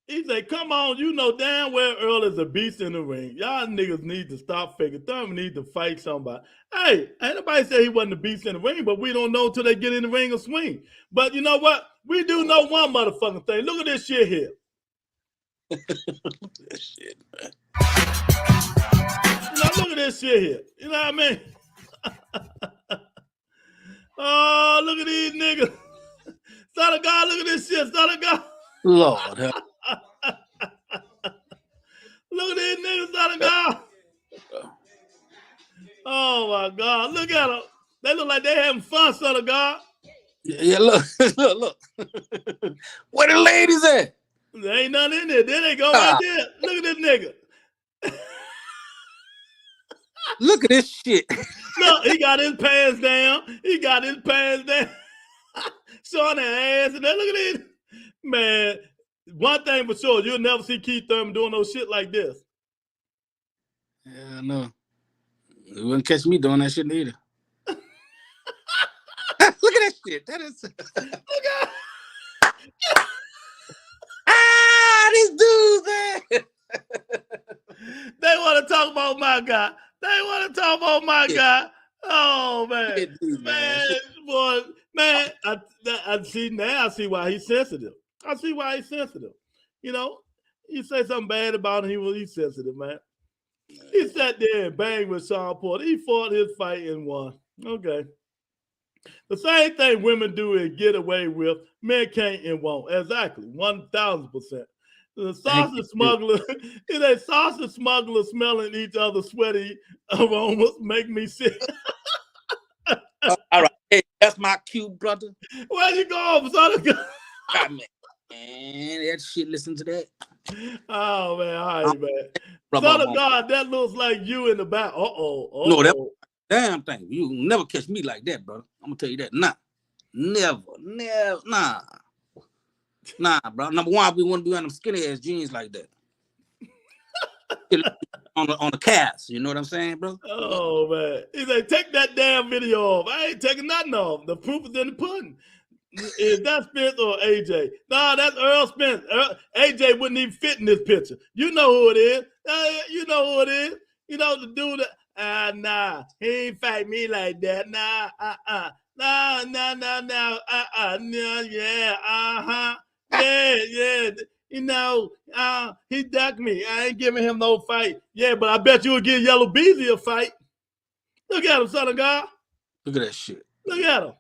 S2: He said, come on, you know damn well Earl is a beast in the ring. Y'all niggas need to stop faking. Thurman need to fight somebody. Hey, ain't nobody say he wasn't a beast in the ring, but we don't know until they get in the ring or swing. But you know what? We do know one motherfucking thing. Look at this shit here.
S11: That shit, man.
S2: Look at this shit here. You know what I mean? Oh, look at these niggas. Son of God, look at this shit. Son of God.
S11: Lord.
S2: Look at these niggas, son of God. Oh, my God. Look at them. They look like they having fun, son of God.
S11: Yeah, look. Look. Where the ladies at?
S2: There ain't nothing in there. There they go right there. Look at this nigga.
S11: Look at this shit.
S2: Look, he got his pants down. Showing their ass. And then look at this. Man, one thing for sure, you'll never see Keith Thurman doing no shit like this.
S11: Yeah, no. You wouldn't catch me doing that shit neither. Look at that shit. That is.
S2: Look at
S11: these dudes, man.
S2: They want to talk about my guy. Oh, man. Boy, man, I see why he's sensitive. You know, you say something bad about him, he's sensitive, man. He sat there and banged with Sean Porter. He fought his fight and won. Okay. The same thing women do and get away with, men can't and won't. Exactly, 1,000%. The sausage smuggler smelling each other's sweaty aromas make me sick.
S11: All right, hey, that's my cue, brother.
S2: Where you going, son of God?
S11: Man, that shit. Listen to that.
S2: Oh man, all right, man. Son of God, that looks like you in the back.
S11: No, that damn thing. You never catch me like that, brother. I'm gonna tell you that. Never, nah, bro. Number one, we wouldn't be wearing them skinny ass jeans like that. on the cast, you know what I'm saying, bro?
S2: Oh man, he said, take that damn video off. I ain't taking nothing off. The proof is in the pudding. Is that Spence or AJ? Nah, that's Earl Spence. AJ wouldn't even fit in this picture. You know who it is. You know who it is. You know the dude that, nah, he ain't fight me like that. Nah, nah, yeah, yeah. You know, he ducked me. I ain't giving him no fight. Yeah, but I bet you would give Yellow Beezy a fight. Look at him, son of God.
S11: Look at that shit.
S2: Look at him.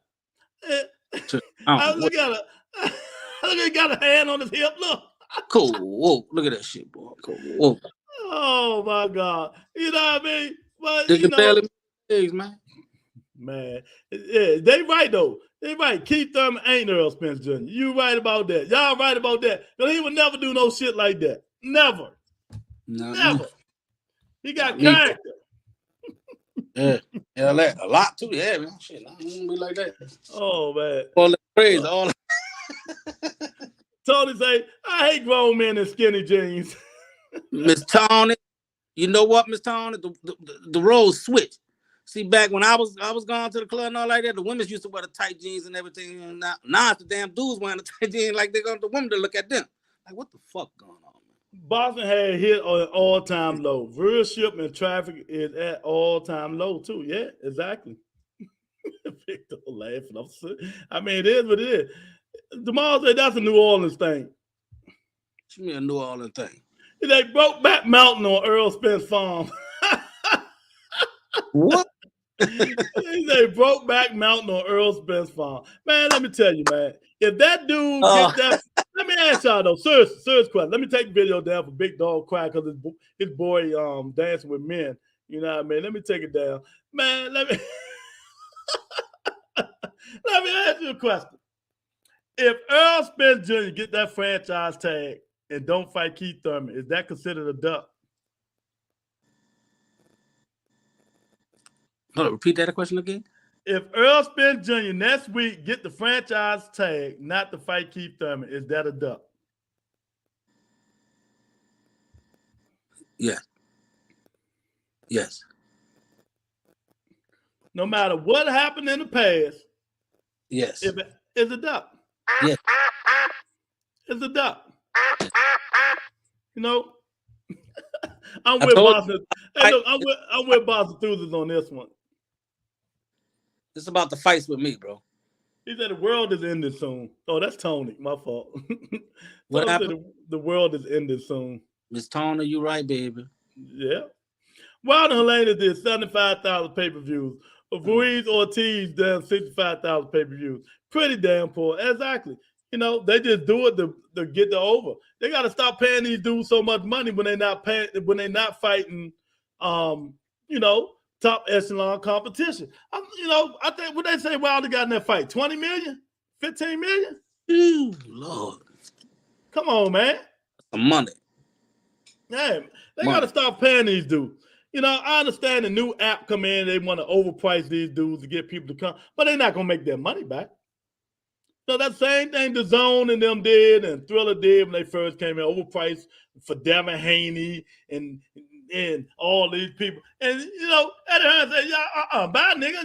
S2: Look at him. Look, he got a hand on his hip. Look.
S11: Cool. Whoa. Look at that shit, boy. Cool. Whoa.
S2: Oh my God. You know what I mean? But
S11: They can barely make things, man.
S2: Man, yeah, they right though. They right. Keith Thurman ain't Earl Spence Jr. You right about that. Y'all right about that. Because he would never do no shit like that. Never.
S11: No,
S2: Never. He got character.
S11: Yeah. Yeah, a lot too. Yeah, man. Shit, I don't be like that.
S2: Oh man.
S11: All that praise, all
S2: Tony say, I hate grown men in skinny jeans.
S11: Miss Tony, you know what, Miss Tony? The roles switched. See, back when I was going to the club and all like that, the women used to wear the tight jeans and everything. And now it's the damn dudes wearing the tight jeans like they're going to the women to look at them. Like, what the fuck going on, man?
S2: Boston had hit on an all-time low. Real shipment traffic is at all-time low, too. Yeah, exactly. Victor laughing. I mean, it is what it is. Jamal said that's a New Orleans thing.
S11: What you mean a New Orleans thing?
S2: They broke back mountain on Earl Spence Farm.
S11: What?
S2: They broke back mountain on Earl Spence Farm. Man, let me tell you, man. If that dude gets that, let me ask y'all though, serious question. Let me take the video down for Big Dog Cry because his boy dancing with men. You know what I mean? Let me take it down, man. Let me ask you a question. If Earl Spence Jr. get that franchise tag and don't fight Keith Thurman, is that considered a duck?
S11: Hold on, repeat that question again.
S2: If Earl Spence Jr. next week get the franchise tag not to fight Keith Thurman, is that a duck?
S11: Yeah. Yes.
S2: No matter what happened in the past,
S11: yes,
S2: it's a duck.
S11: Yes.
S2: It's a duck. You know, I'm with Boston. Hey, look, I'm with Boston Thuses on this one.
S11: It's about the fights with me, bro.
S2: He said the world is ending soon. Oh, that's Tony. My fault.
S11: What happened?
S2: The world is ending soon.
S11: Miss Tony, you right, baby.
S2: Yeah. Wilder Helena did 75,000 pay-per-views. Ruiz Ortiz done 65,000 pay-per-views. Pretty damn poor. Exactly. You know, they just do it to get the over. They got to stop paying these dudes so much money when they're not fighting, you know, top echelon competition. I think what they say Wilder got in that fight, 20 million, 15 million.
S11: Ooh, Lord,
S2: come on, man.
S11: Some money.
S2: Yeah, they got to stop paying these dudes. You know, I understand the new app come in, they want to overprice these dudes to get people to come, but they're not gonna make their money back. So that same thing the Zone and them did and Thriller did when they first came in, overpriced for Devin Haney and all these people. And you know, at the end say, bye nigga,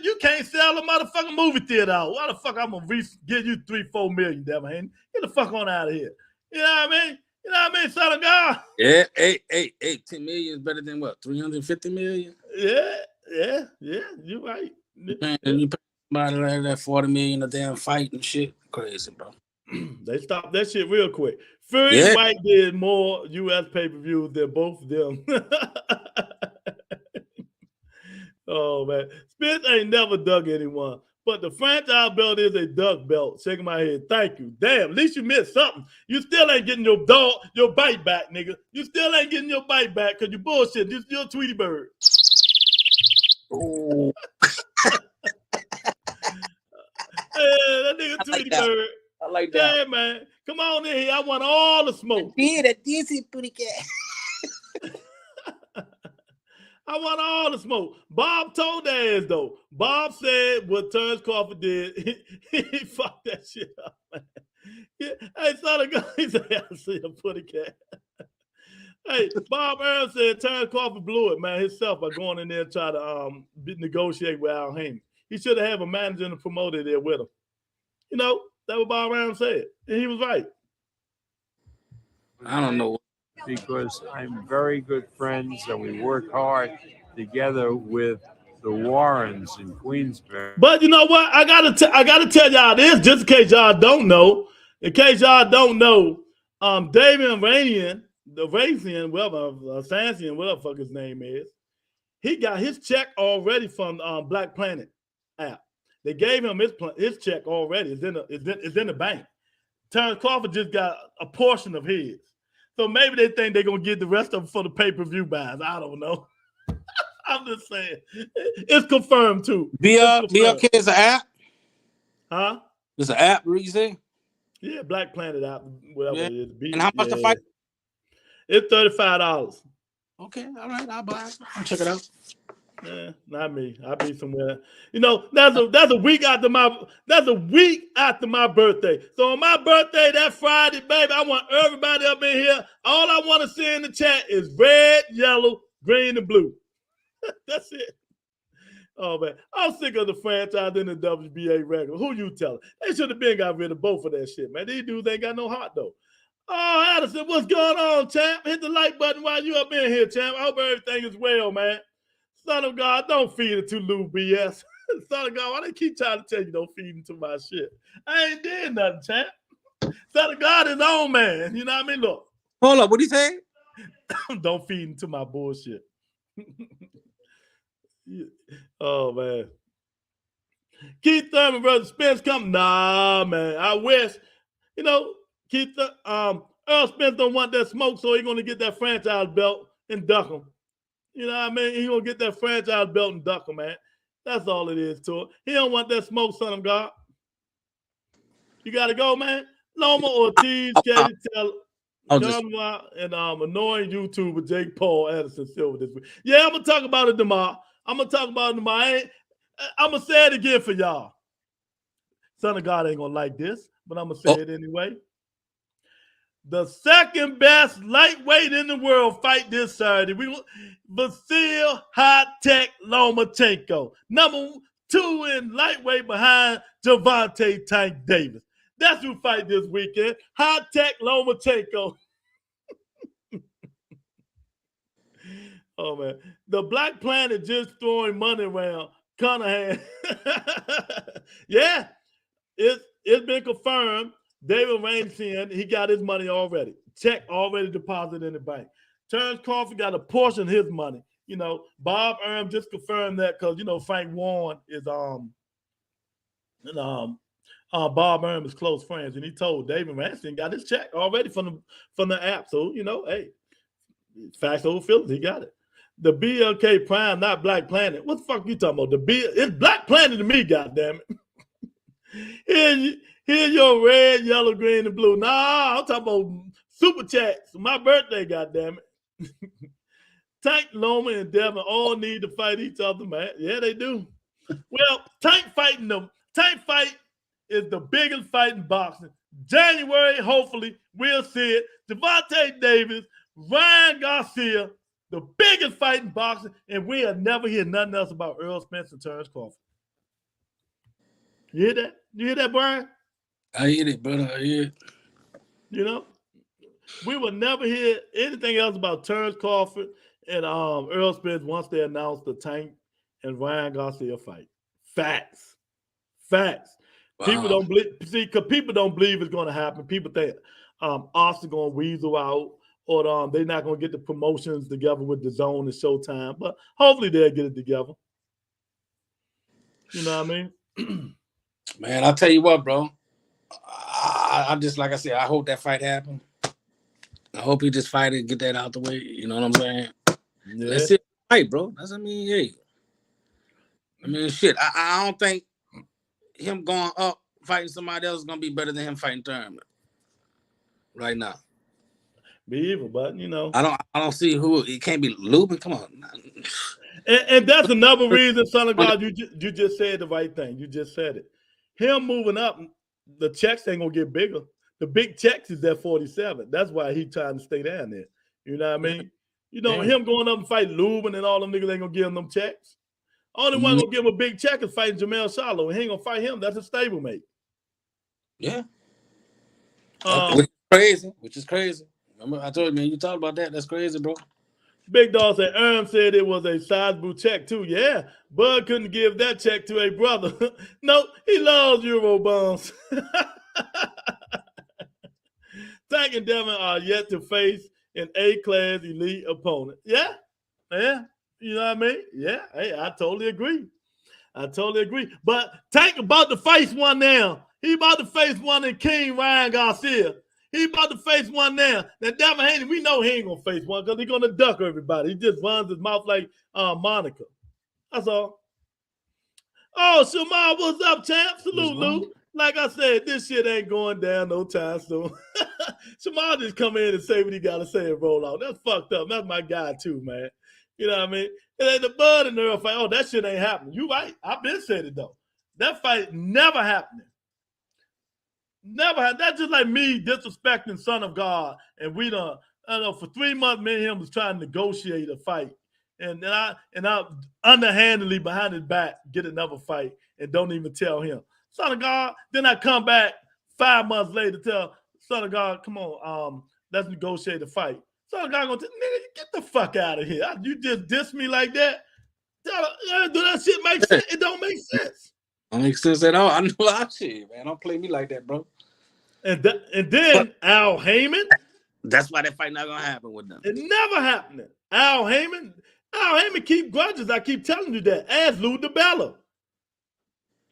S2: you can't sell a motherfucking movie theater out. Why the fuck I'm gonna give you 3-4 million, Devin Haney? Get the fuck on out of here. You know what I mean? You know what I mean, son of God?
S11: Yeah, 10 million is better than what? 350 million?
S2: Yeah, you're right.
S11: You pay somebody like that 40 million a damn fight and shit. Crazy, bro.
S2: They stopped that shit real quick. Fury Fight did more U.S. pay-per-views than both of them. Oh, man. Spence ain't never dug anyone. But the franchise belt is a duck belt. Shaking my head. Thank you. Damn, at least you missed something. You still ain't getting your bite back, nigga. You still ain't getting your bite back because you bullshit. You're still Tweety Bird.
S11: Oh.
S2: That nigga Tweety Bird.
S11: I like that.
S2: Yeah, man. Come on in here. I want all the smoke. I want all the smoke. Bob told their ass, though. Bob said what Terrence Crawford did. He fucked that shit up, man. Yeah. Hey, son of God, he said, I see a putty cat. Hey, Bob Earl said Terrence Crawford blew it, man, himself by going in there and try to negotiate with Al Haymon. He should have a manager and a promoter there with him. You know, that what Bob Arum said. And he was right.
S11: I don't know.
S12: Because I'm very good friends and we work hard together with the Warrens in Queensbury.
S2: But you know what? I gotta tell y'all this, just in case y'all don't know. In case y'all don't know, David Iranian, the Razian, whatever, Sansian, whatever the fuck his name is, he got his check already from Black Planet app. They gave him his check already. It's in the bank. Terrence Crawford just got a portion of his. So maybe they think they're going to get the rest of them for the pay-per-view buys. I don't know. I'm just saying. It's confirmed, too.
S11: BLK is an app?
S2: Huh?
S11: It's an app, what you say?
S2: Yeah, Black Planet app, whatever it is.
S11: And how much the fight?
S2: It's $35.
S11: Okay, all right, I'll buy it. I'll check it out.
S2: Yeah, not me. I'll be somewhere. You know, that's a week after my birthday. So on my birthday, that Friday, baby, I want everybody up in here. All I want to see in the chat is red, yellow, green, and blue. That's it. Oh man, I'm sick of the franchise in the WBA record. Who you telling? They should have been got rid of both of that shit, man. These dudes ain't got no heart though. Oh, Addison, what's going on, champ? Hit the like button while you up in here, champ. I hope everything is well, man. Son of God, don't feed it to Lou BS. Son of God, why they keep trying to tell you don't feed into my shit? I ain't did nothing, champ. Son of God is on, man. You know what I mean? Look.
S11: Hold up, what he say?
S2: Don't feed into my bullshit. Oh, man. Keith Thurman, brother Spence, come. Nah, man. I wish. You know, Keith, Earl Spence don't want that smoke, so he's going to get that franchise belt and duck him. You know what I mean? He's going to get that franchise belt and duck him, man. That's all it is to it. He don't want that smoke, son of God. You got to go, man. Loma Ortiz, Katie Taylor, and annoying YouTuber Jake Paul Anderson Silver this week. Yeah, I'm going to talk about it tomorrow. I'm going to say it again for y'all. Son of God ain't going to like this, but I'm going to say it anyway. The second best lightweight in the world fight this Saturday. Vasil High-Tech Lomachenko. Number 2 in lightweight behind Gervonta Tank Davis. That's who fight this weekend. High-Tech Lomachenko. Oh, man. The Black Planet just throwing money around. Conahan. Yeah. It's been confirmed. David Rainsin, he got his money already. Check already deposited in the bank. Terrence Crawford got a portion of his money. You know, Bob Arum just confirmed that because, you know, Frank Warren is Bob Arum is close friends, and he told David Rainsin got his check already from the app. So, you know, hey, facts over feelings, he got it. The BLK Prime, not Black Planet. What the fuck you talking about? It's Black Planet to me, goddammit. Here's your red, yellow, green, and blue. Nah, I'm talking about super chats. My birthday, goddammit. Tank, Loma, and Devin all need to fight each other, man. Yeah, they do. Well, Tank fight is the biggest fight in boxing. January, hopefully, we'll see it. Gervonta Davis, Ryan Garcia, the biggest fight in boxing, and we'll never hear nothing else about Errol Spence and Terrence Crawford. You hear that? You hear that, Brian?
S11: I hear it, brother. I hear it.
S2: You know, we will never hear anything else about Terrence Crawford and Errol Spence once they announce the Tank and Ryan Garcia fight. Facts. Wow. People don't believe. See, because people don't believe it's going to happen. People think Austin going to weasel out, or they're not going to get the promotions together with the Zone and Showtime. But hopefully they'll get it together. You know what I mean?
S11: Man, I'll tell you what, bro. I just, like I said, I hope that fight happens. I hope he just fight it, get that out the way. You know what I'm saying? Yeah. Let's see fight, bro. That's, hey. Shit. I don't think him going up fighting somebody else is gonna be better than him fighting Thurman right now.
S2: Be evil, but you know,
S11: I don't see who it can't be. Lubin. Come on.
S2: And that's another reason, son of God, you just said the right thing. You just said it. Him moving up, the checks ain't gonna get bigger. The big checks is at 47. That's why he trying to stay down there. You know what I mean? You know, him going up and fighting Lubin and all them niggas ain't gonna give him them checks. Only one gonna give him a big check is fighting Jamel Charlo. He ain't gonna fight him. That's a stablemate.
S11: Yeah. Which is crazy. Which is crazy. Remember, I told you, man, you talked about that. That's crazy, bro.
S2: Big Dog said, said it was a sizable check too. Yeah, Bud couldn't give that check to a brother. No, he loves Euro bonds. Tank and Devin are yet to face an A-class elite opponent. Yeah, yeah. You know what I mean? Yeah, hey, I totally agree. I totally agree. But Tank about to face one now. He about to face one in King Ryan Garcia. He about to face one now. Now, Devin Haney, we know he ain't going to face one because he's going to duck everybody. He just runs his mouth like Monica. That's all. Oh, Shamar, what's up, champ? Salute, Lou. Like I said, this shit ain't going down no time soon. Shamar just come in and say what he got to say and roll out. That's fucked up. That's my guy, too, man. You know what I mean? It ain't the Bud and Errol fight. Oh, that shit ain't happening. You right. I've been saying it, though. That fight never happening. Never had. That's just like me disrespecting Son of God. And we done, I don't know, for 3 months, me and him was trying to negotiate a fight. And I underhandedly behind his back get another fight and don't even tell him. Son of God, then I come back 5 months later to tell Son of God, come on, let's negotiate a fight. Son of God gonna tell, nigga, get the fuck out of here. You just diss me like that? Do that shit make sense? It don't make sense.
S11: Don't make sense at all. I know our shit, man. Don't play me like that, bro.
S2: And then Al Heyman.
S11: That's why that fight not gonna happen with them.
S2: It never happening. Al Heyman keep grudges. I keep telling you that. Ask Lou DiBella.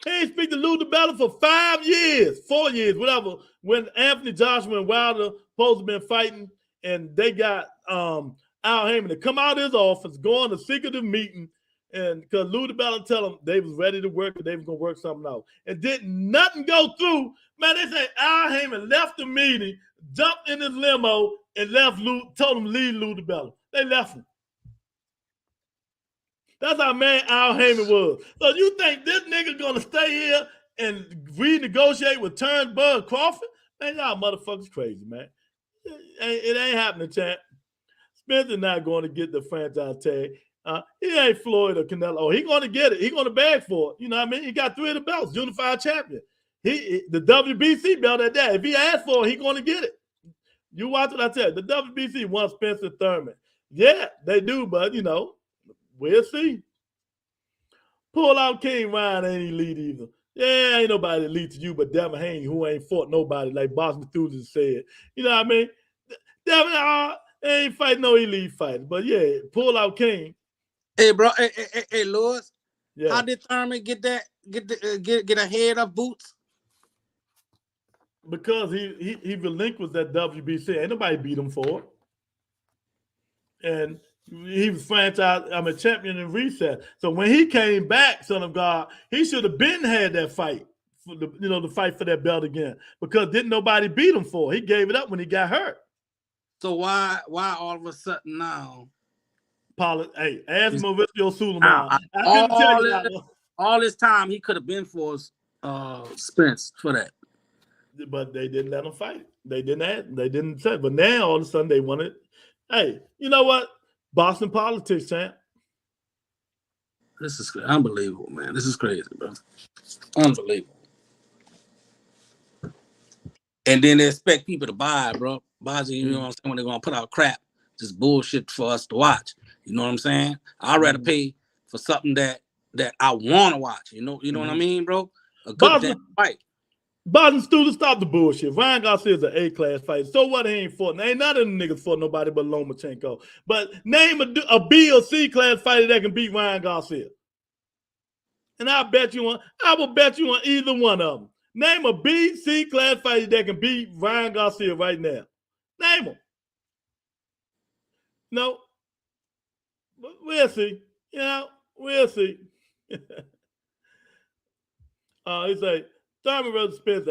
S2: He ain't speak to Lou DiBella for 5 years, 4 years, whatever. When Anthony Joshua and Wilder supposed to been fighting, and they got Al Heyman to come out of his office, go on a secretive meeting, and because Lou DiBella tell them they was ready to work and they was gonna work something out, and didn't nothing go through. Man, they say Al Heyman left the meeting, jumped in his limo, and left Lou. Told him to leave Lou DiBella. They left him. That's how mad Al Heyman was. So you think this nigga gonna stay here and renegotiate with Bud Crawford? Man, y'all motherfuckers crazy, man. It ain't happening, champ. Spence is not going to get the franchise tag. He ain't Floyd or Canelo. Oh, he going to get it. He going to beg for it. You know what I mean? He got 3 of the belts, unified champion. The WBC belt at that. If he asked for it, he going to get it. You watch what I tell you. The WBC wants Spence and Thurman. Yeah, they do, but, you know, we'll see. Pull out King Ryan ain't elite either. Yeah, ain't nobody elite to you but Devin Haney, who ain't fought nobody, like Boss Methuselah said. You know what I mean? Devin ain't fighting no elite fighters. But, yeah, pull out King.
S11: Hey, bro. Hey, Lewis.
S2: Yeah.
S11: How did Thurman get a head of boots?
S2: Because he relinquished that WBC. Ain't nobody beat him for it. And he was champion in reset. So when he came back, Son of God, he should have been had that fight, the fight for that belt again. Because didn't nobody beat him for it. He gave it up when he got hurt.
S11: So why all of a sudden now?
S2: Hey, ask Mauricio Suleiman. I couldn't tell you that.
S11: All this time he could have been for Spence for that.
S2: But they didn't let him fight. They didn't say. But now all of a sudden they wanted. Hey, you know what? Boston politics, champ.
S11: This is unbelievable, man. This is crazy, bro. Unbelievable. And then they expect people to buy, bro. You know what I'm saying? When they're gonna put out crap, just bullshit for us to watch. You know what I'm saying? I'd rather pay for something that I want to watch. You know what I mean, bro? A good damn fight.
S2: Boston students, stop the bullshit. Ryan Garcia is an A-class fighter. So what? He ain't fought. Ain't none of them niggas fought nobody but Lomachenko. But name a B or C class fighter that can beat Ryan Garcia. And I will bet you on either one of them. Name a B, C class fighter that can beat Ryan Garcia right now. Name them. No. We'll see. You know, we'll see. He say, Thurman versus Spence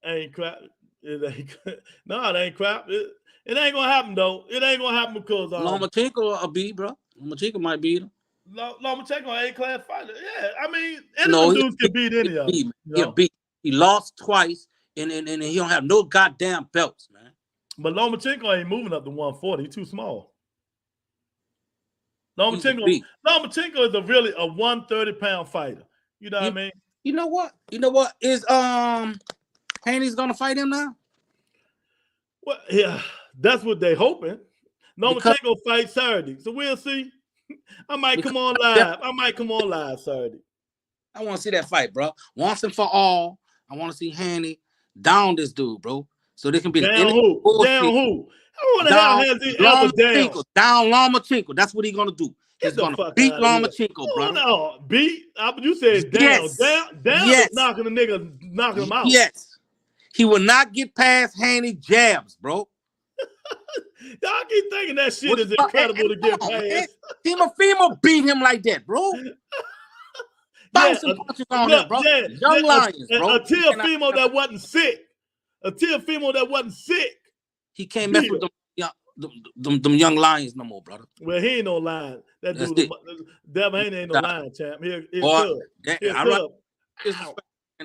S2: ain't crap. No, it ain't crap. It ain't gonna happen though. It ain't gonna happen because
S11: Lomachenko a beat, bro. Lomachenko might beat him.
S2: Lomachenko A-class fighter. Yeah, I mean, any of dudes can beat any of them.
S11: He lost twice, and he don't have no goddamn belts, man.
S2: But Lomachenko ain't moving up to 140. He's too small. Lomachenko is a 130-pound fighter. You know what I mean?
S11: You know what? Is Haney's gonna fight him now?
S2: Well, yeah, that's what they hoping. Lomachenko fight Saturday, so we'll see. I might come on live. I might come on live Saturday.
S11: I want to see that fight, bro. Once and for all, I want to see Haney down this dude, bro. So they can be
S2: down who? Down who? I want to have Haney ever down.
S11: Down Lomachenko. That's what he's gonna do. He's gonna beat Lomachenko, bro.
S2: No, beat. You said down.
S11: Yes.
S2: Down
S11: Yes.
S2: is knocking him out.
S11: Yes. He will not get past Haney jabs, bro.
S2: Y'all keep thinking that shit is incredible to get past.
S11: Teamofimo beat him like that, bro. Bouncing punches on him, bro. Young Lions, bro.
S2: A Teofimo that wasn't sick. A Teofimo that wasn't sick.
S11: He can't mess with them young Lions no more, brother.
S2: Well, he ain't no lion. That dude, Devin Haney ain't no lion, champ. He's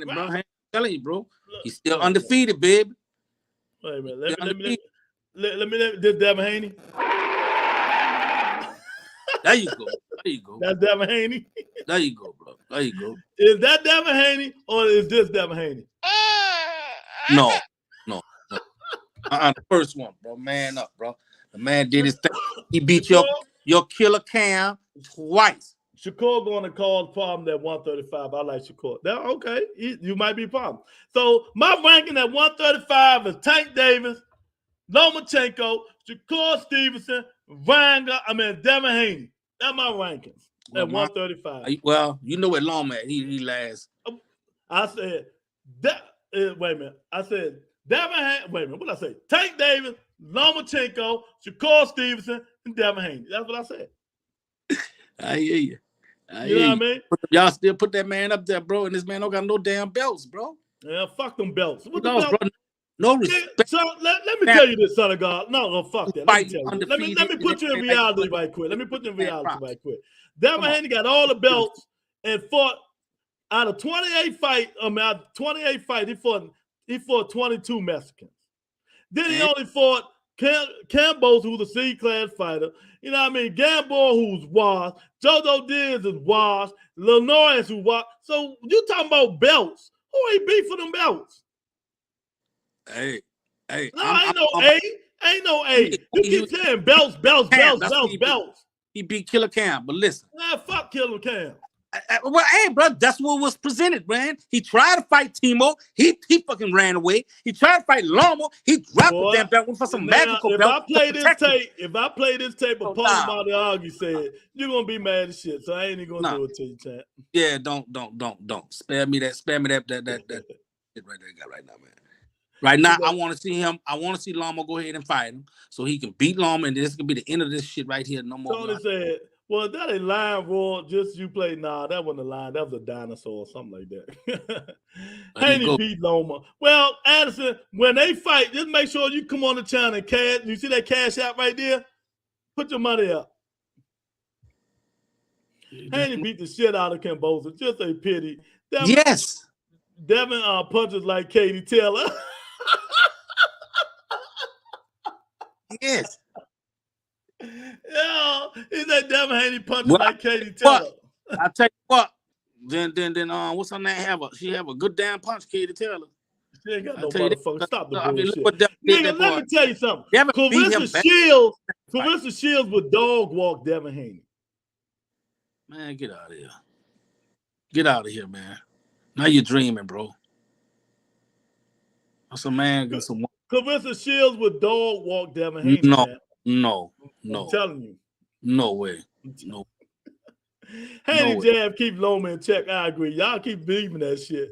S11: I'm telling you, bro. He's still undefeated, baby.
S2: Wait a minute. Let me this Devin Haney.
S11: There you go. There you go.
S2: That's Devin Haney.
S11: There you go, bro. There you go.
S2: Is that Devin Haney or is this Devin Haney?
S11: No. The first one, bro. Man up, bro. The man did his thing. He beat your killer Cam twice.
S2: Shakur going to cause problem at 135. I like Shakur. That okay. You might be a problem. So my ranking at 135 is Tank Davis, Lomachenko, Shakur Stevenson, Devin Haney. That's my rankings at 135.
S11: Well, you know what Loma at. He last.
S2: I said that. Wait a minute. I said Devin Haney. Wait a minute. What did I say? Tank Davis, Lomachenko, Shakur Stevenson, and Devin Haney. That's what I said.
S11: I hear you.
S2: You know what I mean?
S11: Y'all still put that man up there, bro, and this man don't got no damn belts, bro.
S2: Yeah, fuck them belts. What
S11: the belt? Bro, no respect.
S2: Yeah, so let me tell you this, son of God. No, fuck that. Let me put you in reality right quick. Devin Haney got all the belts and fought out of 28 fights. He fought 22 Mexicans. Then he only fought Campos, who's a C-class fighter. You know what I mean? Gamboa, who's washed. Jojo Diaz is washed. Lenoir, who's washed. So you talking about belts. Who ain't beat for them belts?
S11: Hey.
S2: No, ain't no A. You keep saying belts.
S11: He beat Killer Cam, but listen.
S2: Nah, fuck Killer Cam.
S11: Well, hey, bro, that's what was presented, man. He tried to fight Timo. He fucking ran away. He tried to fight Lomo. He dropped the damn belt for some magical belt.
S2: If I play this tape of Paul Martialgi said, you're gonna be mad as shit. So I ain't even gonna do it to you, champ.
S11: Yeah, don't. Spare me that shit right there got right now, man. Right now, I want to see him. I want to see Lomo go ahead and fight him so he can beat Lomo, and this can be the end of this shit right here. No more.
S2: Tony said, well, that ain't lion roar, just you play. Nah, that wasn't a lion. That was a dinosaur or something like that. Haney beat Loma. Well, Addison, when they fight, just make sure you come on the channel and cash. You see that cash out right there? Put your money up. Haney beat the shit out of Cambosa. Just a pity. Devin punches like Katie Taylor.
S11: Yes.
S2: Yeah, he said Devin Haney punches like Katie Taylor.
S11: I tell you what. Then what's her name? She have a good damn punch, Katie Taylor.
S2: She ain't got no motherfucker. Stop the bullshit.
S11: Nigga,
S2: let me tell you something. Clarissa Shields would dog walk Devin Haney.
S11: Man, get out of here. Get out of here, man. Now you're dreaming, bro. That's a man.
S2: Clarissa Shields would dog walk Devin Haney.
S11: No.
S2: I'm telling you.
S11: No way. No.
S2: Haney jab keep Loma in check. I agree. Y'all keep believing that shit.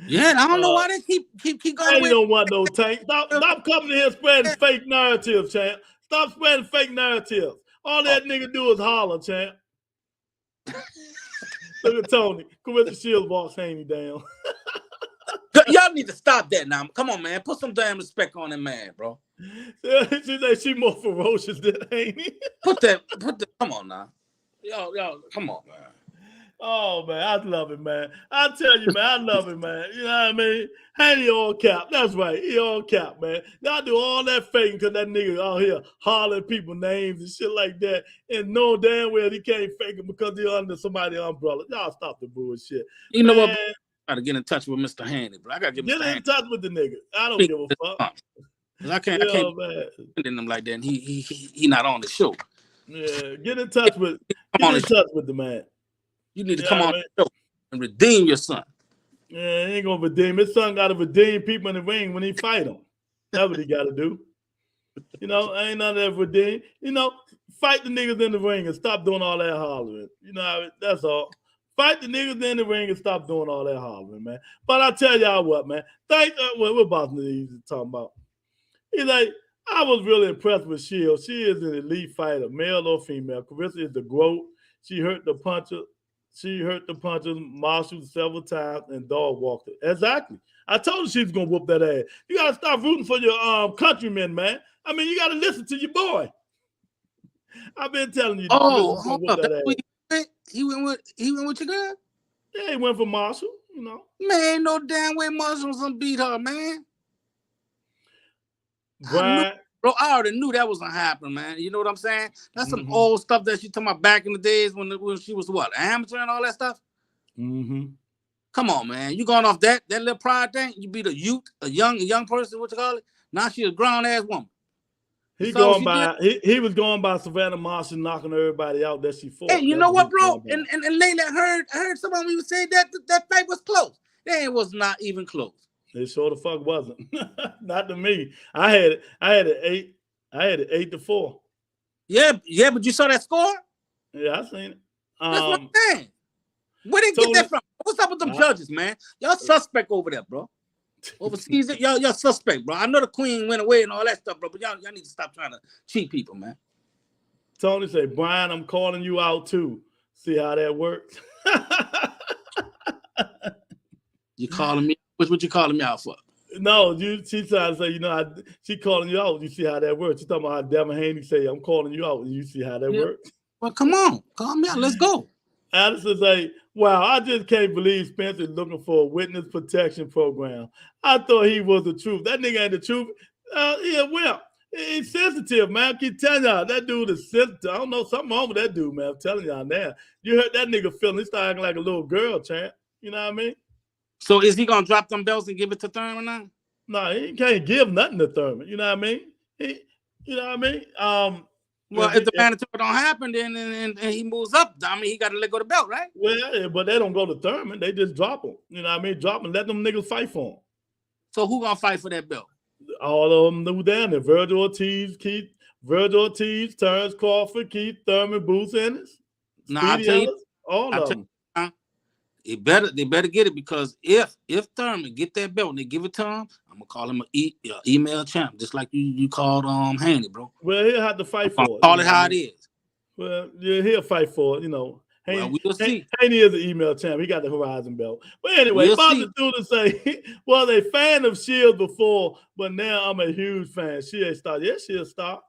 S11: Yeah, I don't know why they keep going.
S2: Haney don't want no tank. Stop coming in here spreading fake narratives, champ. Stop spreading fake narratives. All that nigga do is holler, champ. Look at Tony. Clarissa Shields walks Haney down.
S11: Y'all need to stop that now. Come on, man. Put some damn respect on that man, bro.
S2: She said she more ferocious than Haney.
S11: Come on now. Yo, come on, man.
S2: Oh, man, I love it, man. I tell you, man, I love it, man. You know what I mean? Haney all cap. That's right. He all cap, man. Y'all do all that faking because that nigga out here hollering people names and shit like that and know damn well he can't fake it because he's under somebody's umbrella. Y'all stop the bullshit.
S11: You know what? Try to get in touch with Mr. Handy, bro. I gotta get
S2: Get
S11: Mr.
S2: in
S11: Handy.
S2: touch with the nigga. I don't give a fuck.
S11: I can't defend him like that. And he not on the show.
S2: Yeah, get in touch with the man.
S11: You need to come on the show and redeem your son.
S2: Yeah, he ain't gonna redeem. His son gotta redeem people in the ring when he fight them. That's what he gotta do. You know, ain't none of that redeem. You know, fight the niggas in the ring and stop doing all that hollering. You know, that's all. Fight the niggas in the ring and stop doing all that hollering, man. But I tell y'all what, man. What about these talking about? He's like, I was really impressed with Shield. She is an elite fighter, male or female. Carissa is the GOAT. She hurt the puncher. Marshall several times, and dog walked her. Exactly. I told her she was gonna whoop that ass. You gotta stop rooting for your countrymen, man. I mean, you gotta listen to your boy. I've been telling you.
S11: Oh, hold up. He went with your girl?
S2: Yeah, he went for Marshall. You know,
S11: man, no damn way Marshall was gonna beat her, man.
S2: Brian.
S11: Bro, I already knew that was gonna happen, man. You know what I'm saying? That's some old stuff that she talking about back in the days when she was what, amateur and all that stuff. Come on, man. You going off that little pride thing? You beat a youth, a young person, what you call it? Now she a grown ass woman.
S2: He was going by Savannah Marshall knocking everybody out that she fought.
S11: Hey, you know what, bro? And lately I heard somebody even say that fight was close. It was not even close.
S2: It sure the fuck wasn't. Not to me. I had it 8-4.
S11: Yeah, but you saw that score?
S2: Yeah, I seen it.
S11: That's what I'm saying. Where they get that from? What's up with them judges, man? Y'all suspect over there, bro. Overseas, y'all suspect, bro. I know the queen went away and all that stuff, bro, but y'all need to stop trying to cheat people, man.
S2: Tony say, Brian, I'm calling you out too. See how that works?
S11: You calling me? What you calling me out for?
S2: No, she trying to say, she calling you out. You see how that works. She talking about how Devin Haney say, I'm calling you out, and you see how that works.
S11: Well, come on. Call me out. Let's go.
S2: Allison say, wow, I just can't believe Spence is looking for a witness protection program. I thought he was the truth. That nigga ain't the truth. He's sensitive, man. I keep telling y'all, that dude is sensitive. I don't know, something wrong with that dude, man. I'm telling y'all now. You heard that nigga feeling, he started acting like a little girl, champ. You know what I mean?
S11: So is he going to drop them belts and give it to Thurman now?
S2: No, he can't give nothing to Thurman. You know what I mean? You know what I mean?
S11: Well, if the mandatory don't happen, then and he moves up, I mean, he got to let go of the belt, right?
S2: Well, yeah, but they don't go to Thurman. They just drop him. You know what I mean? Drop him, let them niggas fight for him.
S11: So who going to fight for that belt?
S2: All of them do down there. Virgil Ortiz, Terrence Crawford, Keith Thurman, Boots Ennis.
S11: Now, I tell you,
S2: all of them.
S11: They better get it, because if Thurman get that belt and they give it to him, I'm gonna call him an email champ, just like you called Haney, bro.
S2: Well, he'll have to fight for it.
S11: Call it how it is.
S2: Well, yeah, he'll fight for it, you know.
S11: Well, we'll see.
S2: Haney is an email champ. He got the Horizon belt. But anyway, about the dude to say, well, they fan of Shield before, but now I'm a huge fan. She a star. Yes, she a star.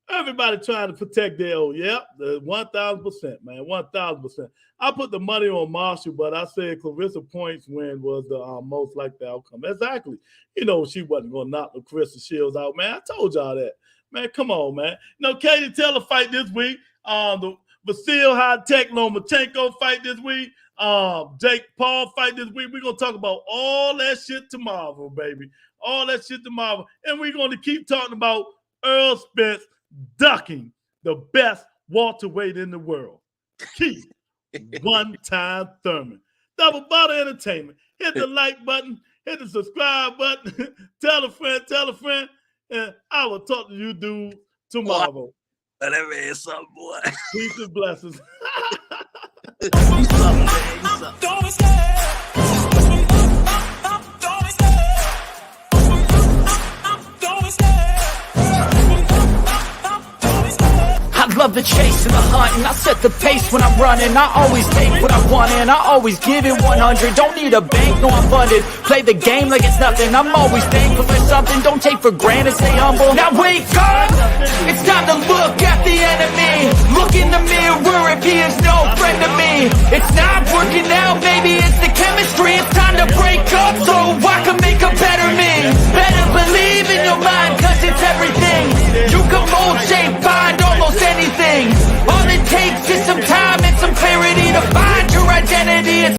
S2: Everybody trying to protect their own. Yep, 1,000%, man, 1,000%. I put the money on Marshall, but I said Clarissa Points win was the most likely outcome. Exactly. You know, she wasn't going to knock the Clarissa Shields out, man. I told y'all that. Man, come on, man. You know, Katie Taylor fight this week. The Vasil High-Tech Lomachenko fight this week. Jake Paul fight this week. We're going to talk about all that shit tomorrow, baby. All that shit tomorrow. And we're going to keep talking about Errol Spence ducking the best welterweight in the world. Keith, one-time Thurman. Double Bottle Entertainment. Hit the like button. Hit the subscribe button. Tell a friend. And I will talk to you dudes tomorrow.
S11: That man something, boy.
S2: Peace and blessings.
S11: You something, man. You something.
S1: Don't stay. I love the chase and the hunt, and I set the pace when I'm running. I always take what I want, and I always give it 100. Don't need a bank, no, I'm funded. Play the game like it's nothing. I'm always thankful for something. Don't take for granted, stay humble. Now wake up, it's time to look at the enemy. Look in the mirror if he is no friend to me. It's not working out, maybe it's